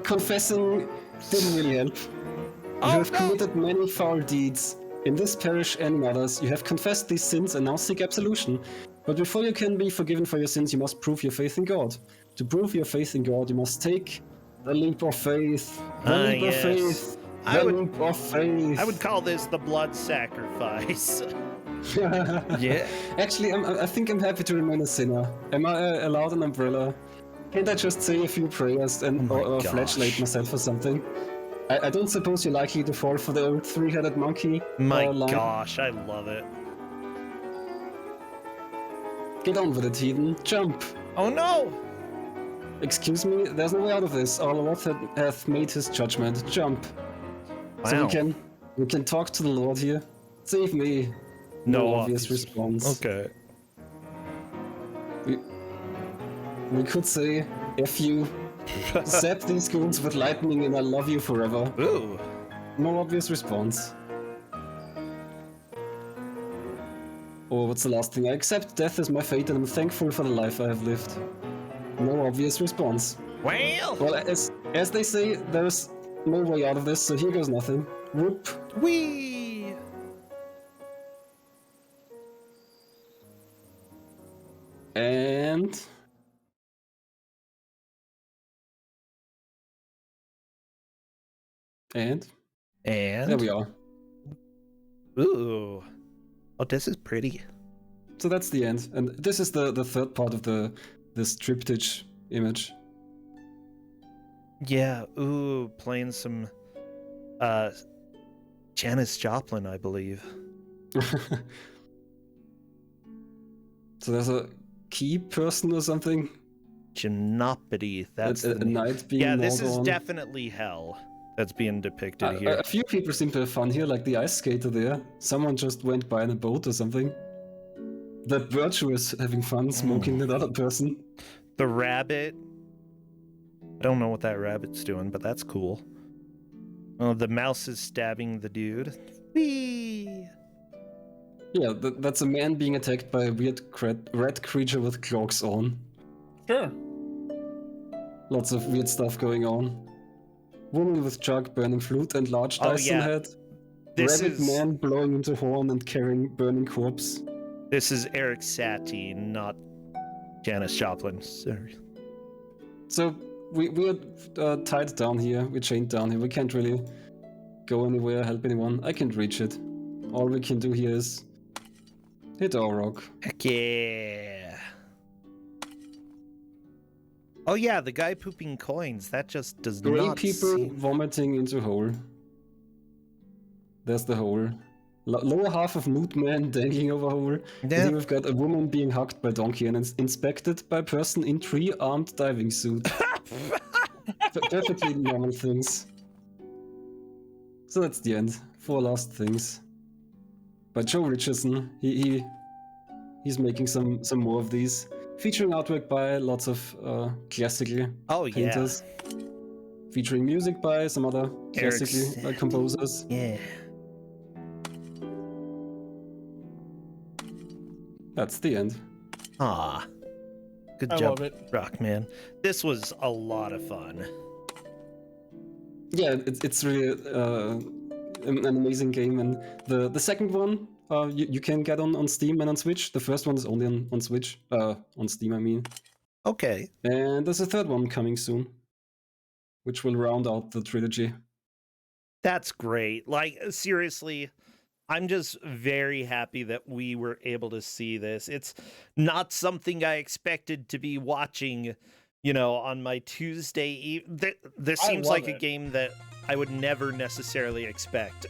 confessing didn't really help. You Oh, have no! committed many foul deeds. In this parish and in others, you have confessed these sins and now seek absolution. But before you can be forgiven for your sins, you must prove your faith in God. To prove your faith in God, you must take the leap of faith. The leap yes. of faith. I The would- leap of faith. I would call this the blood sacrifice. Yeah. Actually, I think I'm happy to remain a sinner. Am I allowed an umbrella? Can't I just say a few prayers and or flagellate myself or something? I don't suppose you're likely to fall for the old three-headed monkey My line. gosh, I love it. Get on with it, heathen. Jump! Oh no! Excuse me, there's no way out of this. Our Lord hath made his judgment. Jump! So Wow. we can talk to the Lord here. Save me. No obvious obvious- response. Okay. We could say, F you. Zap these goons with lightning and I love you forever. Ooh. No obvious response. Oh, what's the last thing? I accept death as my fate and I'm thankful for the life I have lived. No obvious response. Well. Well, as they say, there's no way out of this, so here goes nothing. Whoop. Wee. And... And? And There we are. Ooh. Oh, this is pretty. So that's the end. And this is the third part of this triptych image. Yeah. Ooh, playing some Janis Joplin, I believe. So there's a key person or something? Gymnopody. That's a the knight being Yeah, this gnawed is on. definitely hell that's being depicted here. A few people seem to have fun here, like the ice skater there. Someone just went by in a boat or something. That virtue is having fun smoking that other person. The rabbit. I don't know what that rabbit's doing, but that's cool. Oh, the mouse is stabbing the dude. Whee! Yeah, that's a man being attacked by a weird red creature with cloaks on. Sure. Lots of weird stuff going on. woman with jug burning flute and large Oh, Dyson yeah. head. This Rabbit is man blowing into horn and carrying burning corpse. this is Eric Satie, not Janis Joplin. Sorry. So we are tied down here. We're chained down here. We can't really go anywhere, help anyone. I can't reach it. All we can do here is hit our rock. Heck yeah. Oh yeah, the guy pooping coins. That just does Gray not people seem... vomiting into hole. There's the hole. Lower half of Mood Man dangling over hole. And Yeah. here we've got a woman being hugged by donkey and inspected by person in tree-armed diving suit. Perfectly normal things. So that's the end. 4 last things. But Joe Richardson, he's making some more of these, featuring artwork by lots of classical Oh yeah. painters, featuring music by some other classical Satie. composers. Yeah. That's the end. Ah. Good I job, love it. Rockman. This was a lot of fun. Yeah, it's really an amazing game, and the second one you can get on Steam and on Switch. The first one is only on Switch, on Steam I mean. Okay. And there's a third one coming soon, which will round out the trilogy. That's great. Like, seriously, I'm just very happy that we were able to see this. It's not something I expected to be watching, you know, on my Tuesday. This I seems love like a it. game that I would never necessarily expect.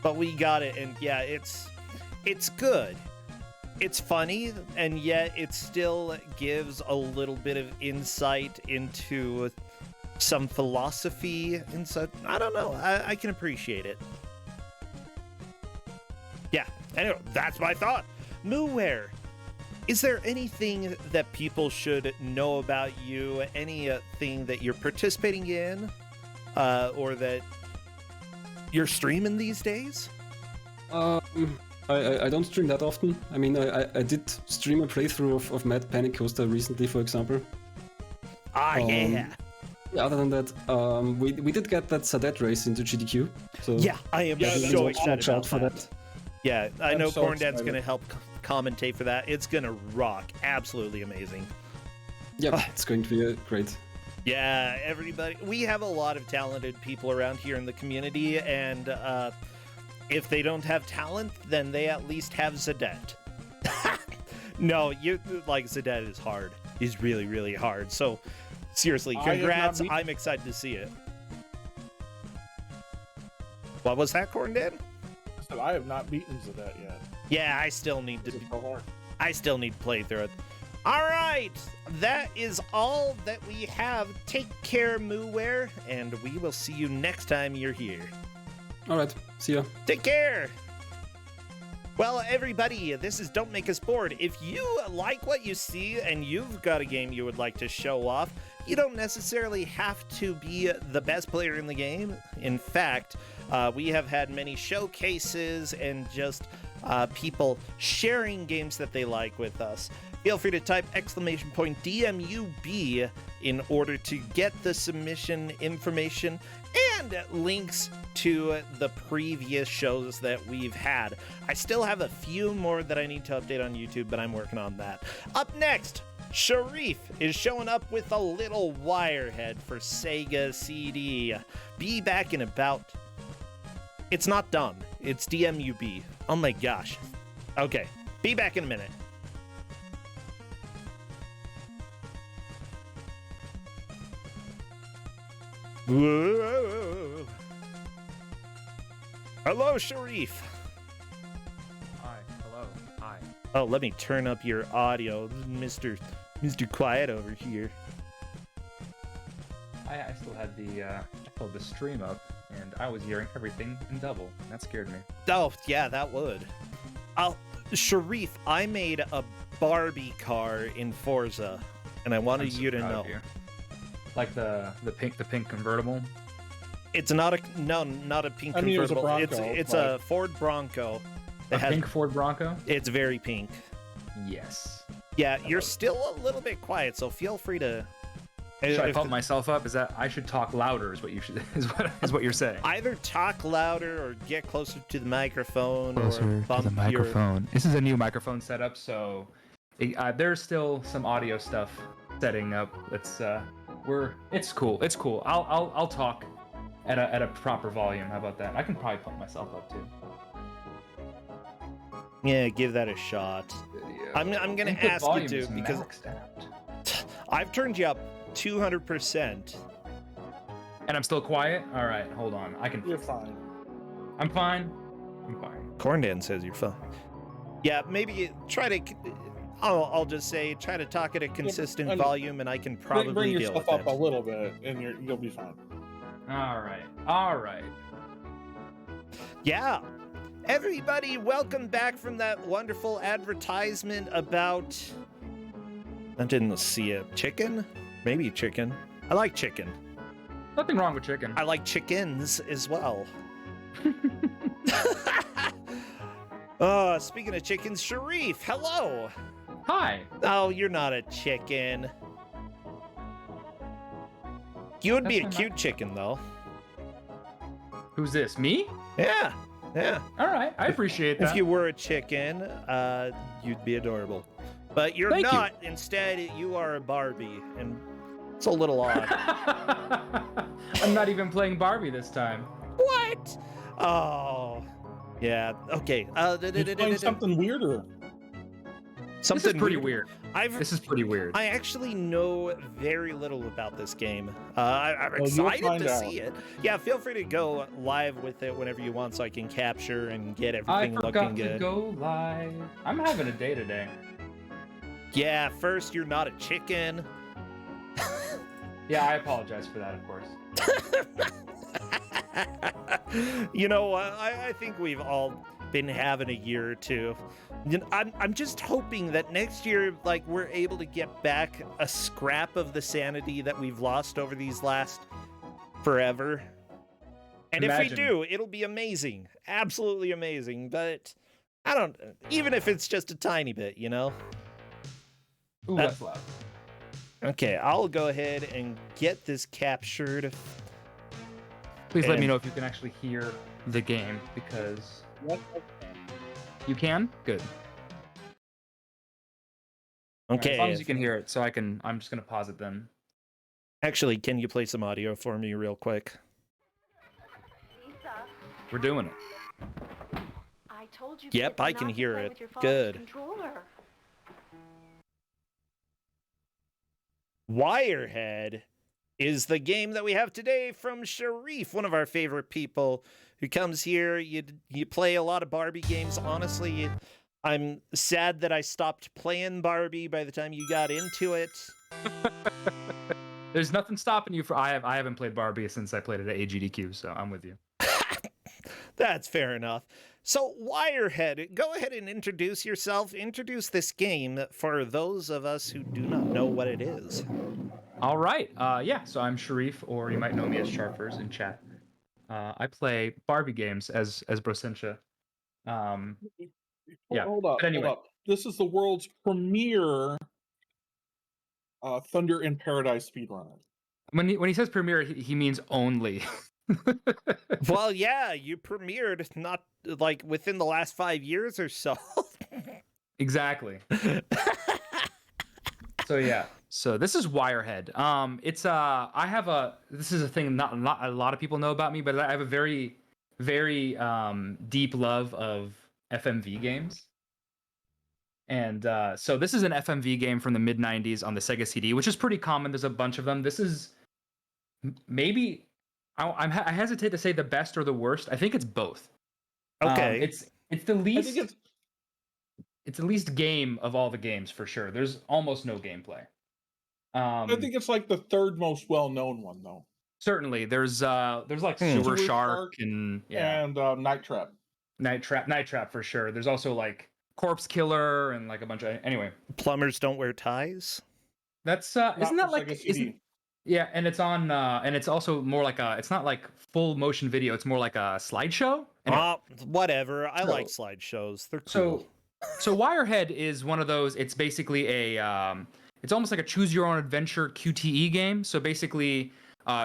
But we got it, and yeah, it's good. It's funny, and yet it still gives a little bit of insight into some philosophy and such. I don't know. I can appreciate it. Yeah. Anyway, that's my thought. mooware. Is there anything that people should know about you? Anything that you're participating in, or that you're streaming these days? I don't stream that often. I mean, I did stream a playthrough of Mad Panic Coaster recently, for example. Yeah. Other than that, we did get that Sadet race into GDQ. So Yeah, I am Yeah, so that's excited watch out about for that. that. Yeah, I I'm know so Corn Dad's excited. going to help commentate for that. It's going to rock. Absolutely amazing. Yeah, it's going to be great. Yeah, everybody. We have a lot of talented people around here in the community, and if they don't have talent, then they at least have Zadet. No, Zadet is hard. He's really, really hard. So, seriously, I have not congrats. beat- I'm excited to see it. What was that, Corn Dad? So I have not beaten Zadet yet. Yeah, I still need to. It's so hard. I still need to play through it. All right, that is all that we have. Take care, mooware, and we will see you next time you're here. All right, see ya. Take care. Well, everybody, this is Don't Make Us Bored. If you like what you see and you've got a game you would like to show off, you don't necessarily have to be the best player in the game. In fact, we have had many showcases and just people sharing games that they like with us. Feel free to type !DMUB in order to get the submission information and links to the previous shows that we've had. I still have a few more that I need to update on YouTube, but I'm working on that. Up next, Sharif is showing up with a little Wirehead for Sega CD. Be back in about... It's not dumb. It's DMUB. Oh my gosh. Okay, be back in a minute. Whoa. Hello, Sharif. Hi, hello, hi. Oh, let me turn up your audio, Mr. Quiet over here. I still had the stream up, and I was hearing everything in double. And that scared me. Oh, yeah, that would. Sharif, I made a Barbie car in Forza, and I wanted I'm so you to proud know. of you. Like the pink convertible. It's not a pink I mean, it was a convertible. Bronco, It's but- a Ford Bronco. A pink Ford Bronco. It's very pink. Yes. Yeah, I you're love it. still a little bit quiet, so feel free to Should I If pump myself up? Is that I should talk louder? Is what you should is what you're saying? either talk louder or get closer to the microphone or Closer to bump the microphone. This is a new microphone setup, so there's still some audio stuff setting up. It's cool. It's cool. I'll talk at a proper volume. How about that? I can probably pump myself up too. Yeah, give that a shot. I'm gonna Input ask you volume to is because maxed out. I've turned you up 200%. And I'm still quiet. All right, hold on. You're fine. I'm fine. I'm fine. Corndan says you're fine. Yeah, maybe try to. I'll just say try to talk at a consistent volume, and I can probably bring deal yourself with up it. a little bit, and you'll be fine. All right. All right. Yeah. Everybody, welcome back from that wonderful advertisement about. I didn't see it. Chicken? Maybe chicken. I like chicken. Nothing wrong with chicken. I like chickens as well. Speaking of chickens, Sharif, hello. Hi. Oh, you're not a chicken. You would be a That's cute chicken, though. Who's this? Me? Yeah, yeah. All right. I appreciate that. If you were a chicken, you'd be adorable. But you're Thank you. not. Instead, you are a Barbie, and it's a little odd. I'm not even playing Barbie this time. What? Oh, yeah. Okay. You're playing something weirder. Something This is pretty weird. This is pretty weird. I actually know very little about this game. I'm Well, you'll excited find to out. see it. Yeah, feel free to go live with it whenever you want, so I can capture and get I everything forgot looking to good. go live. I'm having a day today. Yeah, first you're not a chicken. Yeah, I apologize for that, of course. You know what? I think we've all been having a year or two. You know, I'm just hoping that next year, like, we're able to get back a scrap of the sanity that we've lost over these last forever. And if we Imagine. do, it'll be amazing. Absolutely amazing. But I don't, even if it's just a tiny bit, you know? Ooh, that's loud. Okay, I'll go ahead and get this captured. Please let me And- know if you can actually hear the game, because What? you can? Good. All right, Okay. as long as you can hear it, so I'm just gonna pause it then. Actually, can you play some audio for me real quick? We're doing it. I told you. Yep, kids I not can to hear play it. with your father's Good. Controller. Wirehead is the game that we have today from Sharif, one of our favorite people who comes here. You play a lot of Barbie games. Honestly, I'm sad that I stopped playing Barbie by the time you got into it. There's nothing stopping you from. I haven't played Barbie since I played it at AGDQ, so I'm with you. That's fair enough. So, Wirehead, go ahead and introduce yourself. Introduce this game for those of us who do not know what it is. All right. Yeah. So I'm Sharif, or you might know me as Sharfers in chat. I play Barbie games as Brosensha. Yeah, Hold up. but anyway. Hold up. This is the world's premier Thunder in Paradise speedrunner. When he says premiere, he means only. Well, yeah, you premiered not like within the last 5 years or so. Exactly. So yeah. So this is Wirehead. This is a thing not a lot of people know about me, but I have a very deep love of FMV games. And so this is an FMV game from the mid 90s on the Sega CD, which is pretty common. There's a bunch of them. This is maybe I hesitate to say the best or the worst. I think it's both. Okay. It's the least. I think It's the least game of all the games for sure. There's almost no gameplay. I think it's like the third most well-known one, though. Certainly there's like Sewer Sewer Shark Shark and yeah, And Night Trap. Night Trap for sure. There's also like Corpse Killer and like a bunch of anyway. Plumbers don't wear ties? That's Not isn't that for like Sega CD. yeah, and it's on and it's also more like it's not like full motion video. It's more like a slideshow. Anyway, Whatever. I So- like slideshows. They're cool. so Wirehead is one of those. It's basically a it's almost like a choose your own adventure QTE game. So basically,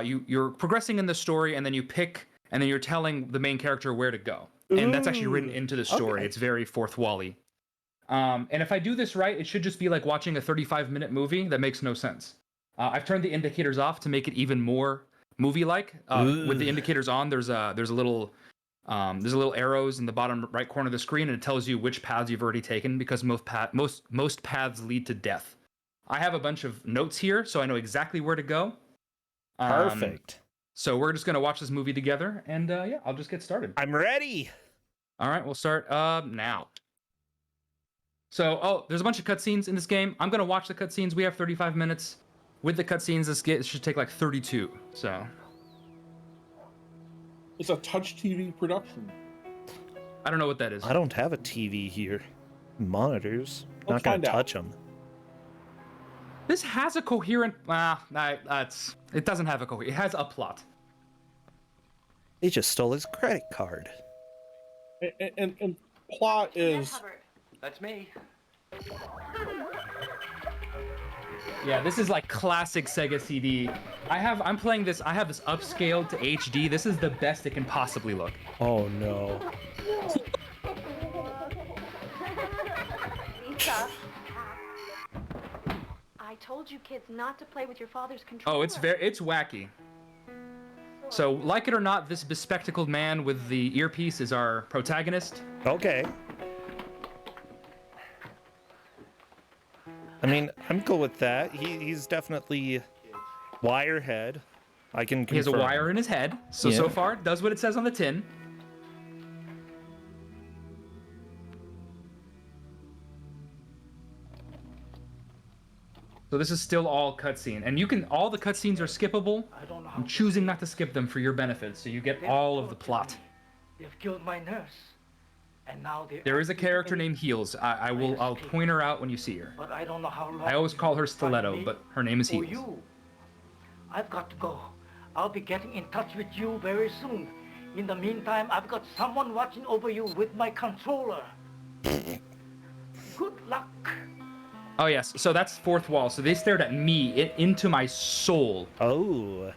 you're progressing in the story, and then you pick, and then you're telling the main character where to go, and that's actually written into the story. Okay. It's very fourth wall-y. And if I do this right, it should just be like watching a 35-minute movie that makes no sense. I've turned the indicators off to make it even more movie-like. With the indicators on, there's a little arrows in the bottom right corner of the screen, and it tells you which paths you've already taken, because most paths lead to death. I have a bunch of notes here, so I know exactly where to go. Perfect. So we're just gonna watch this movie together, and yeah, I'll just get started. I'm ready. All right, we'll start now. So, there's a bunch of cutscenes in this game. I'm gonna watch the cutscenes. We have 35 minutes. With the cutscenes, this should take like 32. So. It's a touch TV production. I don't know what that is. I don't have a TV here. Monitors. We'll Not gonna find out. touch them. This has a coherent. It doesn't have a coherent. It has a plot. They just stole his credit card. And plot is That's me. Yeah, this is like classic Sega CD. I'm playing this. I have this upscaled to HD. This is the best it can possibly look. Oh no. Lisa, I told you kids not to play with your father's controller. Oh, it's wacky. So, like it or not, this bespectacled man with the earpiece is our protagonist. Okay. I mean, I'm cool with that. He's definitely Wirehead. I can confirm. He has a wire in his head. So Yeah. so far, does what it says on the tin. So this is still all cutscene, and all the cutscenes are skippable. I'm choosing not to skip them for your benefit, so you get all of the plot. They've killed my nurse. And now There is a character named Heels. I'll point her out when you see her. But I don't know how long. I always call her Stiletto, Me but her name is or Heels. you. I've got to go. I'll be getting in touch with you very soon. In the meantime, I've got someone watching over you with my controller. Good luck. Oh yes, so that's fourth wall. So they stared at me into my soul. Oh.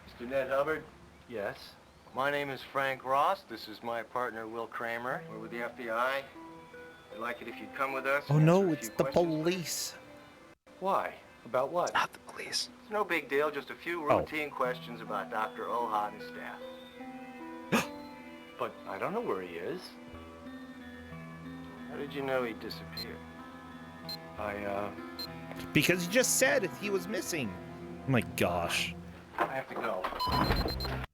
Mr. Ned Hubbard? Yes. My name is Frank Ross. This is my partner, Will Kramer. We're with the FBI. I'd like it if you'd come with us. Oh and no, answer a it's few the questions. police. Why? About what? Not the police. It's no big deal, just a few routine questions about Dr. Aaaah and his staff. But I don't know where he is. How did you know he disappeared? Because you just said he was missing. Oh my gosh. I have to go.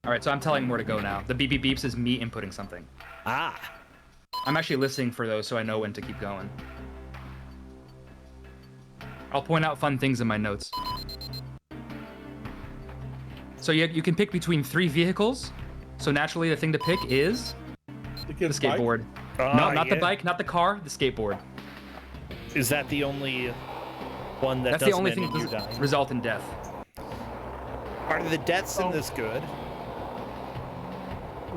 All right, so I'm telling him where to go now. The beep beep beeps is me inputting something. Ah. I'm actually listening for those, so I know when to keep going. I'll point out fun things in my notes. So you can pick between 3 vehicles. So naturally, the thing to pick is the skateboard. No, not the bike, not the car, the skateboard. Is that the only one that That's doesn't the only end thing in you that dying? result in death. Are the deaths in this good?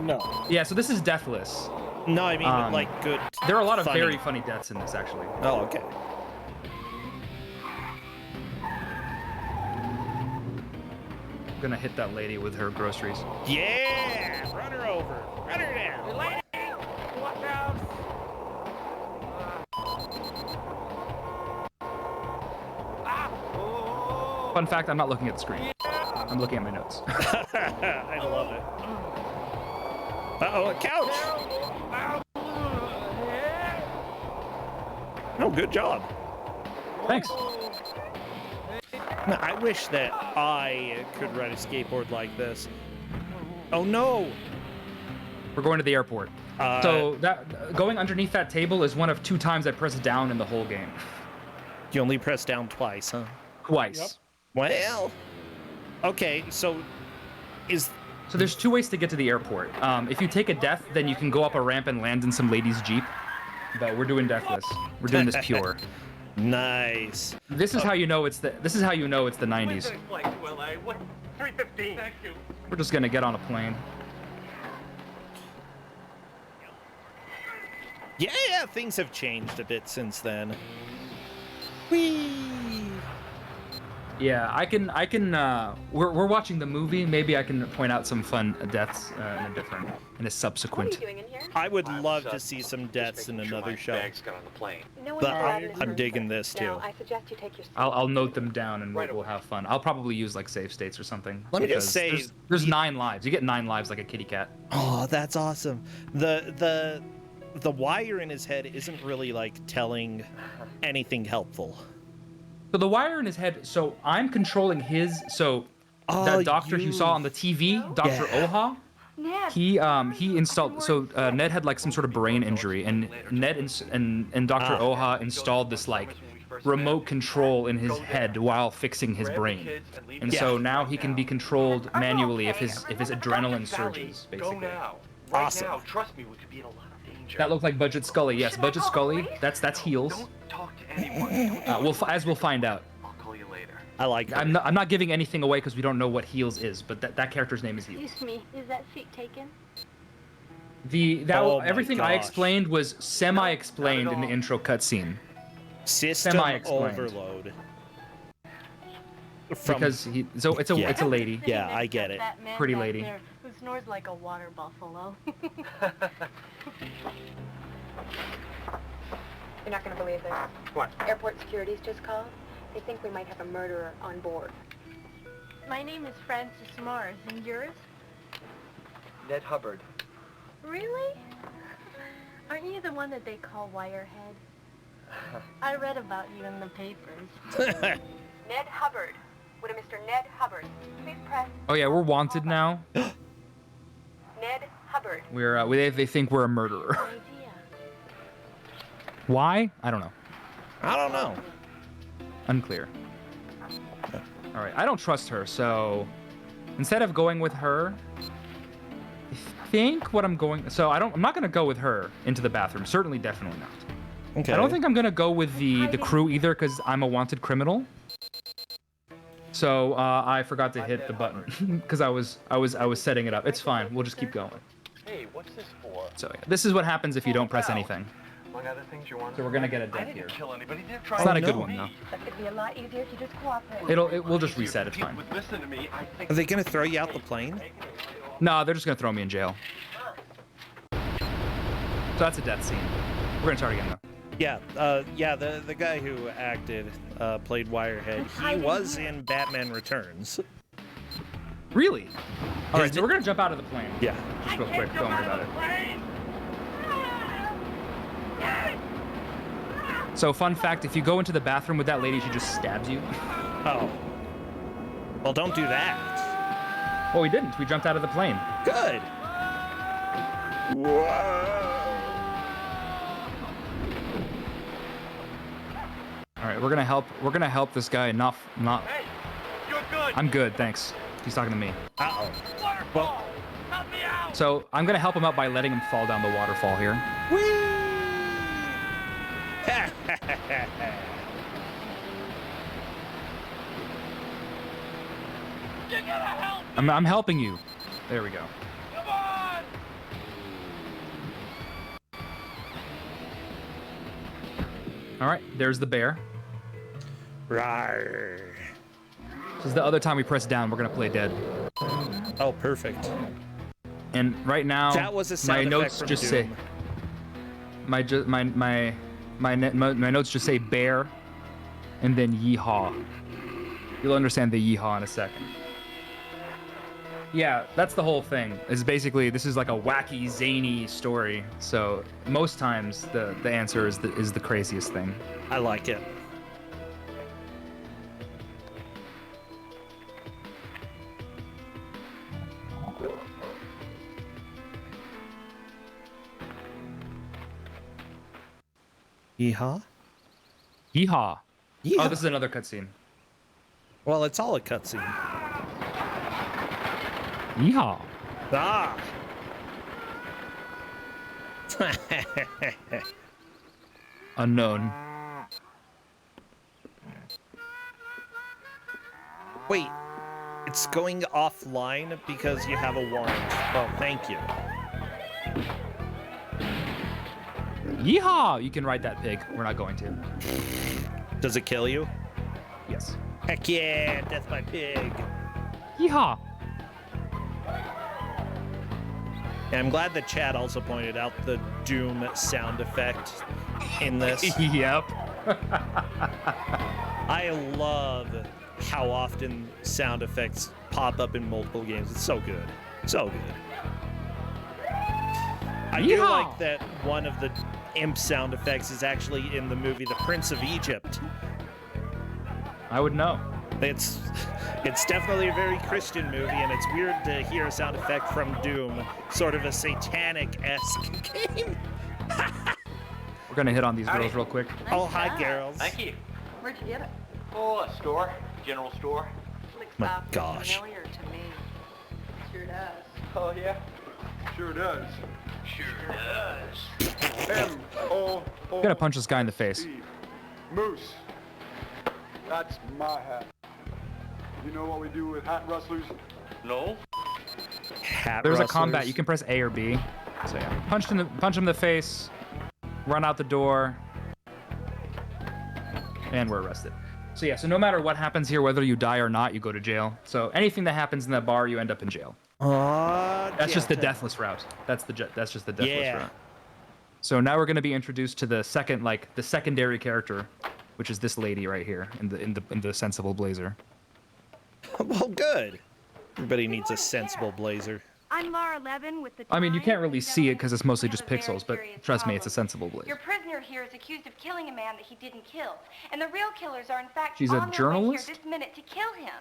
no. Yeah, so this is deathless. No, I mean like good. There are a lot of funny. very funny deaths in this, actually. Oh, okay. I'm gonna hit that lady with her groceries. Yeah! Run her over. Run her down. Watch out! Fun fact, I'm not looking at the screen. I'm looking at my notes. I love it. Uh-oh, a couch! Oh, good job. Thanks. Man, I wish that I could ride a skateboard like this. Oh no! We're going to the airport. So going underneath that table is one of 2 times I pressed down in the whole game. You only press down twice, huh? Twice. Yep. Well, okay, so So there's 2 ways to get to the airport. If you take a death, then you can go up a ramp and land in some lady's Jeep. But we're doing deathless. We're doing this pure. nice. This is how you know it's the 90s. Well, 3:15. Thank you. We're just gonna get on a plane. Yeah, things have changed a bit since then. Whee! Yeah, I can. We're watching the movie. Maybe I can point out some fun deaths in a subsequent. What are you doing in here? I would love to see some deaths in another show. No But one's I'm digging this too. Now, I suggest you take your seat. I'll note them down and we'll have fun. I'll probably use like save states or something. Let me just because say, there's 9 lives. You get 9 lives like a kitty cat. Oh, that's awesome. The wire in his head isn't really like telling anything helpful. So the wire in his head. So I'm controlling his. So that doctor you saw on the TV, Dr. Aaaah. Ned. He installed. So Ned had like some sort of brain injury, and Ned and Dr. Aaaah installed this like remote control in his head while fixing his brain, and so now he can be controlled manually if his adrenaline surges, basically. Awesome. Trust me, we could be in a lot of danger. That looked like Budget Scully. Yes, Budget Scully. That's heels. Don't talk to anyone. We'll find out. I'll call you later. I like it. I'm not giving anything away because we don't know what Heels is, but that character's name is Heels. Excuse me, is that seat taken? Oh my Everything I gosh. explained was semi-explained in the intro cutscene. System Semi-explained. overload. Because it's a lady. Yeah, I get it. That man Pretty back lady. there who snores like a water buffalo. You're not gonna believe this. What? Airport security's just called. They think we might have a murderer on board. My name is Frances Mars, and yours? Ned Hubbard. Really? Aren't you the one that they call Wirehead? I read about you in the papers. Ned Hubbard. Would a Mr. Ned Hubbard please press? Oh yeah, we're wanted now. Ned Hubbard. They think we're a murderer. Idea. Why? I don't know. I don't know. Unclear. All right, I don't trust her, so instead of going with her, I think what I'm going. So I'm not gonna go with her into the bathroom. Certainly, definitely not. Okay. I don't think I'm gonna go with the crew either because I'm a wanted criminal. So I forgot to hit the button because I was setting it up. It's fine. We'll just keep going. Hey, what's this for? So yeah, this is what happens if you don't press anything. Among other things you want. So we're gonna get a I death didn't here. kill anybody. Didn't try It's not a to good kill one me. though. That could be a lot easier if you just cooperate. We'll just reset. It's fine. Listen to me. I think Are they gonna throw you out the plane? No, they're just gonna throw me in jail. So that's a death scene. We're gonna start again though. Yeah, the guy who acted, played Wirehead, he was in Batman Returns. Really? All right, His so we're gonna jump out of the plane. Yeah. Just real quick. Don't worry about it. So, fun fact: if you go into the bathroom with that lady, she just stabs you. Oh. Well, don't do that. Well, we didn't. We jumped out of the plane. Good. Whoa. All right, we're gonna help. We're gonna help this guy. Not. Hey, you're good. I'm good, thanks. He's talking to me. Uh-oh. Waterfall. Well, Help me out. So I'm gonna help him out by letting him fall down the waterfall here. You gotta help. I'm helping you. There we go. Come on. All right, there's the bear. Rawr. This is the other time we press down. We're gonna play dead. Oh, perfect. And right now, That was a sound my effect notes from just Doom. say my notes just say bear, and then yeehaw. You'll understand the yeehaw in a second. Yeah, that's the whole thing. Is basically this is like a wacky, zany story. So most times the answer is the craziest thing. I like it. Yeehaw? Yeehaw! Yeehaw. Oh, this is another cutscene. Well, it's all a cutscene. Yeehaw! Ah! Unknown. Wait, it's going offline because you have a warrant. Well, thank you. Yeehaw! You can ride that pig. We're not going to. Does it kill you? Yes. Heck yeah, death by pig. Yeehaw! And I'm glad the chat also pointed out the Doom sound effect in this. Yep. I love how often sound effects pop up in multiple games. It's so good. So good. I do like that one of the imp sound effects is actually in the movie The Prince of Egypt. I would know. It's definitely a very Christian movie, and it's weird to hear a sound effect from Doom, sort of a satanic-esque game. We're gonna hit on these girls real quick. Oh, hi, girls. Thank you. Where'd you get it? Oh, a store. General store. Looks My awfully gosh. familiar to me. Sure does. Oh, yeah? Sure does. Sure does. M-O-O. I'm gonna punch this guy in the face. Moose. That's my hat. You know what we do with hat rustlers? No. Hat There's a rustlers. combat. You can press A or B. So yeah, punch him in the face. Run out the door. And we're arrested. So yeah, so no matter what happens here, whether you die or not, you go to jail. So anything that happens in that bar, you end up in jail. That's just the deathless route. That's just the deathless route. So now we're going to be introduced to the secondary character, which is this lady right here in the sensible blazer. Well, good. Everybody needs a sensible blazer. I'm Laura Levin with the I mean, you can't really Times. see it because it's mostly We just have a very pixels, but serious trust me, it's a problem. sensible blazer. Your prisoner here is accused of killing a man that he didn't kill, and the real killers are in fact She's a on their journalist? way here this minute to kill him.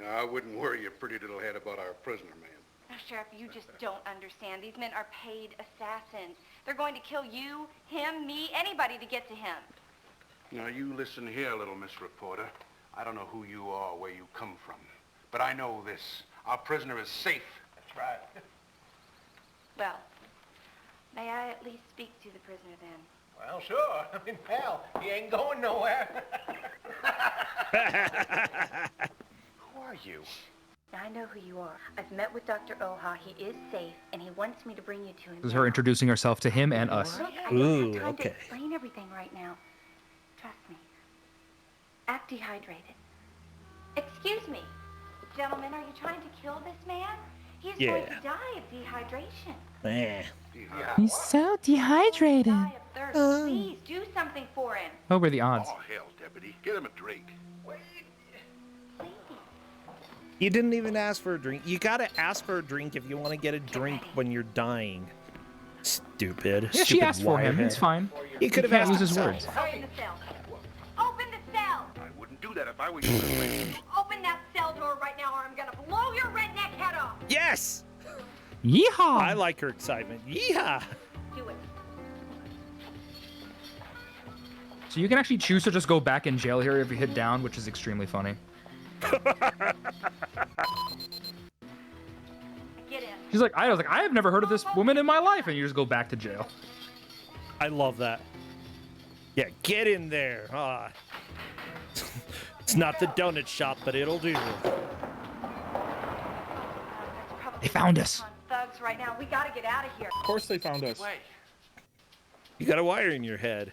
Now, I wouldn't worry your pretty little head about our prisoner, man. Now, Sheriff, you just don't understand. These men are paid assassins. They're going to kill you, him, me, anybody to get to him. Now, you listen here, little Miss Reporter. I don't know who you are, where you come from, but I know this. Our prisoner is safe. That's right. Well, may I at least speak to the prisoner then? Well, sure. I mean, pal, he ain't going nowhere. Who are you? I know who you are. I've met with Dr. Aaaah. He is safe, and he wants me to bring you to him. This is her introducing herself to him and us. Look, I don't have time to explain everything right now. Trust me. Act dehydrated. Excuse me. Gentlemen, are you trying to kill this man? He's going to die of dehydration. He's so dehydrated. Die of thirst. Please do something for him. What were the odds? Oh, hell, deputy. Get him a drink. Please. You didn't even ask for a drink. You gotta ask for a drink if you want to get a drink when you're dying. Stupid. Yeah, she asked for him. It's fine. He could have can't asked use his himself. words. Open the cell. Open the cell. I wouldn't do that if I were you. Open that cell door right now, or I'm gonna blow your redneck head off. Yes! Yeehaw! I like her excitement. Yeehaw! Do it. So you can actually choose to just go back in jail here if you hit down, which is extremely funny. Get in. She's like, I have never heard of this woman in my life, and you just go back to jail. I love that. Yeah, get in there. It's not the donut shop, but it'll do. They found us. Thugs right now. We gotta get out of here. Of course they found us. Wait. You got a wire in your head.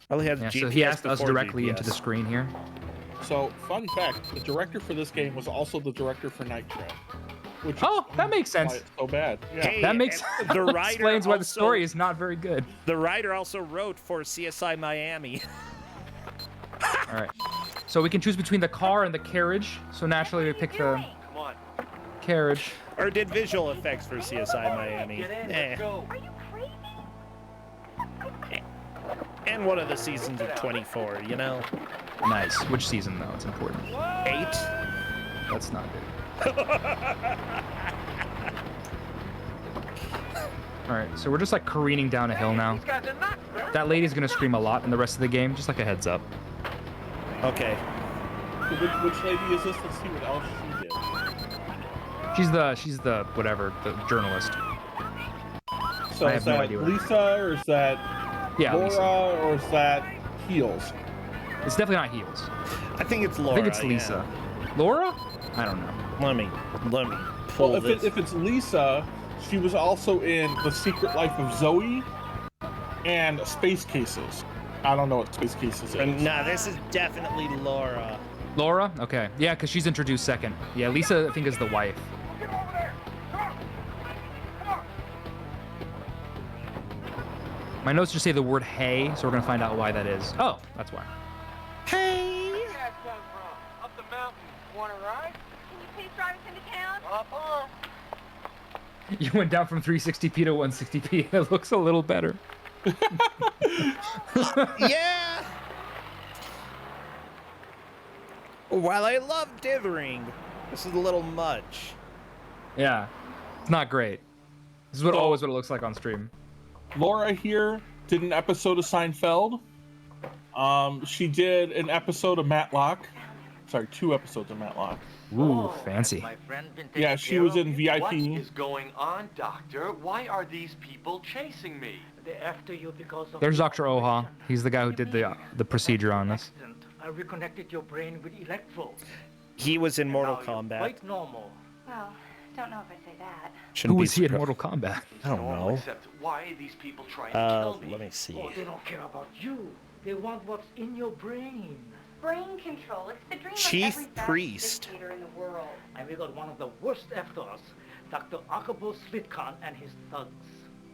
Probably has Yeah, GPS so he asked us before directly GPS. into the screen here. So, fun fact, the director for this game was also the director for Nitro. Which That makes why sense. it's so bad. Yeah. Hey, That makes and the writer explains why the also- story is not very good. The writer also wrote for CSI Miami. All right. So we can choose between the car and the carriage. So naturally we pick the Come on. carriage. Or did visual effects for CSI Miami. Get in. Eh. Let's go. Are you crazy? And one of the seasons of 24, you know? Nice. Which season though? It's important. 8? That's not good. All right. So we're just like careening down a hill now. These guys are nuts, bro. That lady's gonna scream a lot in the rest of the game. Just like a heads up. Okay. Which lady is this? Let's see what else she did. She's the whatever, the journalist. So I is have no that idea what- Lisa, or is that Yeah, Laura, Lisa. or is that Heels? It's definitely not Heels. I think it's Laura. I think it's Lisa. Laura? I don't know. Let me pull Well, this. if it's Lisa, she was also in The Secret Life of Zoe and Space Cases. I don't know what Space Cases is. Nah, this is definitely Laura. Laura? Okay. Yeah, because she's introduced second. Yeah, Lisa, I think, is the wife. My notes just say the word hey, so we're going to find out why that is. Oh, that's why. Hey! Where you guys come from? Up the mountain. Want to ride? Can you please drive us into town? Hop on. You went down from 360p to 160p. It looks a little better. Yeah! While I love dithering, this is a little much. Yeah. It's not great. This is always what it looks like on stream. Laura here did an episode of Seinfeld. She did an episode of Matlock. Sorry, 2 episodes of Matlock. Ooh, fancy. My friend been taken Yeah, she care was of? in VIP. What is going on, Doctor? Why are these people chasing me? They're after you because of There's the Dr. Aaaah. operation. He's the guy who did the procedure on this. Accident. I reconnected your brain with electrodes. He was in Mortal Now you're Kombat. quite normal. Well, don't know if I say that. Shouldn't Who be was he in surprised. Mortal Kombat? I don't Normal, know. Except why these people trying to kill me? Let me see. Oh, they don't care about you. They want what's in your brain. Brain control. It's the dream Chief of every fast Priest. dictator in the world. And we got one of the worst actors, Dr. Akabo Slitkon and his thugs.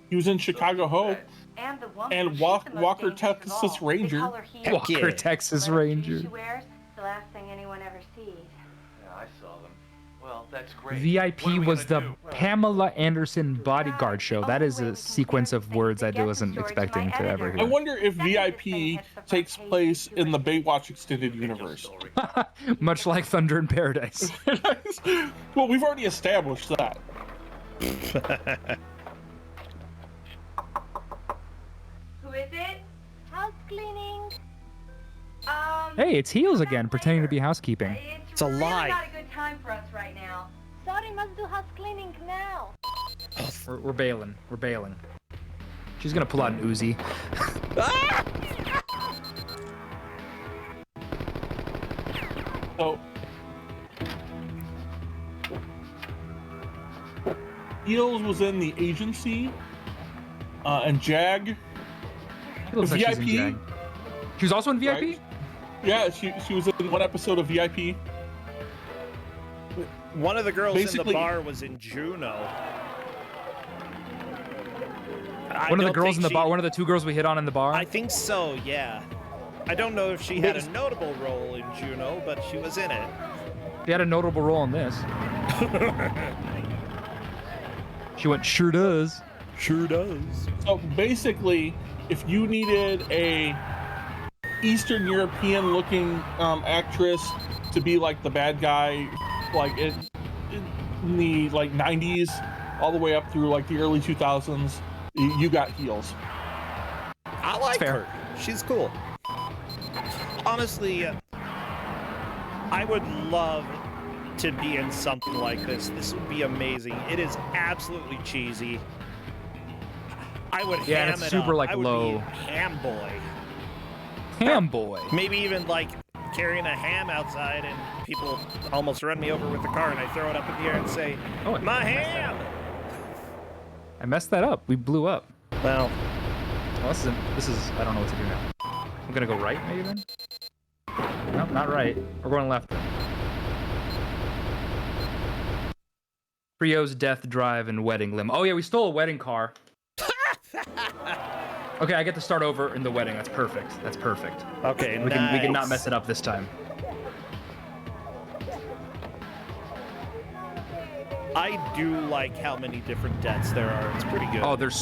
He was in Chicago Hope. And the woman And she's Walk- the most Walker, dangerous of Texas all. Ranger. They call her Heat. Heck Walker, yeah. Texas Leather shoes Ranger. she wears, the last thing anyone ever sees. Yeah, I saw them. Well, that's great. VIP What are we was the gonna do? Pamela Anderson bodyguard show. That is a sequence of words I wasn't expecting to ever I hear. wonder if VIP takes place in the Baywatch Extended Universe. Story. Much like Thunder in Paradise. Well, we've already established that. Who is it? House cleaning. Hey, it's Heels again, pretending to be housekeeping. It's a really lie. not a good time for us right now. Sorry, must do house cleaning now. We're bailing. We're bailing. She's gonna pull out an Uzi. So, Eels was in the agency, and Jag. She looks like she's in VIP? Jag. She was also in VIP? Right? Yeah, she was in one episode of VIP. One of the girls in the Basically- bar was in Juno. I One of the don't girls in think the bar, she- one of the 2 girls we hit on in the bar? I think so, yeah. I don't know if she had a notable role in Juno, but she was in it. She had a notable role in this. She went, sure does. Sure does. So basically, if you needed a Eastern European looking actress to be like the bad guy, like in the like 90s, all the way up through like the early 2000s, you got Heels. I like fair. her. She's cool. Honestly, I would love to be in something like this. This would be amazing. It is absolutely cheesy. I would Yeah, and ham it's it super, up. like, I would low. be ham boy. Ham boy. Maybe even like carrying a ham outside and people almost run me over with the car and I throw it up in the air and say, Oh, my ham! I messed that up. We blew up. Well, Well, this is, I don't know what to do now. I'm gonna go right, maybe then? Nope, not right. We're going left then. Trio's death drive and wedding limo. Oh yeah, we stole a wedding car. Okay, I get to start over in the wedding. That's perfect. That's perfect. okay, We can not nice. mess it up this time. I do like how many different deaths there are. It's pretty good. Oh, there's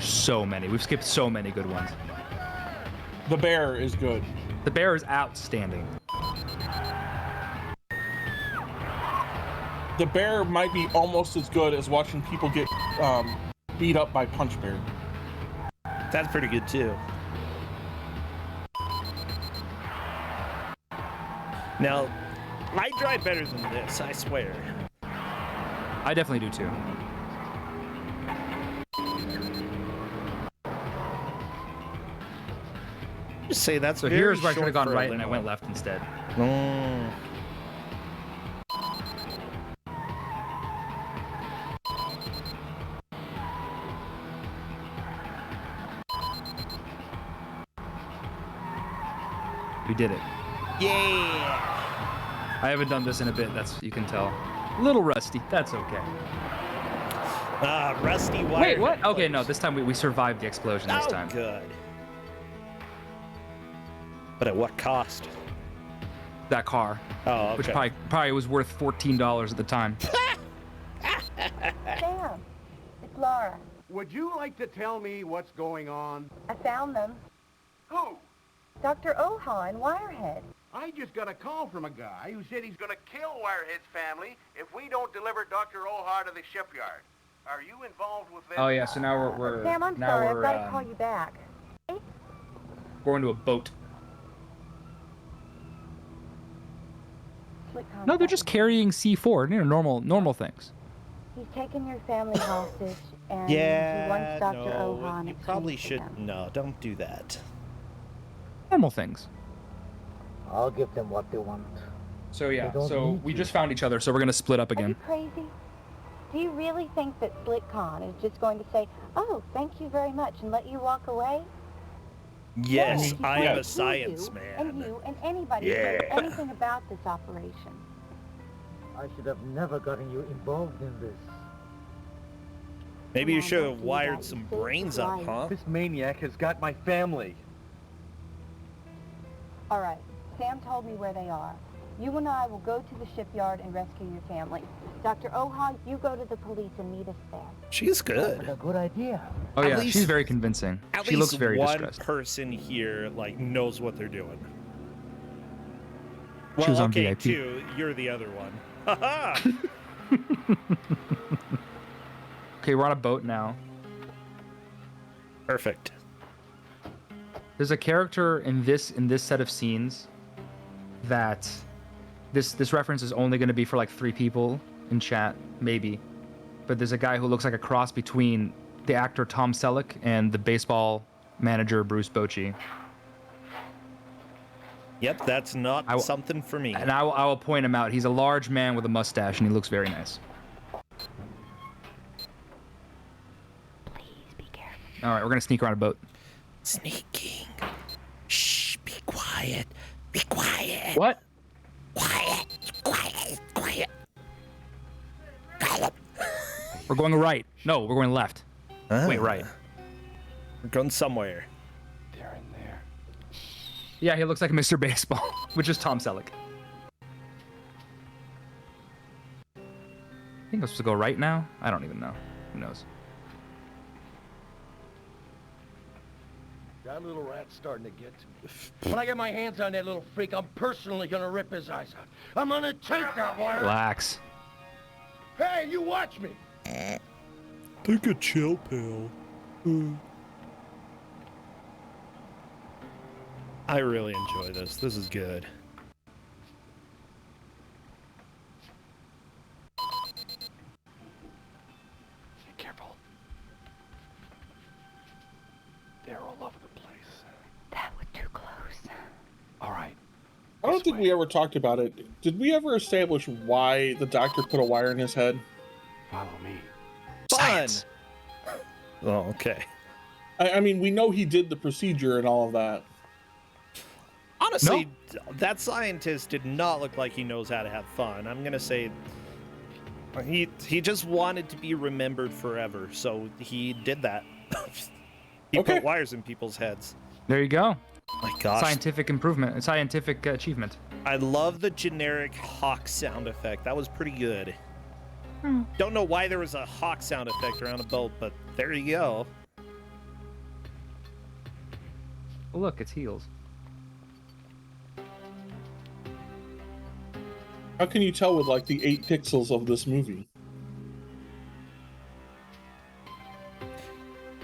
so many. We've skipped so many good ones. The bear is good. The bear is outstanding. The bear might be almost as good as watching people get beat up by Punch Bear. That's pretty good too. Now, I drive better than this, I swear. I definitely do too. Just say that's So very here's where I should have short gone for a right and I limo. went left instead. Mm. We did it. Yeah. I haven't done this in a bit. You can tell. A little rusty. That's okay. Rusty wire. Wait, what? Okay, no. This time we survived the explosion. This time. Good. But at what cost? That car. Oh, okay. Which probably was worth $14 at the time. Sam, it's Laura. Would you like to tell me what's going on? I found them. Who? Dr. Aaaah and Wirehead. I just got a call from a guy who said he's going to kill Wirehead's family if we don't deliver Dr. Aaaah to the shipyard. Are you involved with that? Oh yeah, so now we're Sam, I'm now sorry. we're, I've got to call you back. going to a boat. Sweet No, they're contact. just carrying C4. You know, normal things. He's taken your family hostage, and Yeah, he wants Dr. no, Aaaah in you exchange probably for should. them. No, don't do that. Normal things. I'll give them what they want. So yeah, They don't so need we to. just found each other, so we're gonna split up Are you again. crazy? Do you really think that SplitCon is just going to say, "Oh, thank you very much," and let you walk away? Yes, He's I going am to a sue science you, man. And you and anybody who knows anything about this operation. I should have never gotten you involved in this. Maybe you Come on, should don't have do wired that. some You saved brains his up, life. huh? This maniac has got my family. All right, Sam told me where they are. You and I will go to the shipyard and rescue your family. Dr. Aaaah, you go to the police and meet us there. She's That's good. a good idea. Oh At yeah, least- she's very convincing. At She looks least very one distressed. person here knows what they're doing. She Well, was on okay, VIP. two. You're the other one. Haha. Okay, we're on a boat now. Perfect. There's a character in this set of scenes that this reference is only going to be for like 3 people in chat, maybe. But there's a guy who looks like a cross between the actor Tom Selleck and the baseball manager Bruce Bochy. Yep, that's not something for me. And I will point him out. He's a large man with a mustache, and he looks very nice. Please be careful. All right, we're gonna sneak around a boat. Sneaking. Shh, be quiet. Be quiet. What? Quiet. Quiet. Quiet. We're going right. No, we're going left. Wait, Ah. right. We're going somewhere. They're in there. Yeah, he looks like Mr. Baseball, which is Tom Selleck. I think I'm supposed to go right now. I don't even know. Who knows? That little rat's starting to get to me. When I get my hands on that little freak, I'm personally gonna rip his eyes out. I'm gonna take that wire. Relax. Hey, you watch me. Take a chill pill. I really enjoy this. This is good. Be careful. They're all over the place. That was too close. All right. I don't This think way. we ever talked about it. Did we ever establish why the doctor put a wire in his head? Follow me. Fun. Oh, okay. I mean, we know he did the procedure and all of that. Honestly, that scientist did not look like he knows how to have fun. I'm gonna say he just wanted to be remembered forever, so he did that. He Okay. put wires in people's heads. There you go. My gosh. Scientific improvement. Scientific achievement. I love the generic hawk sound effect. That was pretty good. Don't know why there was a hawk sound effect around a boat, but there you go. Oh, look, it's heels. How can you tell with like the 8 pixels of this movie?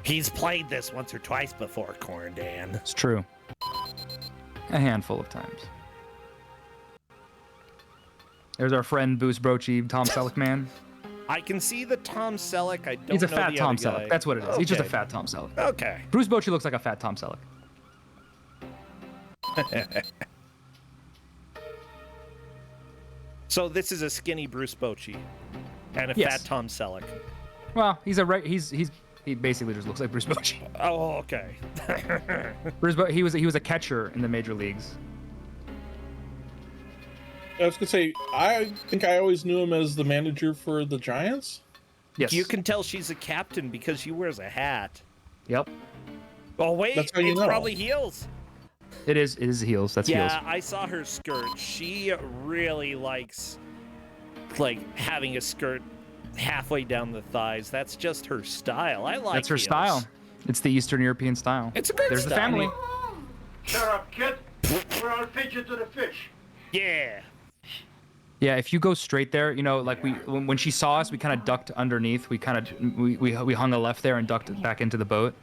He's played this once or twice before, Corn Dan. It's true. A handful of times. There's our friend Bruce Bochy, Tom Selleck man. I can see the Tom Selleck. I don't He's a know fat the Tom other guy. Selleck. That's what it is. He's just a Okay. fat Tom Selleck. Okay. Bruce Bochy looks like a fat Tom Selleck. So this is a skinny Bruce Bochy and a Yes. fat Tom Selleck. Well, he basically just looks like Bruce Bochy. Oh, okay. He was a catcher in the major leagues. I was gonna say, I think I always knew him as the manager for the Giants. Yes. You can tell she's a captain because she wears a hat. Yep. Oh wait, That's how you it's know. probably heels. It is heels. That's heels. Yeah, I saw her skirt. She really likes like having a skirt halfway down the thighs. That's just her style. I like That's her heels. style. It's the Eastern European style. It's a good There's style. the family. Shut up, kid. We're on feed you to the fish. Yeah. Yeah, if you go straight there, you know, like when she saw us, we kind of ducked underneath. We kind of we hung a left there and ducked back into the boat.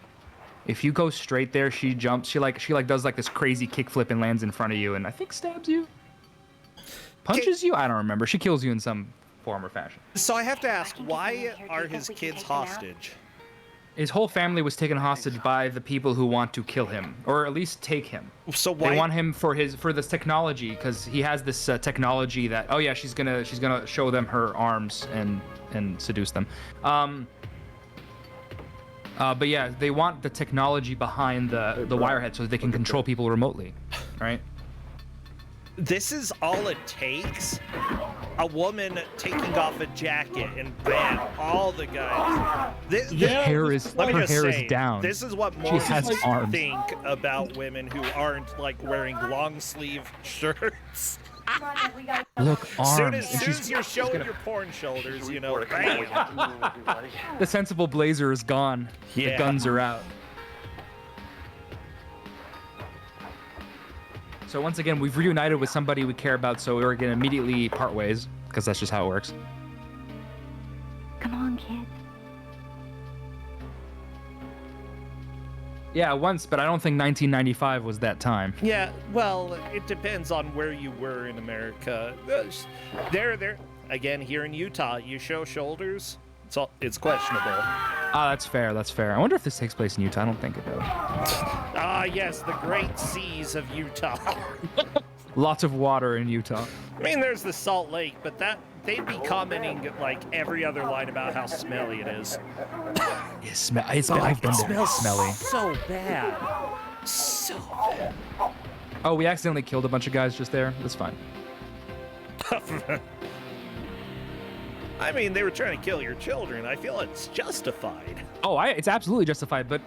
If you go straight there, she jumps. She does like this crazy kickflip and lands in front of you, and I think stabs you, punches you. I don't remember. She kills you in some form or fashion. So I have to ask, why are his kids hostage? His whole family was taken hostage by the people who want to kill him, or at least take him. So why? They want him for this technology, because he has this technology that, oh yeah, she's gonna show them her arms and seduce them. But yeah, they want the technology behind the Wirehead so that they can control people remotely, right? This is all it takes? A woman taking off a jacket and bam, all the guys. Her hair is down. This is what She most has people arms. think about women who aren't like wearing long sleeve shirts. Look, arms. Soon as you're showing your porn shoulders, you know, bam. The sensible blazer is gone. Yeah. The guns are out. So once again, we've reunited with somebody we care about, so we're gonna immediately part ways, because that's just how it works. Come on, kid. Yeah, once, but I don't think 1995 was that time. Yeah, well, it depends on where you were in America. There, again, here in Utah, you show shoulders, it's questionable. Ah, that's fair, that's fair. I wonder if this takes place in Utah. I don't think it does. Ah, yes, the great seas of Utah. Lots of water in Utah. I mean, there's the Salt Lake, but they'd be commenting like every other line about how smelly it is. I've been there. It's smelly. So bad. So bad. Oh, we accidentally killed a bunch of guys just there. That's fine. I mean, they were trying to kill your children. I feel it's justified. Oh, it's absolutely justified, but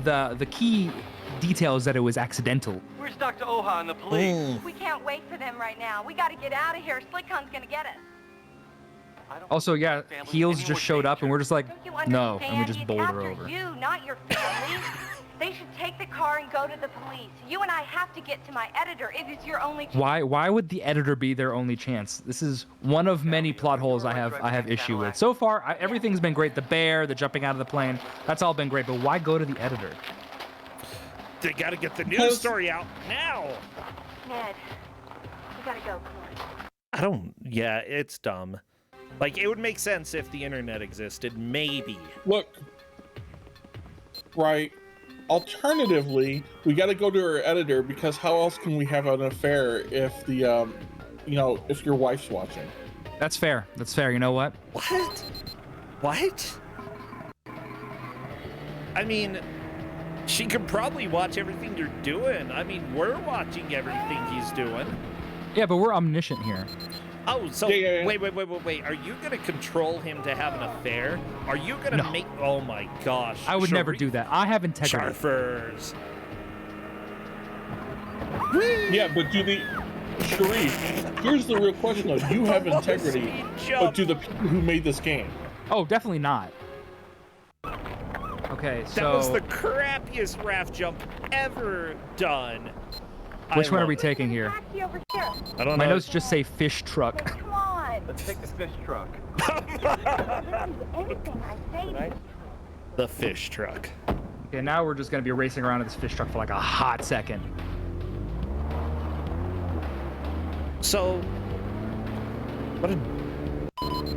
the key detail is that it was accidental. Where's Dr. Aaaah and the police? We can't wait for them right now. We gotta get out of here. Slickcon's gonna get us. Also, yeah, Heels just showed up, and we're just like, Don't you no, understand? and we just It's bowled her after over. you, not your family. They should take the car and go to the police. You and I have to get to my editor. It is your only chance. Why would the editor be their only chance? This is one of many plot holes I have issue with. So far, everything's been great. The bear, the jumping out of the plane, that's all been great. But why go to the editor? They gotta get the news story out now. Ned, we gotta go. Come on. Yeah, it's dumb. Like, it would make sense if the internet existed, maybe. Look, right. Alternatively, we got to go to our editor, because how else can we have an affair if the, if your wife's watching? That's fair. That's fair. You know what? What? I mean, she could probably watch everything you're doing. I mean, we're watching everything he's doing. Yeah, but we're omniscient here. Oh, so Yeah. wait. Are you gonna control him to have an affair? Are you gonna make? Oh my gosh! I would never do that. I have integrity. Sharfers. Yeah, but Sharif, here's the real question though. You have integrity, but do the people who made this game? Oh, definitely not. Okay, so That was the crappiest raft jump ever done. which one are we taking here? Taxi over here. I don't My know. notes just say fish truck. Come on. Let's take the fish truck. Anything I say to you. The fish truck. Okay, now we're just gonna be racing around in this fish truck for like a hot second. So,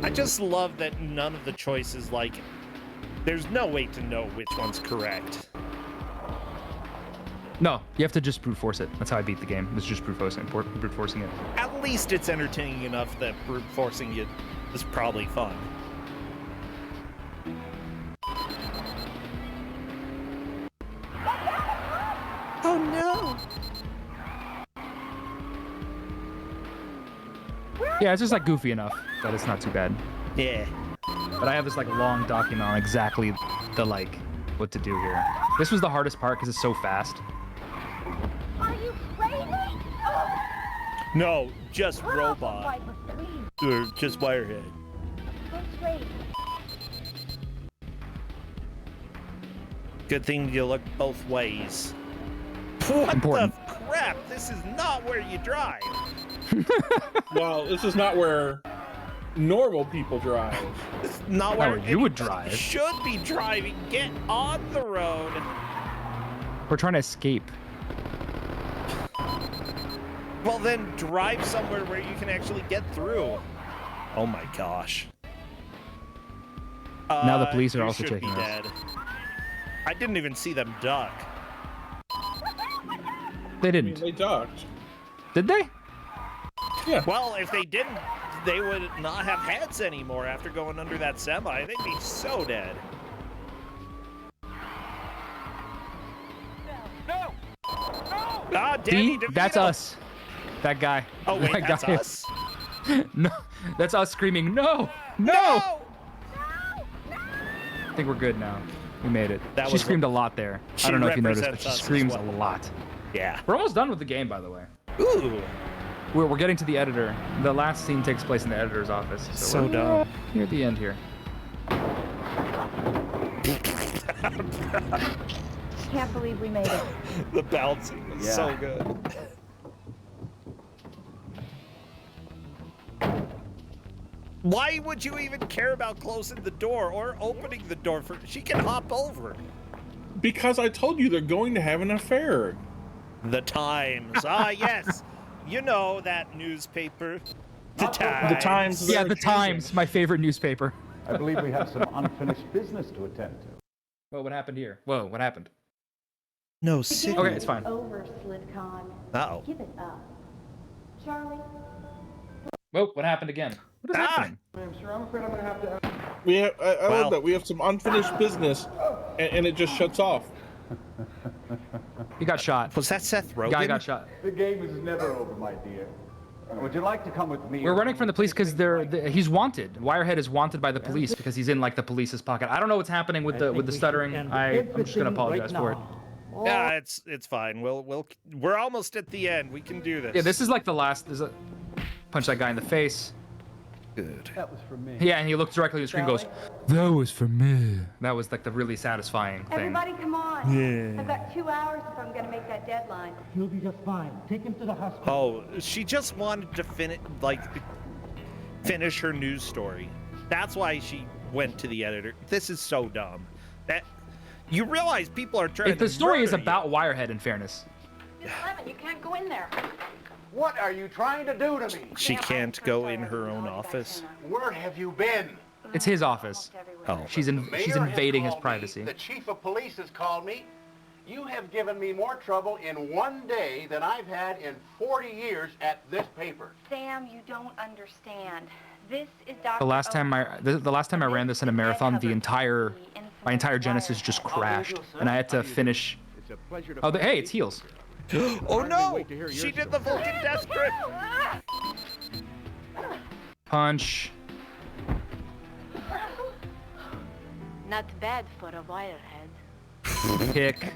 I just love that none of the choices, like, there's no way to know which one's correct. No, you have to just brute force it. That's how I beat the game. It's just brute forcing it. At least it's entertaining enough that brute forcing it is probably fun. Oh no! Yeah, it's just like goofy enough that it's not too bad. Yeah. But I have this like long document on exactly the like what to do here. This was the hardest part because it's so fast. Are you crazy? No, just robot. Or just Wirehead. Go straight. Good thing you look both ways. What Important. the crap? This is not where you drive. Well, this is not where normal people drive. This is not Not where where you would anybody drive. should be driving. Get on the road. We're trying to escape. Well, then drive somewhere where you can actually get through. Oh my gosh. Now the police are you also should taking be us. dead. I didn't even see them duck. They I mean, didn't. they ducked. Did they? Yeah. Well, if they didn't, they would not have heads anymore after going under that semi. They'd be so dead. Ah, Danny See? DeVito. That's us. That guy. Oh wait, That that's guy. us. No, that's us screaming, no! No! No! I think we're good now. We made it. That She was screamed a lot there. She I don't know if you noticed, but represents she us as screams well. a lot. Yeah. We're almost done with the game, by the way. Ooh. We're getting to the editor. The last scene takes place in the editor's office. So we're dumb. Near the end here. Can't believe we made it. The bouncing is so good. Why would you even care about closing the door or opening the door for? She can hop over. Because I told you they're going to have an affair. The Times. Ah, yes. You know that newspaper. The Times. The Times. Yeah, the Times, my favorite newspaper. I believe we have some unfinished business to attend to. Whoa, what happened here? Whoa, what happened? No, The sick. game Okay, it's fine. is over, SlitCon. Uh-oh. Give it up. Charlie? Whoa, what happened again? What is happening? Sir, I'm afraid I'm going to have to... We have, I Wow. love that. We have some unfinished business, and it just shuts off. He got shot. Was that Seth Rogen? Guy got shot. The game is never over, my dear. Would you like to come with me? We're running from the police because he's wanted. Wirehead is wanted by the police because he's in like the police's pocket. I don't know what's happening with the stuttering. I'm just gonna apologize for it. Yeah, it's fine. We're almost at the end. We can do this. Yeah, this is like the last. Punch that guy in the face. Good. That was for me. Yeah, and he looks directly at the screen and goes, "That was for me." That was like the really satisfying thing. Everybody come on. Yeah. I've got 2 hours if I'm gonna make that deadline. He'll be just fine. Take him to the hospital. Oh, she just wanted to finish her news story. That's why she went to the editor. This is so dumb. That you realize people are trying. If the to story is murder about Wirehead, in fairness. Miss Lemon, you can't go in there. What are you trying to do to me? She can't go in her own office. Where have you been? It's his office. Oh. She's The mayor has invading his called me, privacy. The chief of police has called me. You have given me more trouble in one day than I've had in 40 years at this paper. Sam, you don't understand. This is Dr. The last time I ran this in a marathon, my entire Genesis just crashed, and I had to finish. It's a pleasure to Oh, hey, it's heels. Oh no! She did the Vulcan death grip. Punch. Not bad for a Wirehead. Kick.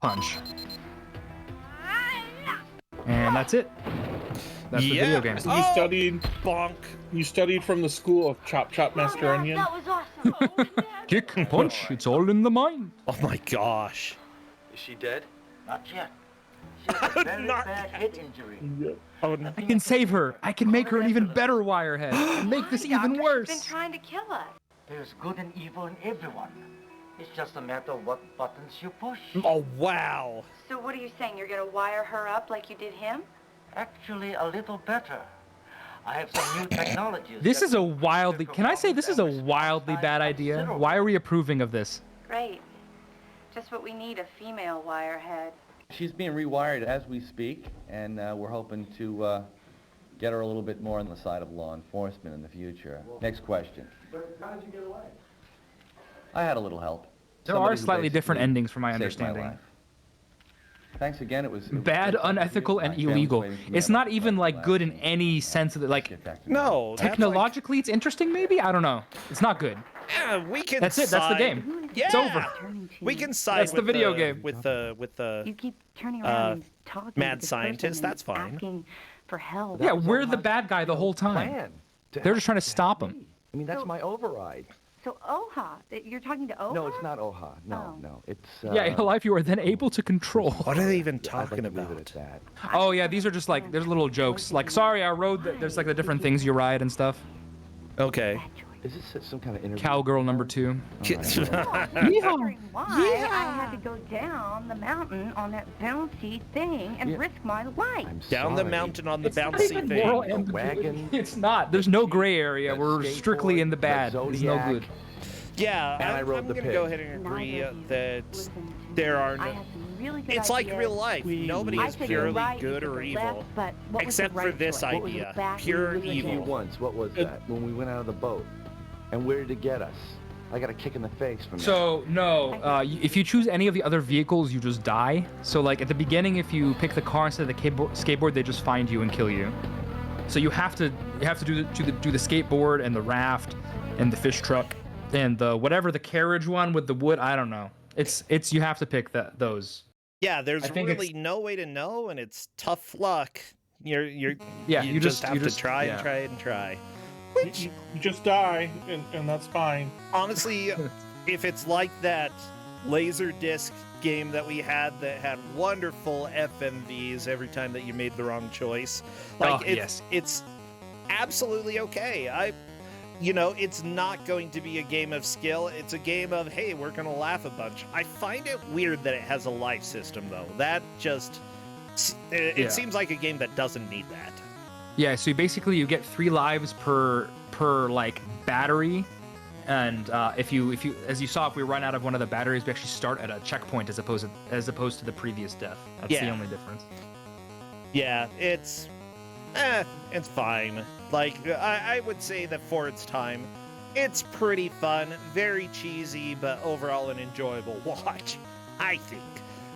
Punch. And that's it. That's the video game. You studied bonk. You studied from the school of Chop Chop Master Onion. That was awesome. Kick and punch. It's all in the mind. Oh my gosh. Is she dead? Not yet. She has a very Not bad head injury. Oh no. I can save her. I can make her an even better Wirehead. And make this even Doctor, worse. She's been trying to kill us. There's good and evil in everyone. It's just a matter of what buttons you push. Oh wow. So what are you saying? You're gonna wire her up like you did him? Actually, a little better. I have some new technologies. This that is a can wildly. Can I say this is a respond wildly bad idea? considerably. Why are we approving of this? Great. Just what we need, a female Wirehead. She's being rewired as we speak, and we're hoping to get her a little bit more on the side of law enforcement in the future. Next question. But how did you get away? I had a little help. There Somebody are who slightly different basically endings from my saved understanding. life. Thanks again. It was bad, unethical, and illegal. It's not even like good in any sense of it. Like, no, technologically, it's interesting. Maybe I don't know. It's not good. Yeah, we can. That's it. That's the game. Yeah. It's over. We can side. That's the video game. With the. You keep turning around and talking mad to this scientist. person That's fine. Asking for help. Yeah, we're the bad guy the whole time. They're just trying to stop him. I mean, that's my override. So Aaaah, you're talking to Aaaah? No, it's not Aaaah. No, no, it's. Yeah, in life you are then able to control. What are they even talking I'd like to leave about? it at that. Oh yeah, these are just like there's little jokes. Like, sorry, I rode. There's like the different things you ride and stuff. Okay. Is this some kind of interview? Cowgirl number 2. Wondering why I had to go down the mountain on that bouncy thing and risk my life. Down the mountain on the bouncy thing. Wagon. It's not. There's no gray area. We're strictly in the bad. It's no good. Yeah, And I rode I'm the gonna pig. go ahead and agree that there are no. It's like real life. Nobody is purely good or evil, except for this idea, pure evil. Once, what was that? When we went out of the boat, and where did it get us? I got a kick in the face from that. So no, if you choose any of the other vehicles, you just die. So like at the beginning, if you pick the car instead of the skateboard, they just find you and kill you. So you have to do the skateboard and the raft and the fish truck and the whatever the carriage one with the wood. I don't know. It's you have to pick those. Yeah, there's really no way to know, and it's tough luck. You just have to try and try and try. You just die, and that's fine. Honestly, if it's like that Laserdisc game that we had that had wonderful FMVs every time that you made the wrong choice, like it's absolutely okay. It's not going to be a game of skill. It's a game of, hey, we're going to laugh a bunch. I find it weird that it has a life system, though. That just... It seems like a game that doesn't need that. Yeah, so basically you get 3 lives per like battery, and if you as you saw, if we run out of one of the batteries, we actually start at a checkpoint as opposed to the previous death. That's the only difference. Yeah, it's fine. Like, I would say that for its time, it's pretty fun, very cheesy, but overall an enjoyable watch, I think.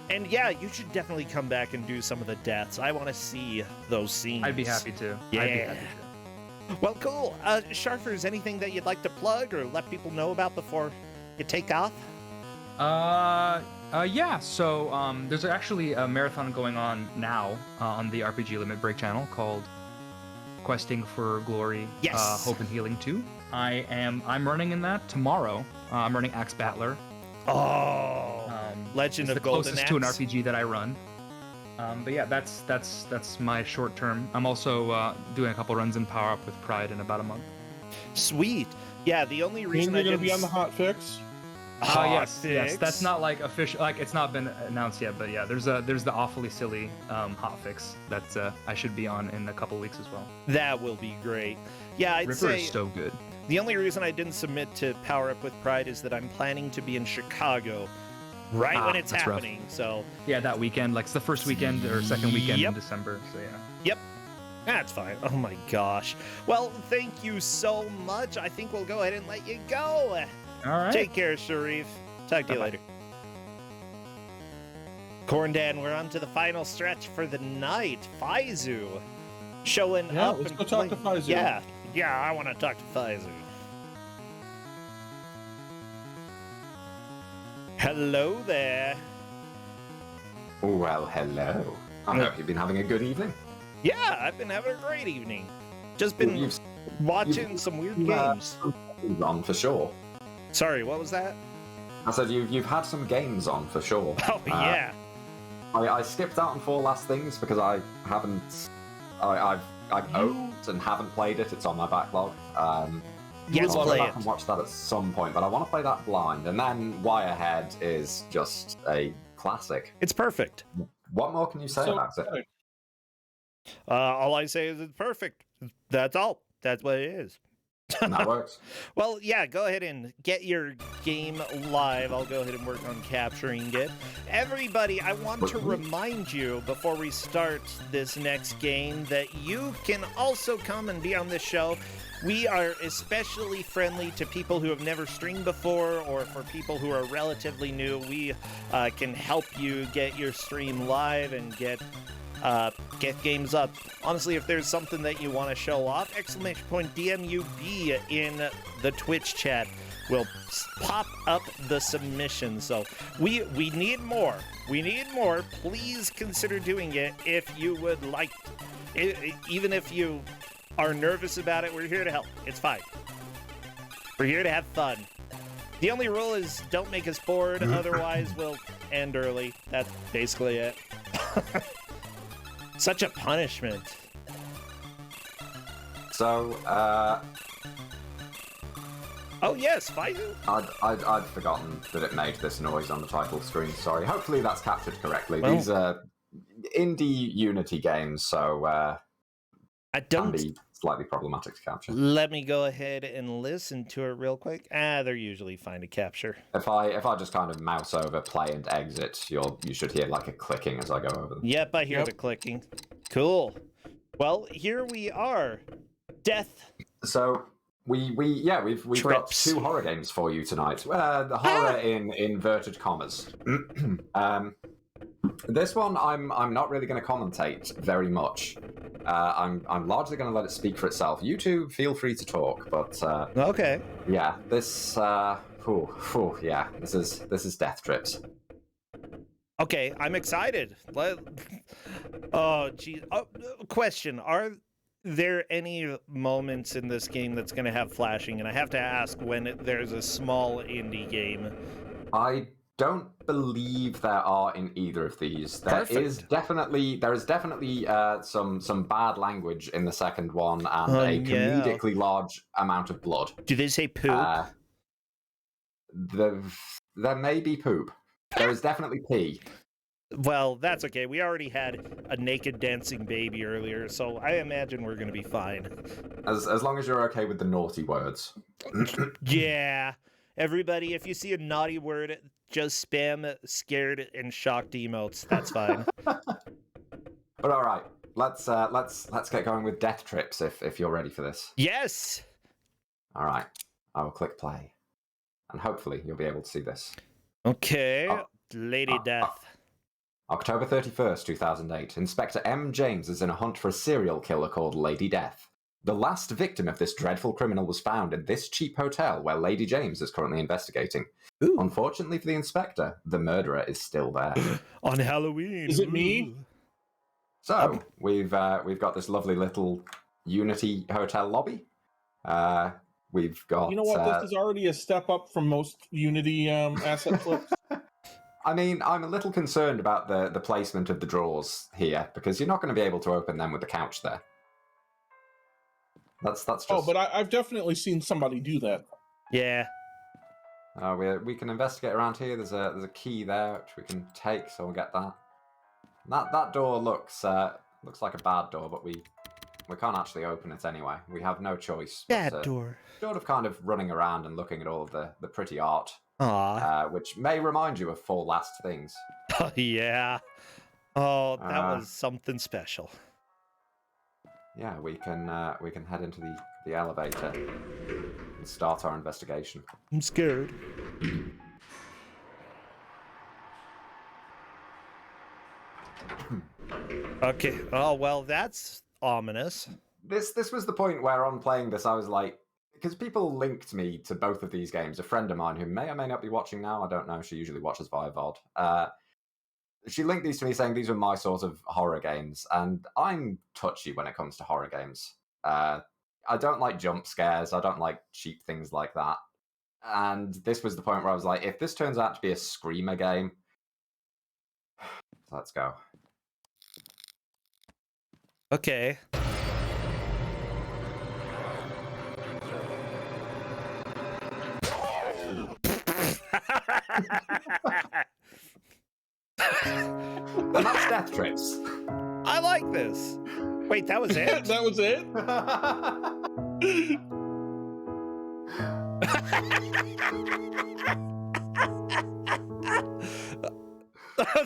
And yeah, you should definitely come back and do some of the deaths. I want to see those scenes. I'd be happy to. Yeah. I'd be happy to. Well, cool. Sharfers, anything that you'd like to plug or let people know about before you take off? Yeah. So there's actually a marathon going on now on the RPG Limit Break channel called Questing for Glory. Yes. Hope and Healing 2. I'm running in that tomorrow. I'm running Axe Battler. Oh. Legend of Golden Axe. It's the closest to an RPG that I run. But yeah, that's my short term. I'm also doing a couple runs in Power Up with Pride in about a month. Sweet. Yeah, the only reason you're going to be on the hot fix. Yes. That's not like official. Like it's not been announced yet, but yeah, there's the awfully silly hot fix that I should be on in a couple weeks as well. That will be great. Yeah, I'd Ripper say is so good. The only reason I didn't submit to Power Up with Pride is that I'm planning to be in Chicago right when it's happening. Rough. So yeah, that weekend, like it's the first weekend or second weekend in December. So yeah. Yep. That's fine. Oh my gosh. Well, thank you so much. I think we'll go ahead and let you go. All right. Take care, Sharif. Talk to you later. Corndan, we're on to the final stretch for the night. Fyzzu showing up. Let's go talk to Fyzzu. Yeah, I want to talk to Fyzzu. Hello there. Well, hello. I hope you've been having a good evening. Yeah, I've been having a great evening. Just been watching some weird games. On for sure. Sorry, what was that? I said you've had some games on for sure. Oh yeah. I skipped out on 4 last things because I haven't. I've owned and haven't played it. It's on my backlog. Yes, I'll play go back it. and watch that at some point, but I want to play that blind. And then Wirehead is just a classic. It's perfect. What more can you say about it? All I say is it's perfect. That's all. That's what it is. That works. Well, yeah, go ahead and get your game live. I'll go ahead and work on capturing it. Everybody, I want to remind you before we start this next game that you can also come and be on this show. We are especially friendly to people who have never streamed before, or for people who are relatively new. We can help you get your stream live and get games up. Honestly, if there's something that you want to show off, !DMUB in the Twitch chat will pop up the submission. So we need more. We need more. Please consider doing it if you would like. Even if you are nervous about it, we're here to help. It's fine. We're here to have fun. The only rule is don't make us bored, otherwise we'll end early. That's basically it. Such a punishment. So, oh yes, Fyzzu. I'd forgotten that it made this noise on the title screen. Sorry. Hopefully that's captured correctly. Well, these are indie Unity games, so can be slightly problematic to capture. Let me go ahead and listen to it real quick. They're usually fine to capture. If I just kind of mouse over play and exit, you should hear like a clicking as I go over them. Yep, I hear the clicking. Cool. Well, here we are. Death. So we've got 2 horror games for you tonight. The horror in inverted commas. This one I'm not really going to commentate very much. I'm largely going to let it speak for itself. You two feel free to talk, but okay. Yeah, this this is Death Trips. Okay, I'm excited. Oh, geez. Question: are there any moments in this game that's going to have flashing? And I have to ask when there's a small indie game. I don't believe there are in either of these. There is definitely some bad language in the second one and a comedically large amount of blood. Do they say poop? There may be poop. There is definitely pee. Well, that's okay. We already had a naked dancing baby earlier, so I imagine we're going to be fine. As long as you're okay with the naughty words. Yeah. Everybody, if you see a naughty word, just spam scared and shocked emotes. That's fine. But all right, let's get going with Death Trips if you're ready for this. Yes. All right, I will click play, and hopefully you'll be able to see this. Okay, Lady Death. October 31st, 2008. Inspector M. James is in a hunt for a serial killer called Lady Death. The last victim of this dreadful criminal was found in this cheap hotel where Lady James is currently investigating. Ooh. Unfortunately for the inspector, the murderer is still there. On Halloween. Is it me? So, we've got this lovely little Unity hotel lobby. We've got... You know what? This is already a step up from most Unity asset flips. I mean, I'm a little concerned about the placement of the drawers here, because you're not going to be able to open them with the couch there. That's just... Oh, but I've definitely seen somebody do that. Yeah. We can investigate around here. There's a key there which we can take, so we'll get that. That door looks like a bad door, but we can't actually open it anyway. We have no choice. Bad door. Sort of kind of running around and looking at all of the pretty art. Which may remind you of 4 Last Things. Oh, yeah. Oh, that was something special. Yeah, we can head into the elevator and start our investigation. I'm scared. Okay. Oh, well, that's ominous. This was the point where on playing this I was like, because people linked me to both of these games. A friend of mine who may or may not be watching now, I don't know, she usually watches via VOD. She linked these to me saying these were my sort of horror games, and I'm touchy when it comes to horror games. I don't like jump scares, I don't like cheap things like that. And this was the point where I was like, if this turns out to be a screamer game, let's go. Okay. And that's Death Trips. I like this. Wait, that was it? That was it?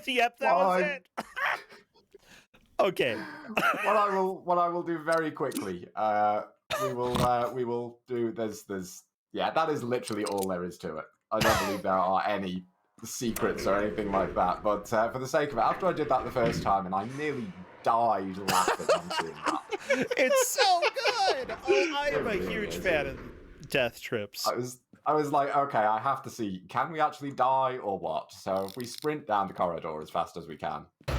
Yep, that was it. Okay. What I will do very quickly. We will do. There's. Yeah, that is literally all there is to it. I don't believe there are any secrets or anything like that. But for the sake of it, after I did that the first time, and I nearly died laughing on seeing that. It's so good. Oh, I am a huge fan of death trips. I was like, okay, I have to see, can we actually die or what? So if we sprint down the corridor as fast as we can. We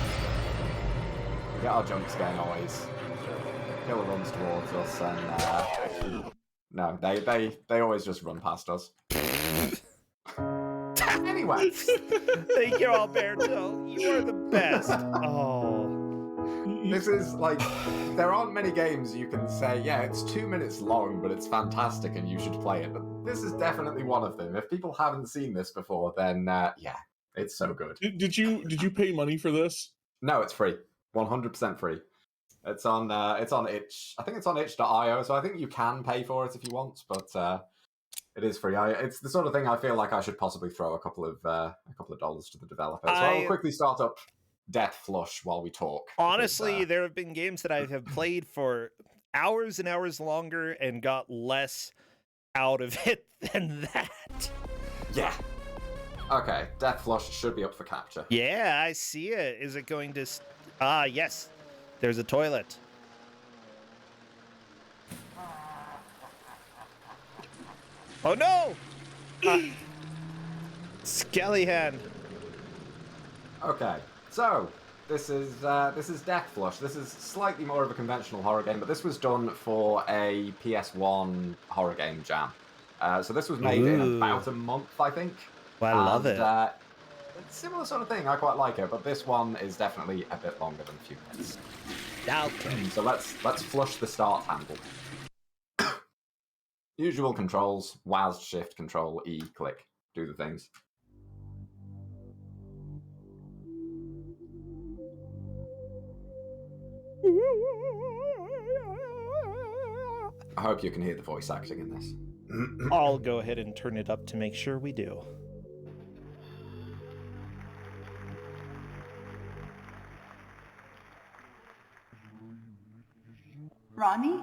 get our jump scare noise. Killer runs towards us and no, they always just run past us. Anyway. Thank you, Alberto. You are the best. Oh. This is like, there aren't many games you can say, yeah, it's 2 minutes long, but it's fantastic and you should play it. But this is definitely one of them. If people haven't seen this before, then yeah, it's so good. Did you pay money for this? No, it's free. 100% free. It's on itch. I think it's on itch.io, so I think you can pay for it if you want, but it is free. It's the sort of thing I feel like I should possibly throw a couple of dollars to the developer. So I will quickly start up Death Flush while we talk. Honestly, there have been games that I have played for hours and hours longer and got less out of it than that. Yeah. Okay, Death Flush should be up for capture. Yeah, I see it. Is it going to... yes. There's a toilet. Oh no! Skelly hand. Okay, so this is Death Flush. This is slightly more of a conventional horror game, but this was done for a PS1 horror game jam. So this was made in about a month, I think. Well, I love it. It's a similar sort of thing. I quite like it, but this one is definitely a bit longer than a few minutes. Okay. So let's flush the start handle. Usual controls: WASD, Shift, Control, E, click. Do the things. I hope you can hear the voice acting in this. I'll go ahead and turn it up to make sure we do. Ronnie,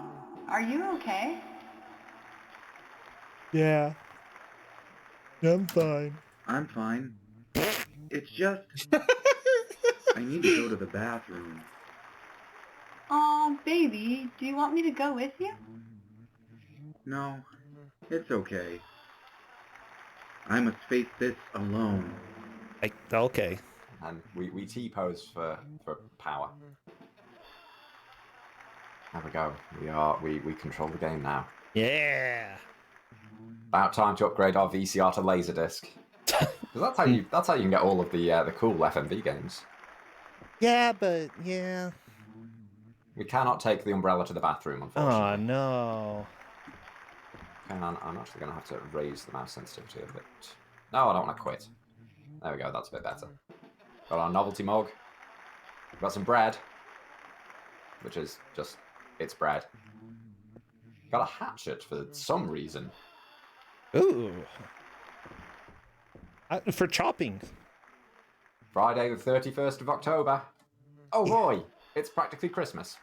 are you okay? Yeah. I'm fine. I'm fine. It's just... I need to go to the bathroom. Aw, baby, do you want me to go with you? No, it's okay. I must face this alone. Okay. And we T-pose for power. There we go. We control the game now. Yeah. About time to upgrade our VCR to Laserdisc. Because that's how you can get all of the cool FMV games. Yeah, but yeah. We cannot take the umbrella to the bathroom, unfortunately. Oh no. Hang on, I'm actually going to have to raise the mouse sensitivity a bit. No, I don't want to quit. There we go, that's a bit better. Got our novelty mug. Got some bread. Which is just, it's bread. Got a hatchet for some reason. Ooh. For chopping. Friday the 31st of October. Oh boy, it's practically Christmas.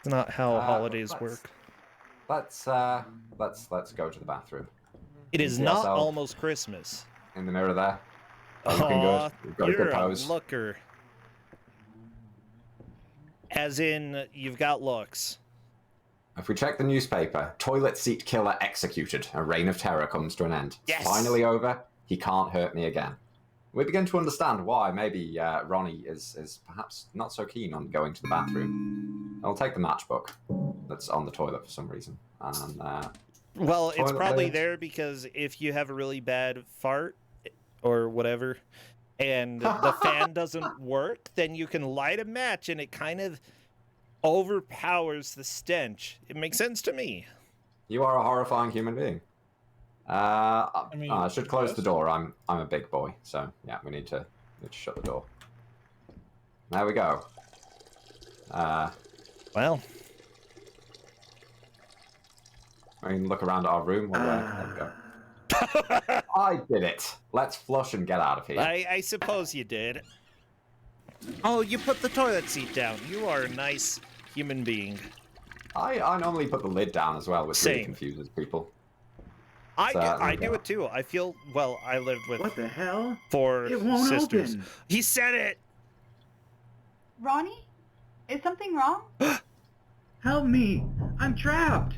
It's not how holidays work. Let's go to the bathroom. It is not almost Christmas. In the mirror there. Looking good. We've got a good pose. Looker. As in, you've got looks. If we check the newspaper, toilet seat killer executed. A reign of terror comes to an end. Yes! Finally over. He can't hurt me again. We begin to understand why maybe Ronnie is perhaps not so keen on going to the bathroom. I'll take the matchbook that's on the toilet for some reason. And, well, it's probably lid. there because if you have a really bad fart or whatever, and the fan doesn't work, then you can light a match and it kind of overpowers the stench. It makes sense to me. You are a horrifying human being. I should close the door. I'm a big boy, so yeah, we need to shut the door. There we go. Well, I mean, look around at our room. There we go. I did it. Let's flush and get out of here. I suppose you did. Oh, you put the toilet seat down. You are a nice human being. I normally put the lid down as well, which really confuses people. I do it too. I feel, well, I lived with What the hell? 4 It won't sisters. open. He said it! Ronnie? Is something wrong? Help me! I'm trapped!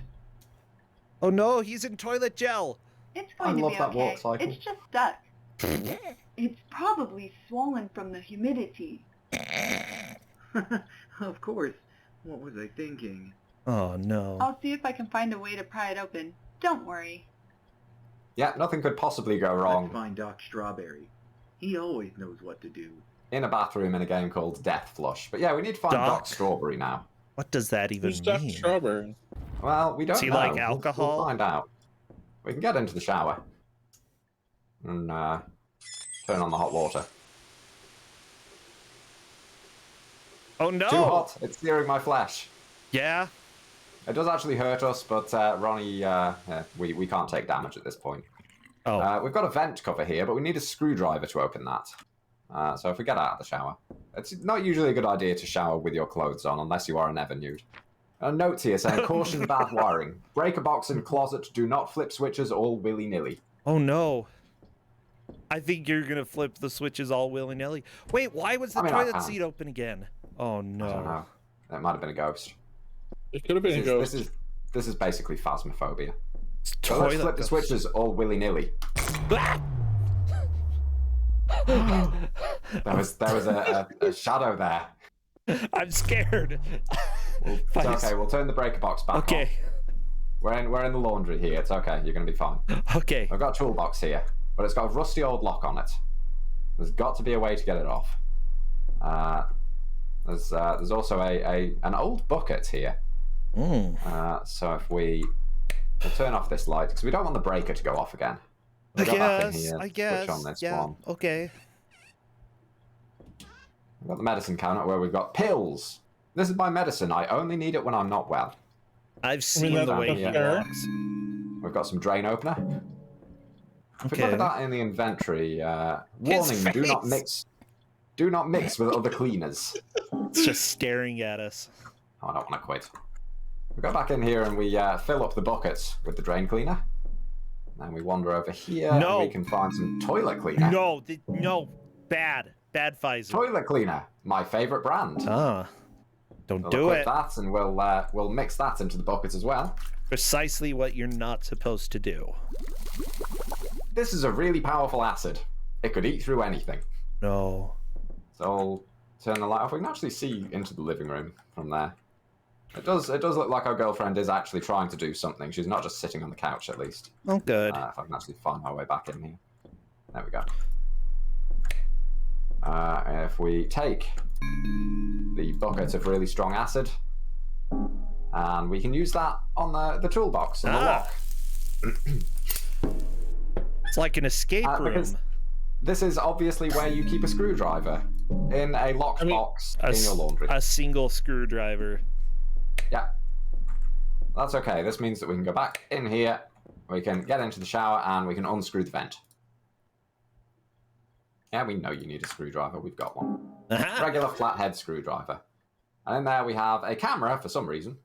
Oh no, he's in toilet gel! It's going to be okay. It's just stuck. It's probably swollen from the humidity. Of course. What was I thinking? Oh no. I'll see if I can find a way to pry it open. Don't worry. Yeah, nothing could possibly go wrong. Let's find Doc Strawberry. He always knows what to do. In a bathroom in a game called Death Flush. But yeah, we need to find Doc Strawberry now. What does that even Who's mean? Doc Strawberry? Well, we don't know. Is he like alcohol? We'll find out. We can get into the shower. And turn on the hot water. Oh no! Too hot. It's searing my flesh. Yeah? It does actually hurt us, but Ronnie, we can't take damage at this point. Oh. We've got a vent cover here, but we need a screwdriver to open that. So if we get out of the shower. It's not usually a good idea to shower with your clothes on, unless you are an ever nude. A note here saying, caution bad wiring. Breaker box and closet, do not flip switches all willy-nilly. Oh no. I think you're gonna flip the switches all willy-nilly. Wait, why was the toilet seat open again? Oh no. I don't know. That might have been a ghost. It could have been a ghost. This is basically phasmophobia. So Toilet let's flip the switches all willy-nilly. There was a shadow there. I'm scared. It's okay, we'll turn the breaker box back on. We're in the laundry here. It's okay, you're gonna be fine. Okay. I've got a toolbox here, but it's got a rusty old lock on it. There's got to be a way to get it off. There's also an old bucket here. So if we'll turn off this light, because we don't want the breaker to go off again. We'll go back in here, switch on this one. Okay. We've got the medicine cabinet where we've got pills. This is my medicine. I only need it when I'm not well. I've seen the way he walks. We've got some drain opener. If we look at that in the inventory, warning, do not mix with other cleaners. It's just staring at us. Oh, I don't want to quit. We go back in here and we fill up the buckets with the drain cleaner. Then we wander over here and we can find some toilet cleaner. No, bad Fyzzu. Toilet cleaner, my favorite brand. Don't do it. That and we'll mix that into the buckets as well. Precisely what you're not supposed to do. This is a really powerful acid. It could eat through anything. No. So I'll turn the light off. We can actually see into the living room from there. It does look like our girlfriend is actually trying to do something. She's not just sitting on the couch, at least. Oh, good. If I can actually find my way back in here. There we go. If we take the bucket of really strong acid, and we can use that on the toolbox and the lock. It's like an escape room. This is obviously where you keep a screwdriver, in a locked box in your laundry. A single screwdriver. Yeah. That's okay. This means that we can go back in here, we can get into the shower, and we can unscrew the vent. Yeah, we know you need a screwdriver. We've got one. Regular flathead screwdriver. And in there we have a camera, for some reason,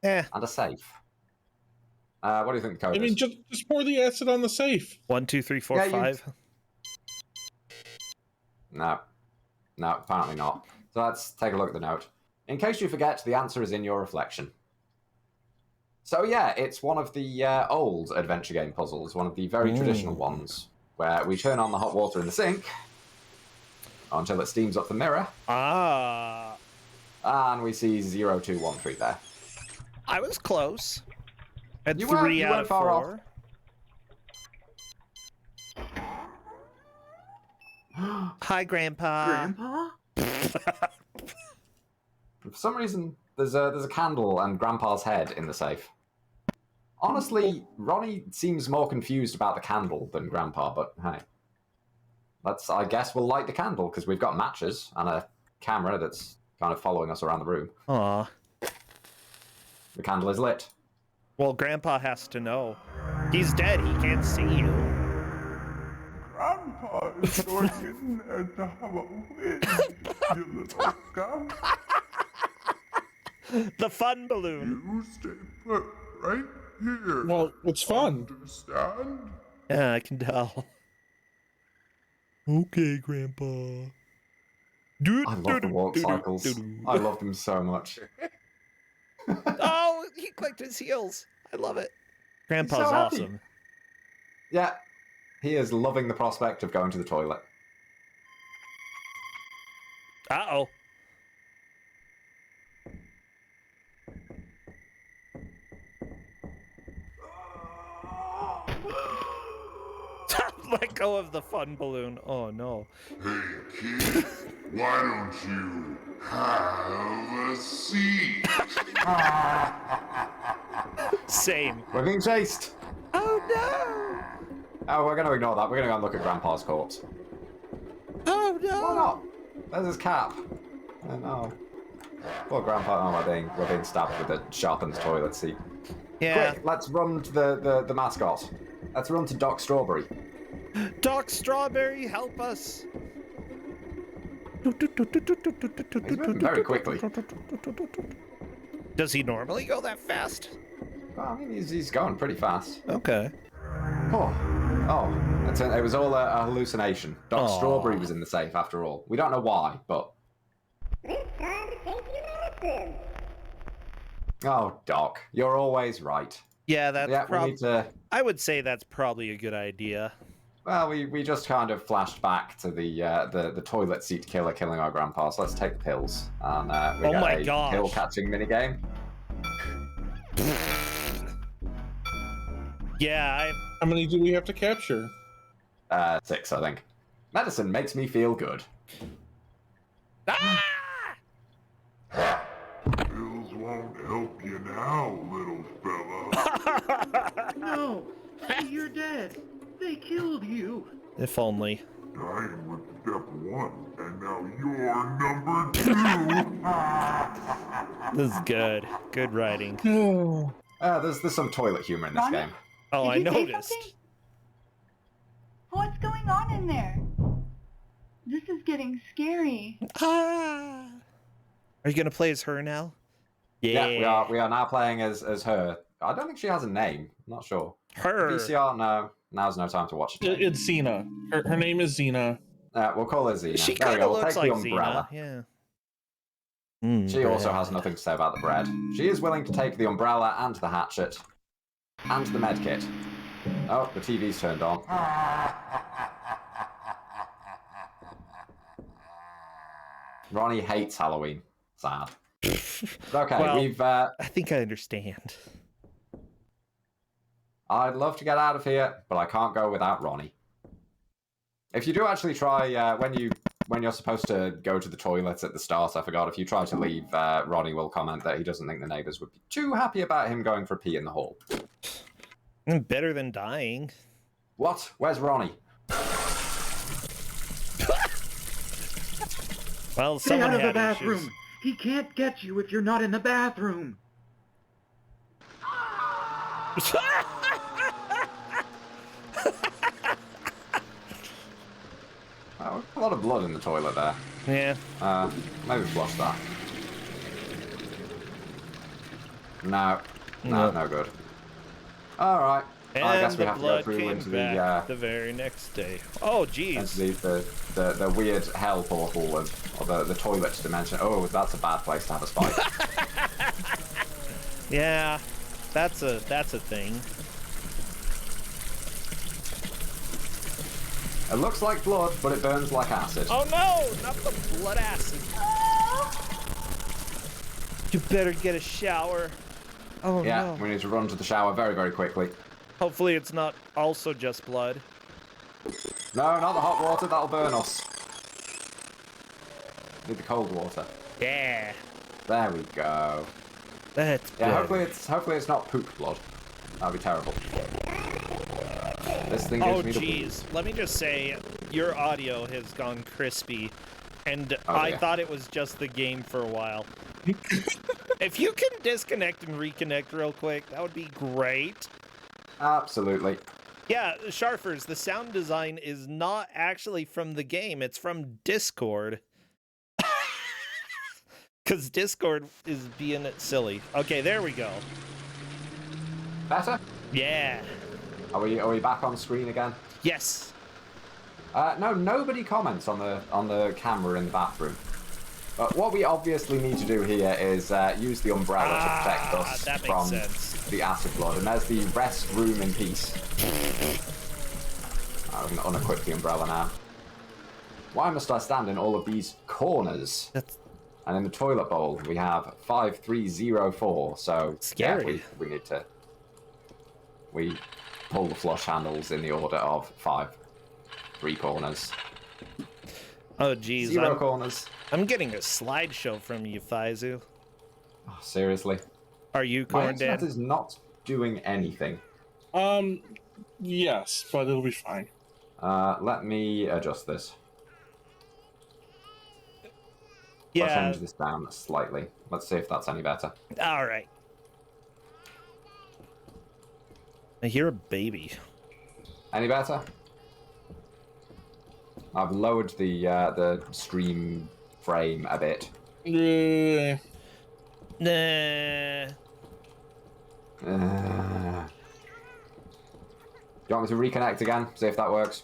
and a safe. What do you think the code is? I mean, just pour the acid on the safe. 1, 2, 3, 4, 5. No, apparently not. So let's take a look at the note. In case you forget, the answer is in your reflection. So yeah, it's one of the old adventure game puzzles, one of the very traditional ones, where we turn on the hot water in the sink until it steams up the mirror. And we see 0213 there. I was close. At You 3 out weren't of far 4. Hi, Grandpa. Grandpa? For some reason, there's a candle and Grandpa's head in the safe. Honestly, Ronnie seems more confused about the candle than Grandpa, but hey. I guess we'll light the candle, because we've got matches and a camera that's kind of following us around the room. Aw. The candle is lit. Well, Grandpa has to know. He's dead. He can't see you. Grandpa is going in there to have a win, you little scum. The fun balloon. You stay put right here. Well, it's fun. Understand? Yeah, I can tell. Okay, Grandpa. I love the walk cycles. I love them so much. Oh, he clicked his heels. I love it. Grandpa's so happy. awesome. Yeah, he is loving the prospect of going to the toilet. Uh-oh. Let go of the fun balloon. Oh, no. Hey, kid, why don't you have a seat? Same. We're being chased. Oh, no. Oh, we're going to ignore that. We're going to go and look at Grandpa's corpse. Oh, no. Why not? There's his cap. Oh, no. Poor Grandpa. Oh, we're being stabbed with a sharpened toilet seat. Yeah. Quick, let's run to the mascot. Let's run to Doc Strawberry. Doc Strawberry, help us. He's moving very quickly. Does he normally go that fast? Well, I mean, he's going pretty fast. Okay. Oh, it was all a hallucination. Doc Strawberry was in the safe after all. We don't know why, but... Oh, Doc, you're always right. Yeah, that's we need to... I would say that's probably a good idea. Well, we just kind of flashed back to the toilet seat killer killing our grandpa, so let's take the pills. And we got a pill catching minigame. Yeah, How many do we have to capture? 6, I think. Medicine makes me feel good. Ah! Pills won't help you now, little fella. No, you're dead. They killed you. If only. Dying with step 1, and now you're number 2. This is good. Good writing. There's some toilet humor in this game. Oh, I Did you say noticed. something? What's going on in there? This is getting scary. Ah! Are you gonna play as her now? Yeah, we are now playing as her. I don't think she has a name. I'm not sure. Her. VCR, no. Now's no time to watch it. It's Xena. Her name is Xena. We'll call her Xena. She kind of looks like umbrella. Xena. Yeah. She also has nothing to say about the bread. She is willing to take the umbrella and the hatchet and the medkit. Oh, the TV's turned on. Ronnie hates Halloween. Sad. Okay, Well, we've... I think I understand. I'd love to get out of here, but I can't go without Ronnie. If you do actually try, when you're supposed to go to the toilets at the start, I forgot, if you try to leave, Ronnie will comment that he doesn't think the neighbors would be too happy about him going for a pee in the hall. Better than dying. What? Where's Ronnie? Well, Stay someone out of the had bathroom. issues. He can't get you if you're not in the bathroom. Oh, a lot of blood in the toilet there. Yeah. Maybe flush that. No, no good. All right. And I guess we the have to go blood through came into back the very next day. Oh, geez. the weird hell portal of the toilet dimension. Oh, that's a bad place to have a spike. Yeah, that's a thing. It looks like blood, but it burns like acid. Oh no, not the blood acid. You better get a shower. Oh yeah, no. we need to run to the shower very, very quickly. Hopefully it's not also just blood. No, not the hot water, that'll burn us. Need the cold water. Yeah. There we go. That's yeah. good. Hopefully it's not poop blood. That'd be terrible. This thing gives me the jeez. Let me just say, your audio has gone crispy, and Oh, I yeah. thought it was just the game for a while. If you can disconnect and reconnect real quick, that would be great. Absolutely. Yeah, Sharfers, the sound design is not actually from the game. It's from Discord. Because Discord is being silly. Okay, there we go. Better? Yeah. Are we back on screen again? Yes. No, nobody comments on the camera in the bathroom. But what we obviously need to do here is use the umbrella to protect us from the acid blood. And there's the rest room in peace. I'm going to unequip the umbrella now. Why must I stand in all of these corners? And in the toilet bowl, we have 5304. So scary. Yeah, we need to... We pull the flush handles in the order of 3 corners. Oh, geez. 0 corners. I'm getting a slideshow from you, Fyzzu. Oh, seriously? Are you My corn internet dead? is not doing anything. Yes, but it'll be fine. Let me adjust this. Yeah. I'll change this down slightly. Let's see if that's any better. All right. I hear a baby. Any better? I've lowered the stream frame a bit. Yeah. Nah. You want me to reconnect again? See if that works?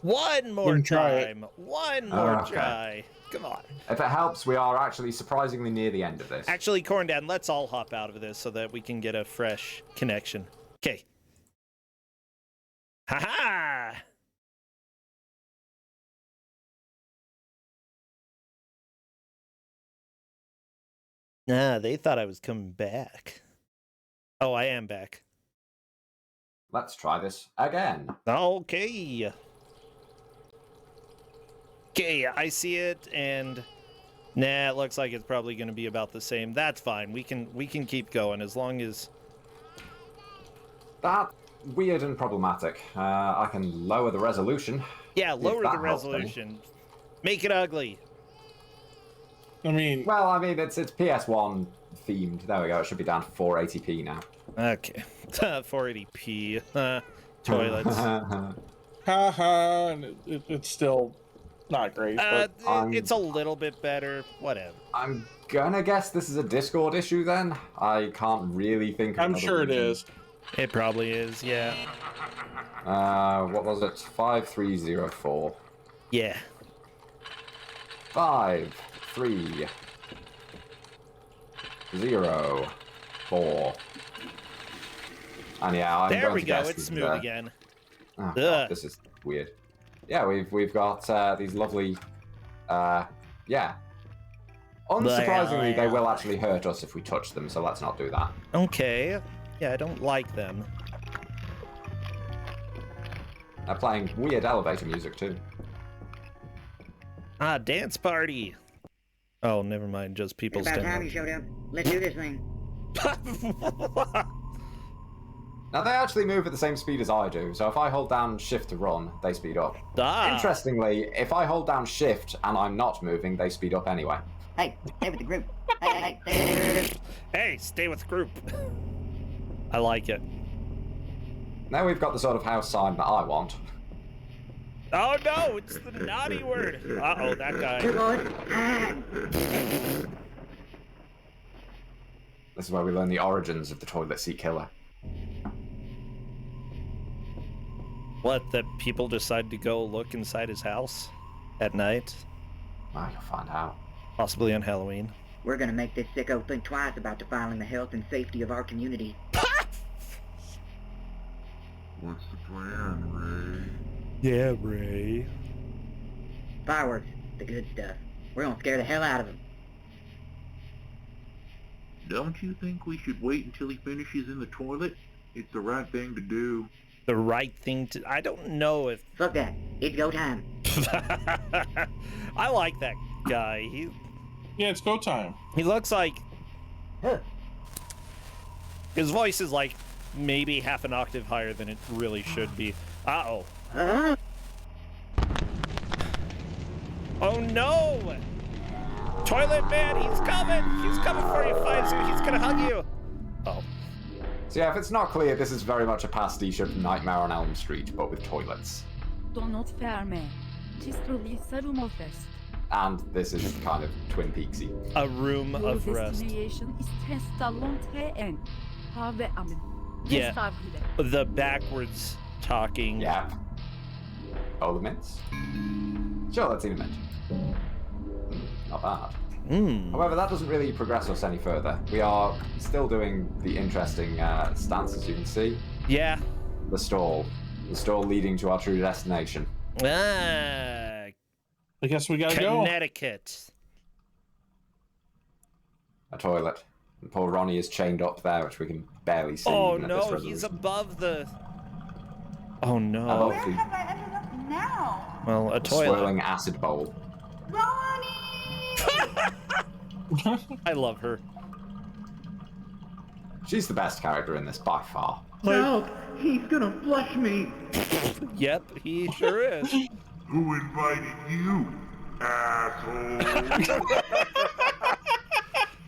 One more time. One more Okay. try. Come on. If it helps, we are actually surprisingly near the end of this. Actually, Corn Dad, let's all hop out of this so that we can get a fresh connection. Okay. Ha-ha! Nah, they thought I was coming back. Oh, I am back. Let's try this again. Okay. Okay, I see it, and nah, it looks like it's probably going to be about the same. That's fine. We can keep going as long as. That's weird and problematic. I can lower the resolution. Yeah, lower the that helps me. resolution. Make it ugly. I mean, well, I mean, it's PS1 themed. There we go. It should be down to 480p now. Okay, 480p. Toilets. Haha, and it's still not great. But It's a little bit better. Whatever. I'm gonna guess this is a Discord issue then. I can't really think of I'm another sure it reason. is. It probably is, yeah. What was it? 5304. Yeah. 5, 3, 0, 4. And yeah, I'm There going we to go. guess It's this smooth is, again. Oh, Ugh. God, this is weird. Yeah, we've got these lovely, yeah. Unsurprisingly, they will actually hurt us if we touch them, so let's not do that. Okay. Yeah, I don't like them. They're playing weird elevator music too. Ah, dance party. Oh, never mind. Just people It's about standing. time you showed up. Let's do this thing. Now, they actually move at the same speed as I do, so if I hold down shift to run, they speed up. Ah. Interestingly, if I hold down shift and I'm not moving, they speed up anyway. Hey, stay with the group. Hey, stay with the group. Hey, stay with the group. I like it. Now we've got the sort of house sign that I want. Oh no, it's the naughty word. Uh-oh, that guy. This is where we learn the origins of the toilet seat killer. What, that people decide to go look inside his house at night? Well, you'll find out. Possibly on Halloween. We're gonna make this sicko think twice about defiling the health and safety of our community. What's the plan, Ray? Yeah, Ray. Fireworks, the good stuff. We're gonna scare the hell out of them. Don't you think we should wait until he finishes in the toilet? It's the right thing to do. The right thing to... I don't know if... Fuck that. It's go time. I like that guy. Yeah, it's go time. He looks like... His voice is like maybe half an octave higher than it really should be. Uh-oh. Oh no! Toilet man, he's coming! He's coming for you, Fyzzu! He's gonna hug you! Oh. So yeah, if it's not clear, this is very much a pastiche of Nightmare on Elm Street, but with toilets. And this is kind of Twin Peaksy. A room of rest. Yeah, the backwards talking. Yeah. Oh, the mints? Sure, that's even a mint. Not bad. However, that doesn't really progress us any further. We are still doing the interesting stance, as you can see. Yeah. The stall. The stall leading to our true destination. Ah. I guess we gotta go. Connecticut. A toilet. And poor Ronnie is chained up there, which we can barely see. Oh even at this no, resolution. he's above the... Oh no. Where have I ended up now? Well, a toilet. Swirling acid bowl. Ronnie! I love her. She's the best character in this by far. Help! He's gonna flush me! Yep, he sure is. Who invited you, asshole?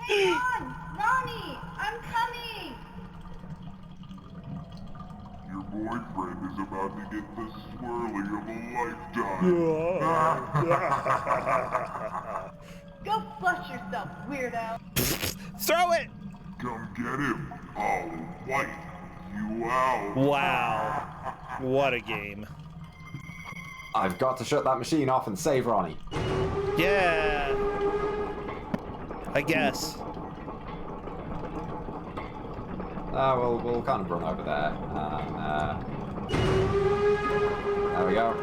Hang on! Ronnie! I'm coming! Your boyfriend is about to get the swirling of a lifetime. Go flush yourself, weirdo! Throw it! Come get him. I'll wipe you out. Wow. What a game. I've got to shut that machine off and save Ronnie. Yeah. I guess. We'll kind of run over there. There we go.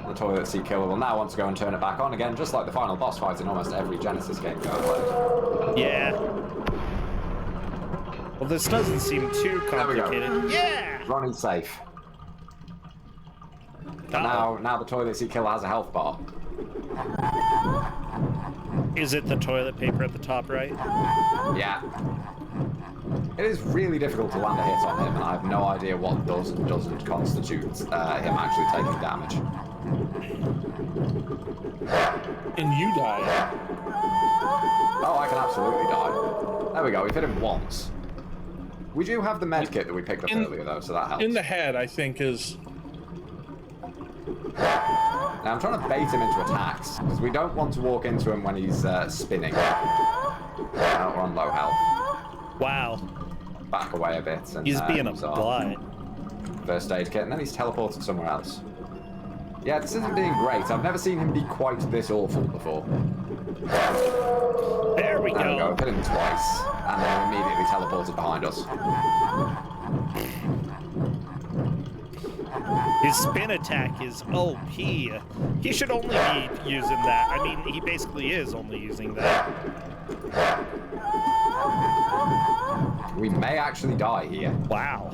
The toilet seat killer will now want to go and turn it back on again, just like the final boss fight in almost every Genesis game we've ever played. Yeah. Well, this doesn't seem too complicated. There we go. Yeah! Ronnie's safe. Now the toilet seat killer has a health bar. Is it the toilet paper at the top right? Yeah. It is really difficult to land a hit on him, and I have no idea what does and doesn't constitute him actually taking damage. And you die. Oh, I can absolutely die. There we go, we've hit him once. We do have the med kit that we picked up earlier, though, so that helps. In the head, I think, is... Now, I'm trying to bait him into attacks, because we don't want to walk into him when he's spinning. We're on low health. Wow. Back away a bit. And, he's being a butt. First aid kit, and then he's teleported somewhere else. Yeah, this isn't being great. I've never seen him be quite this awful before. There we go. I've hit him twice, and then immediately teleported behind us. His spin attack is OP. He should only be using that. I mean, he basically is only using that. We may actually die here. Wow.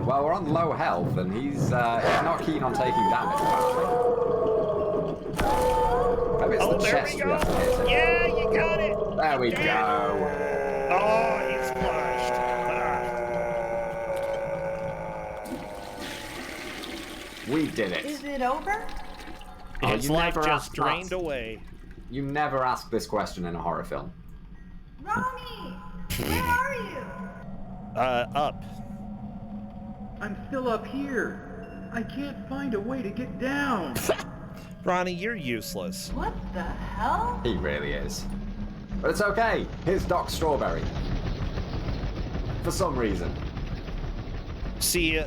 Well, we're on low health, and he's not keen on taking damage, apparently. Maybe it's the chest we have to hit him. Yeah, you got it! There we go. Oh, he's flushed. We did it. Is it over? His life just drained away. You never ask this question in a horror film. Ronnie! Where are you? Up. I'm still up here. I can't find a way to get down. Ronnie, you're useless. What the hell? He really is. But it's okay. Here's Doc Strawberry. For some reason. See,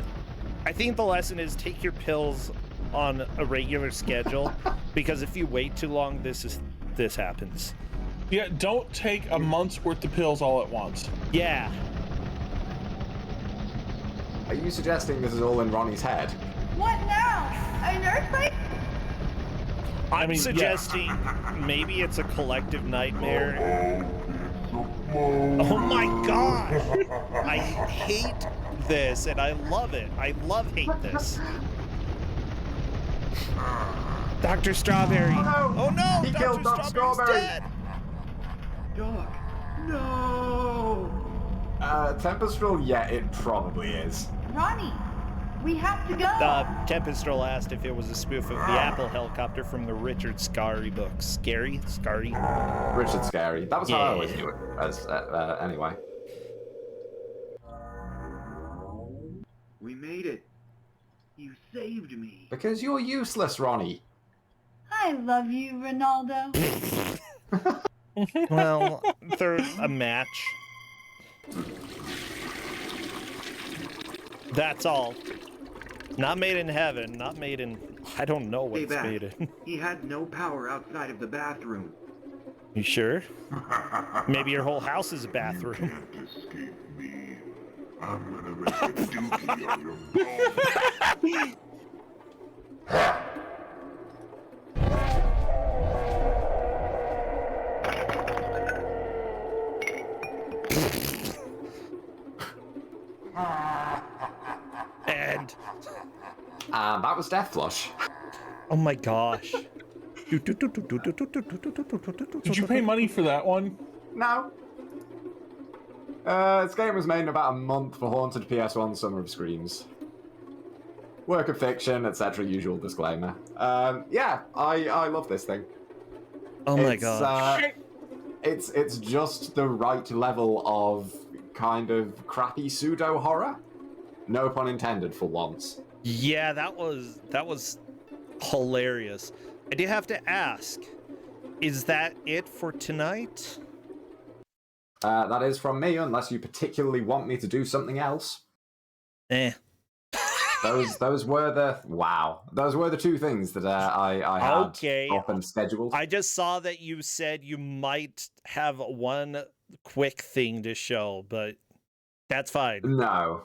I think the lesson is take your pills on a regular schedule, because if you wait too long, this happens. Yeah, don't take a month's worth of pills all at once. Yeah. Are you suggesting this is all in Ronnie's head? What now? An earthquake? I'm suggesting maybe it's a collective nightmare. Oh my god! I hate this, and I love it. I hate this. Dr. Strawberry. Oh no! He killed Dr. Strawberry. Dead. Doc, no! Tempestrel, yeah, it probably is. Ronnie, We have to go. Tempestral asked if it was a spoof of the Apple helicopter from the Richard Scarry book. Scary? Scarry? Richard Scarry. That was how I always knew it. As anyway. We made it. You saved me. Because you're useless, Ronnie. I love you, Ronaldo. Well, they're a match. That's all. Not made in heaven, not made in... I don't know what it's made in. He had no power outside of the bathroom. You sure? Maybe your whole house is a bathroom. You can't escape me. I'm gonna make a dookie on your bones. And that was Death Flush. Oh my gosh. Did you pay money for that one? No. This game was made in about a month for Haunted PS1 Summer of Screams. Work of fiction, etc. Usual disclaimer. Yeah, I love this thing. Oh my gosh. It's just the right level of kind of crappy pseudo horror. No pun intended for once. Yeah, that was hilarious. I do have to ask, is that it for tonight? That is from me, unless you particularly want me to do something else. Those were the two things that I had up and scheduled. I just saw that you said you might have one quick thing to show, but that's fine. No.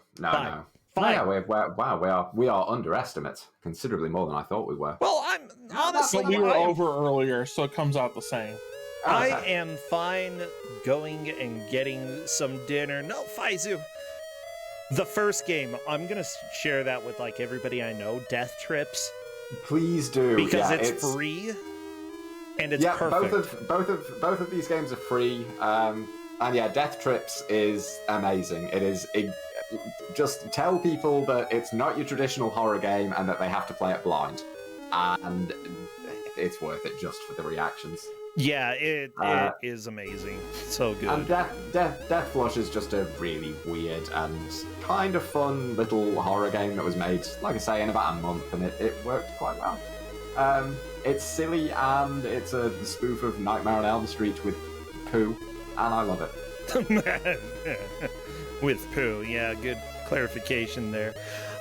Fine. Yeah, we are underestimates, considerably more than I thought we were. Well, I'm honestly... But we were over earlier, so it comes out the same. I am fine going and getting some dinner. No, Fyzzu. The first game, I'm going to share that with like everybody I know, Death Trips. Please do. Because it's free and it's perfect. Both of these games are free. And yeah, Death Trips is amazing. It is... Just tell people that it's not your traditional horror game and that they have to play it blind. And it's worth it just for the reactions. Yeah, it is amazing. So good. And Death Flush is just a really weird and kind of fun little horror game that was made, like I say, in about a month, and it worked quite well. It's silly and it's a spoof of Nightmare on Elm Street with poo, and I love it. With poo, yeah, good clarification there.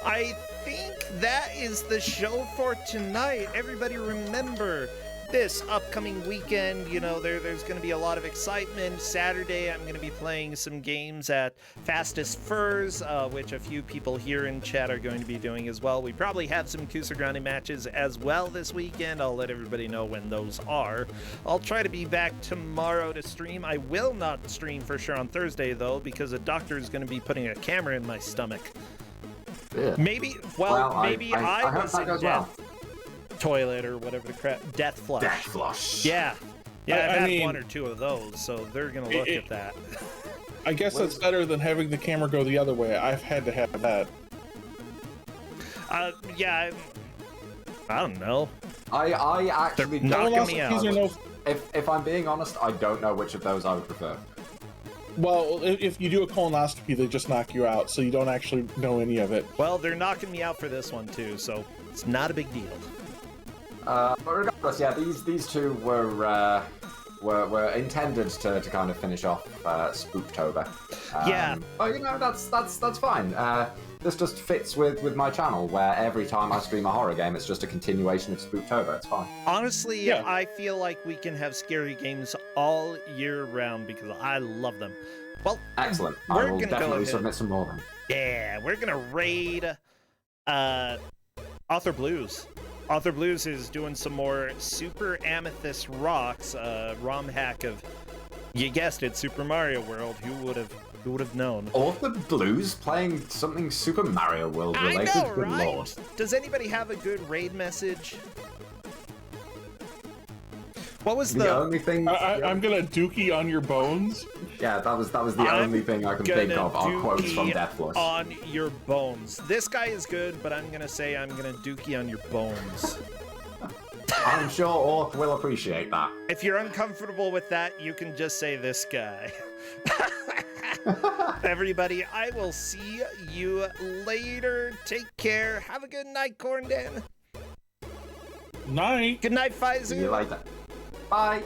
I think that is the show for tonight. Everybody remember, this upcoming weekend, you know, there's going to be a lot of excitement. Saturday, I'm going to be playing some games at Fastest Furs, which a few people here in chat are going to be doing as well. We probably have some Kusarigane matches as well this weekend. I'll let everybody know when those are. I'll try to be back tomorrow to stream. I will not stream for sure on Thursday, though, because a doctor is going to be putting a camera in my stomach. Yeah. Maybe I was in death toilet or whatever the crap. Death Flush. Death Flush. Yeah. Yeah, I've had one or two of those, so they're going to look at that. I guess that's better than having the camera go the other way. I've had to have that. Yeah, I don't know. I actually They're knocking me out. If I'm being honest, I don't know which of those I would prefer. Well, if you do a colonoscopy, they just knock you out, so you don't actually know any of it. Well, they're knocking me out for this one too, so it's not a big deal. But regardless, yeah, these two were intended to kind of finish off Spooktober. Yeah. But you know, that's fine. This just fits with my channel, where every time I stream a horror game, it's just a continuation of Spooktober. It's fine. Honestly, yeah. I feel like we can have scary games all year round because I love them. Well, excellent. I will definitely submit some more then. Yeah, we're gonna raid Author Blues. Author Blues is doing some more Super Amethyst Rocks, ROM hack of, you guessed it, Super Mario World. Who would have known? Author Blues playing something Super Mario World related? I know, Good right? Lord. Does anybody have a good raid message? What was the only thing? I'm gonna dookie on your bones. Yeah, that was the only thing I can think of are quotes from Deathless. On your bones. This guy is good, but I'm gonna say I'm gonna dookie on your bones. I'm sure Orc will appreciate that. If you're uncomfortable with that, you can just say this guy. Everybody, I will see you later. Take care. Have a good night, Corndan. Night. Good night, Fyzzu. See you later. Bye.